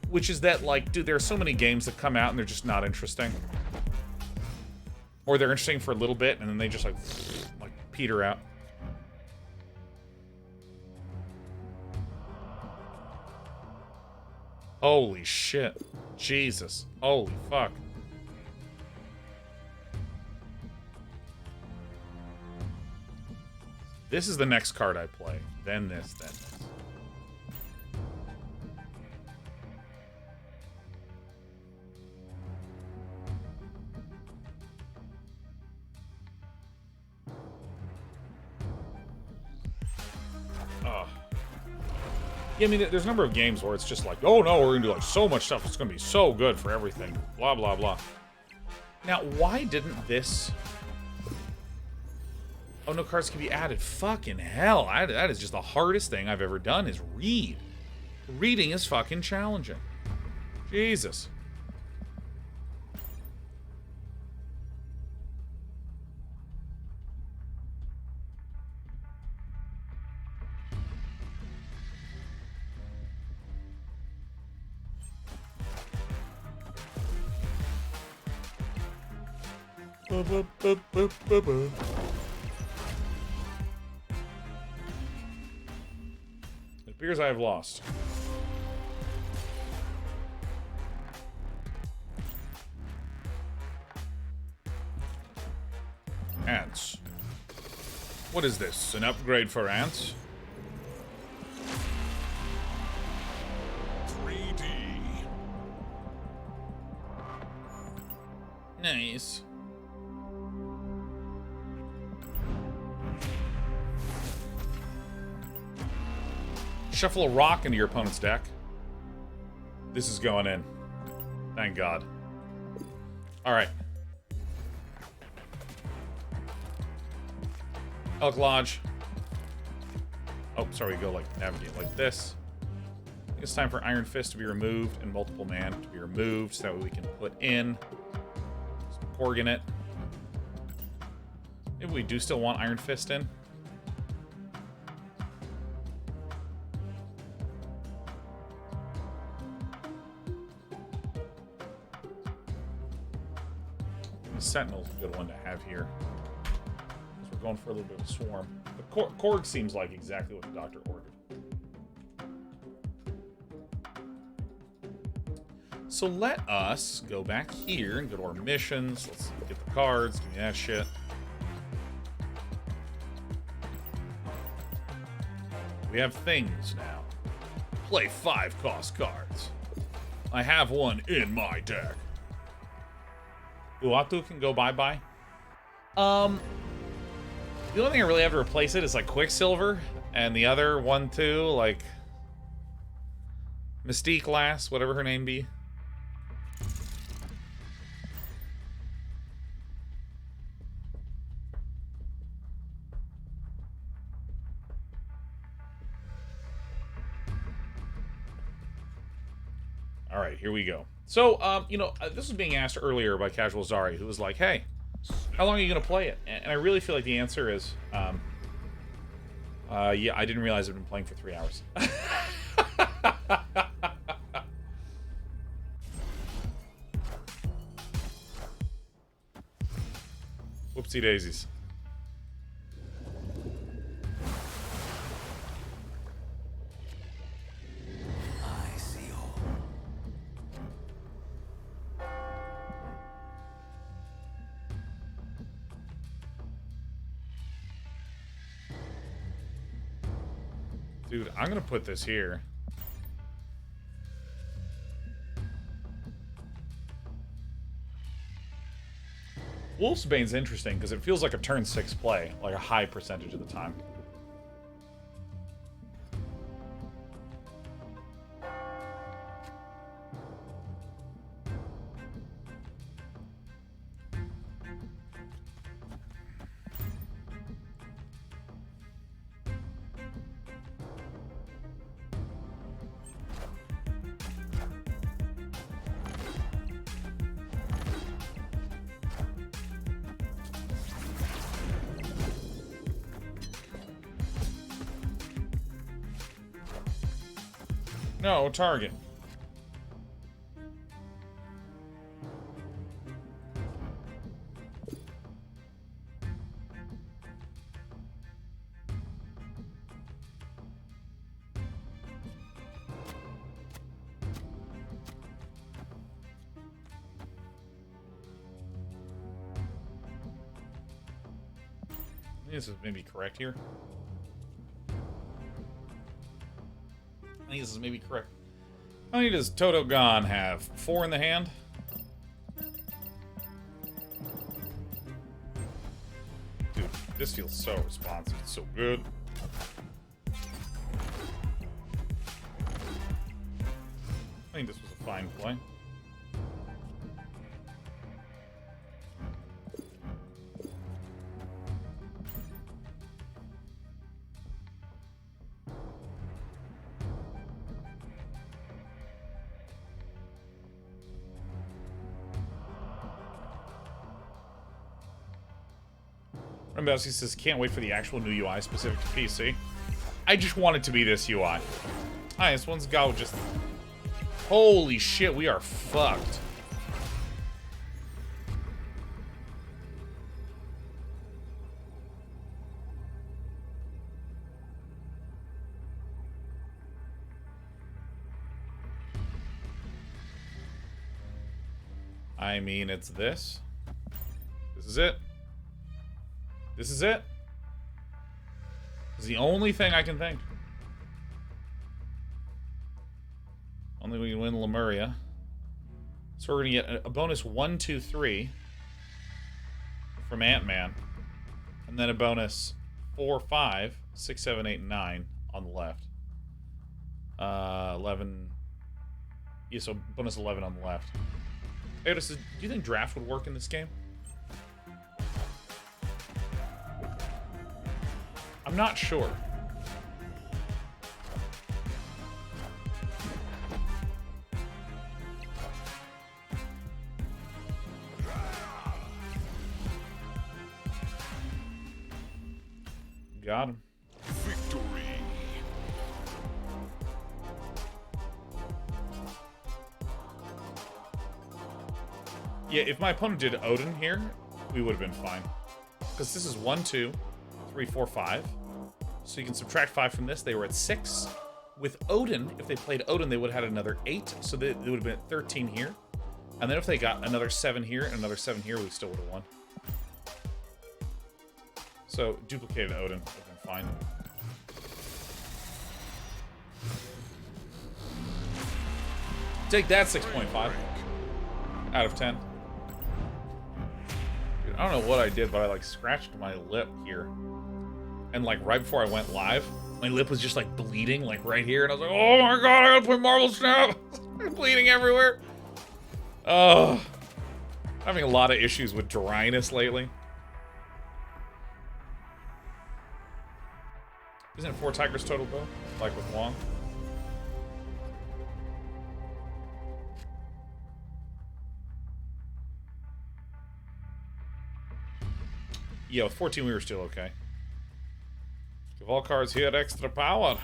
Which is that, like, dude, there are so many games that come out and they're just not interesting. Or they're interesting for a little bit and then they just, like peter out. Holy shit. Jesus. Holy fuck. This is the next card I play. Then this, then this. Yeah, I mean, there's a number of games where it's just like, oh no, we're gonna do like so much stuff. It's gonna be so good for everything. Blah, blah, blah. Now, why didn't this... Oh, no cards can be added. Fucking hell. That is just the hardest thing I've ever done is read. Reading is fucking challenging. Jesus. It appears I have lost. Ants. What is this? An upgrade for ants? 3D. Nice. Shuffle a rock into your opponent's deck. This is going in. Thank God. Alright. Elk Lodge. Oh, sorry, we go like navigate like this. I think it's time for Iron Fist to be removed and multiple man to be removed so that way we can put in some Korg in it. Maybe we do still want Iron Fist in. Sentinel's a good one to have here. Because we're going for a little bit of a swarm. The Korg seems like exactly what the doctor ordered. So let us go back here and go to our missions. Let's get the cards. Give me that shit. We have things now. Play 5 cost cards. I have one in my deck. Uatu can go bye-bye. The only thing I really have to replace it is like Quicksilver, and the other one too, like Mystique Lass, whatever her name be. All right, here we go. So, you know, this was being asked earlier by Casual Zari, who was like, hey, how long are you going to play it? And I really feel like the answer is, yeah, I didn't realize I've been playing for 3 hours. Whoopsie daisies. Dude, I'm gonna put this here. Wolfsbane's interesting because it feels like a turn 6 play, like a high percentage of the time. No, target. This is maybe correct here. I think this is maybe correct. How many does Toto Gon have? 4 in the hand? Dude, this feels so responsive. It's so good. I think this was a fine play. Rembowski says, can't wait for the actual new UI specific to PC. I just want it to be this UI. Hi, this one's go just... Holy shit, we are fucked. I mean, it's this. This is it. This is it. This is the only thing I can think. Only we can win Lemuria. So we're gonna get a bonus 1, 2, 3 from Ant-Man, and then a bonus 4, 5, 6, 7, 8, 9 on the left. 11. Yeah, so bonus 11 on the left. Ada says, do you think draft would work in this game? I'm not sure. Got him. Victory. Yeah, if my opponent did Odin here, we would have been fine. Because this is 1, 2, 3, 4, 5. So you can subtract 5 from this. They were at 6. With Odin, if they played Odin, they would have had another 8. So they would have been at 13 here. And then if they got another 7 here and another 7 here, we still would have won. So duplicated Odin would have been fine. Take that, 6.5 out of 10. Dude, I don't know what I did, but I like scratched my lip here. And like right before I went live, my lip was just like bleeding like right here. And I was like, oh my god, I gotta play Marvel Snap. Bleeding everywhere. Oh, having a lot of issues with dryness lately. Isn't it 4 Tigers total though? Like with Wong? Yeah, with 14 we were still okay. Give all cards here extra power.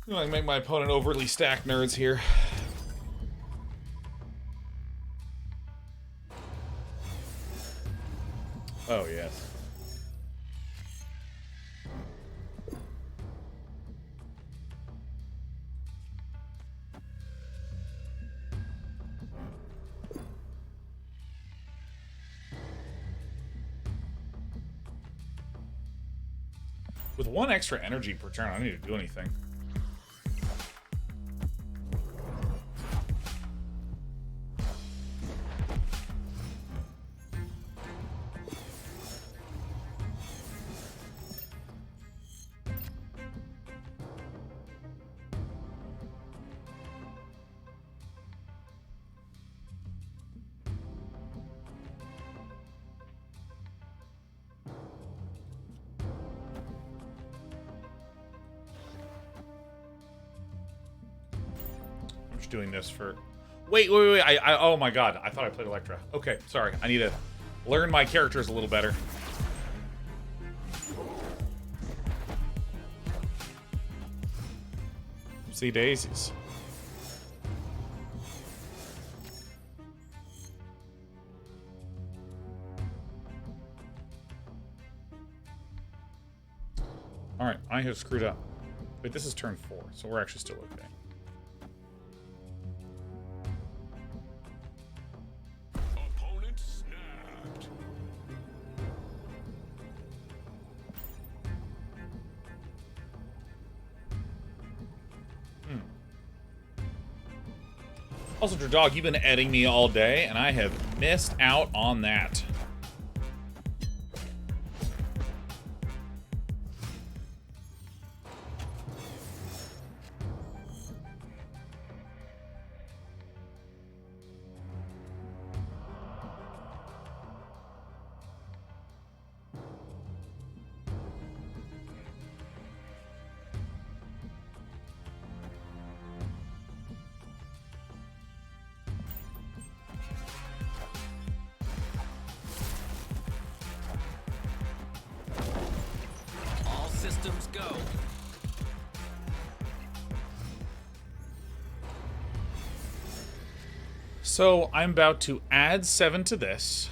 I'm gonna make my opponent overly stacked nerds here. Oh, yes. With 1 extra energy per turn, I don't need to do anything. Doing this for... Wait. I oh my god. I thought I played Electra. Okay, sorry. I need to learn my characters a little better. See daisies. Alright, I have screwed up. Wait, this is turn 4, so we're actually still okay. Also, Dog, you've been editing me all day, and I have missed out on that. Systems go. So I'm about to add 7 to this.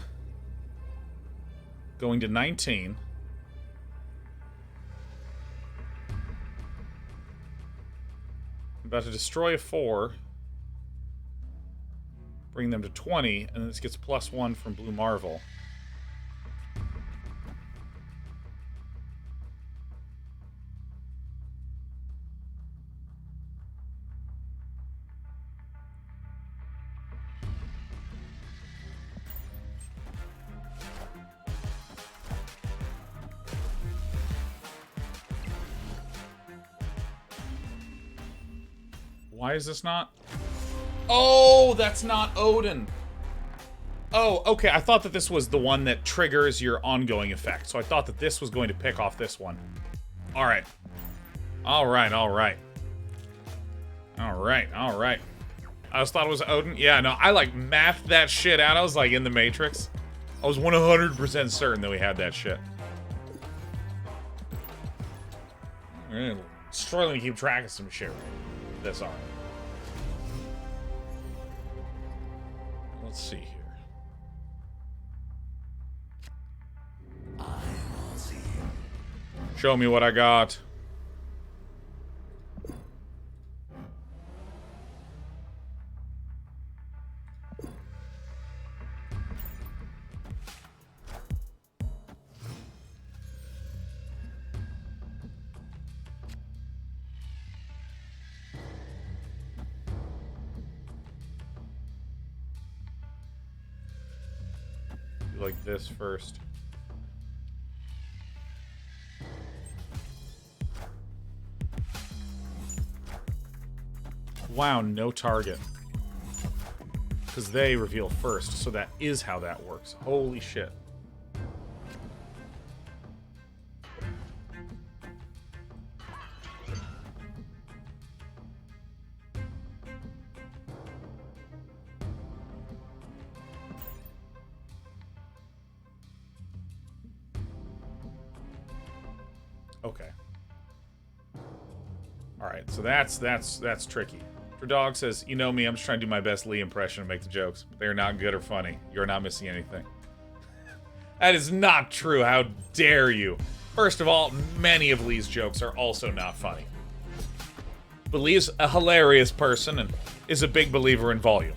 Going to 19. I'm about to destroy a 4. Bring them to 20, and this gets +1 from Blue Marvel. Why is this not? Oh, that's not Odin. Oh, okay. I thought that this was the one that triggers your ongoing effect. So I thought that this was going to pick off this one. All right. All right, all right. All right, all right. I just thought it was Odin. Yeah, no, I like mathed that shit out. I was like in the Matrix. I was 100% certain that we had that shit. We're struggling to keep track of some shit right this arm. Let's see here. Show me what I got. Like this first. Wow, no target. Because they reveal first, so that is how that works. Holy shit. Okay. Alright, so that's tricky. For Dog says, you know me, I'm just trying to do my best Lee impression and make the jokes. But they're not good or funny. You're not missing anything. That is not true. How dare you? First of all, many of Lee's jokes are also not funny. But Lee's a hilarious person and is a big believer in volume.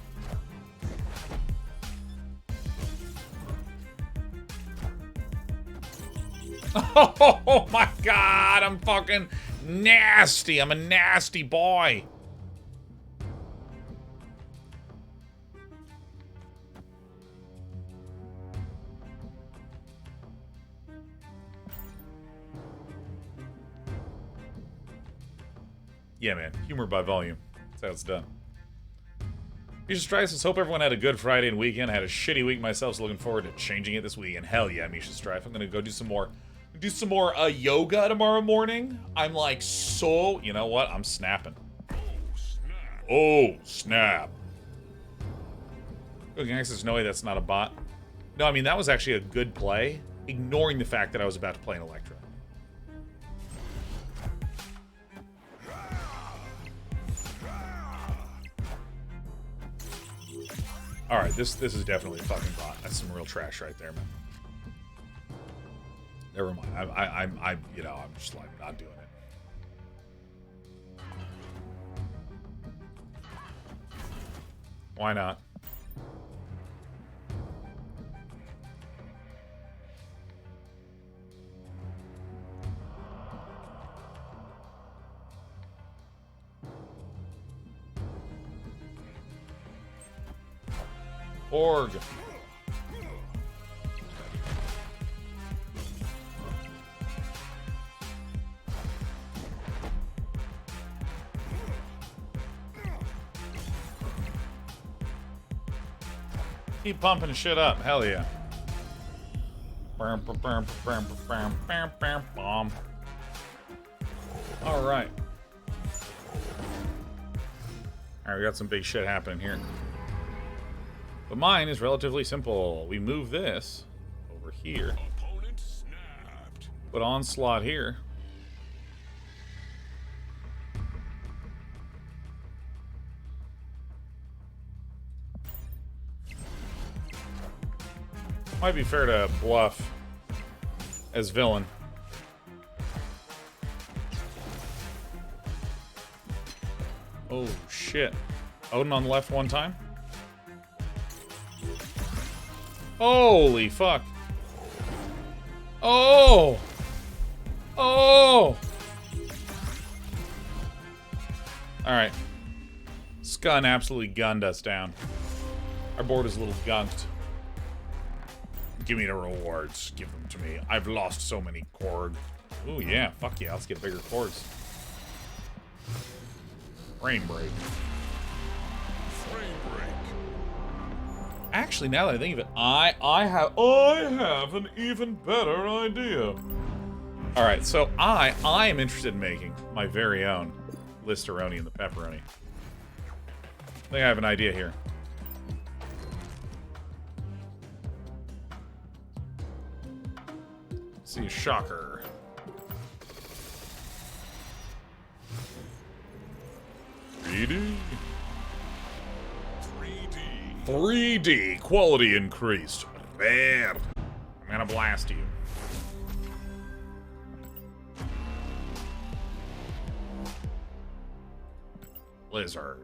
Oh my god, I'm fucking nasty. I'm a nasty boy. Yeah, man. Humor by volume. That's how it's done. Misha Strife says, hope everyone had a good Friday and weekend. I had a shitty week myself, so looking forward to changing it this weekend. Hell yeah, Misha Strife. I'm gonna go do some more yoga tomorrow morning. I'm like so... You know what? I'm snapping. Oh, snap. Oh, Gang says, no way, that's not a bot. No, I mean, that was actually a good play, ignoring the fact that I was about to play an Electro. Alright, this is definitely a fucking bot. That's some real trash right there, man. Never mind. I'm you know, I'm just like not doing it. Why not? Org. Keep pumping shit up. Hell yeah. All right. All right, we got some big shit happening here. But mine is relatively simple. We move this over here. Opponent snapped. Put onslaught here. Might be fair to bluff as villain. Oh shit. Odin on the left one time. Holy fuck. Oh! Oh! Alright. Scun absolutely gunned us down. Our board is a little gunked. Give me the rewards. Give them to me. I've lost so many Korg. Ooh, yeah. Fuck yeah. Let's get bigger Korgs. Frame break. Frame break. Actually, now that I think of it, I have an even better idea. All right, so I am interested in making my very own Listeroni and the pepperoni. I think I have an idea here. Let's see, shocker. $3D. 3D quality increased. Bam! I'm gonna blast you. Lizard.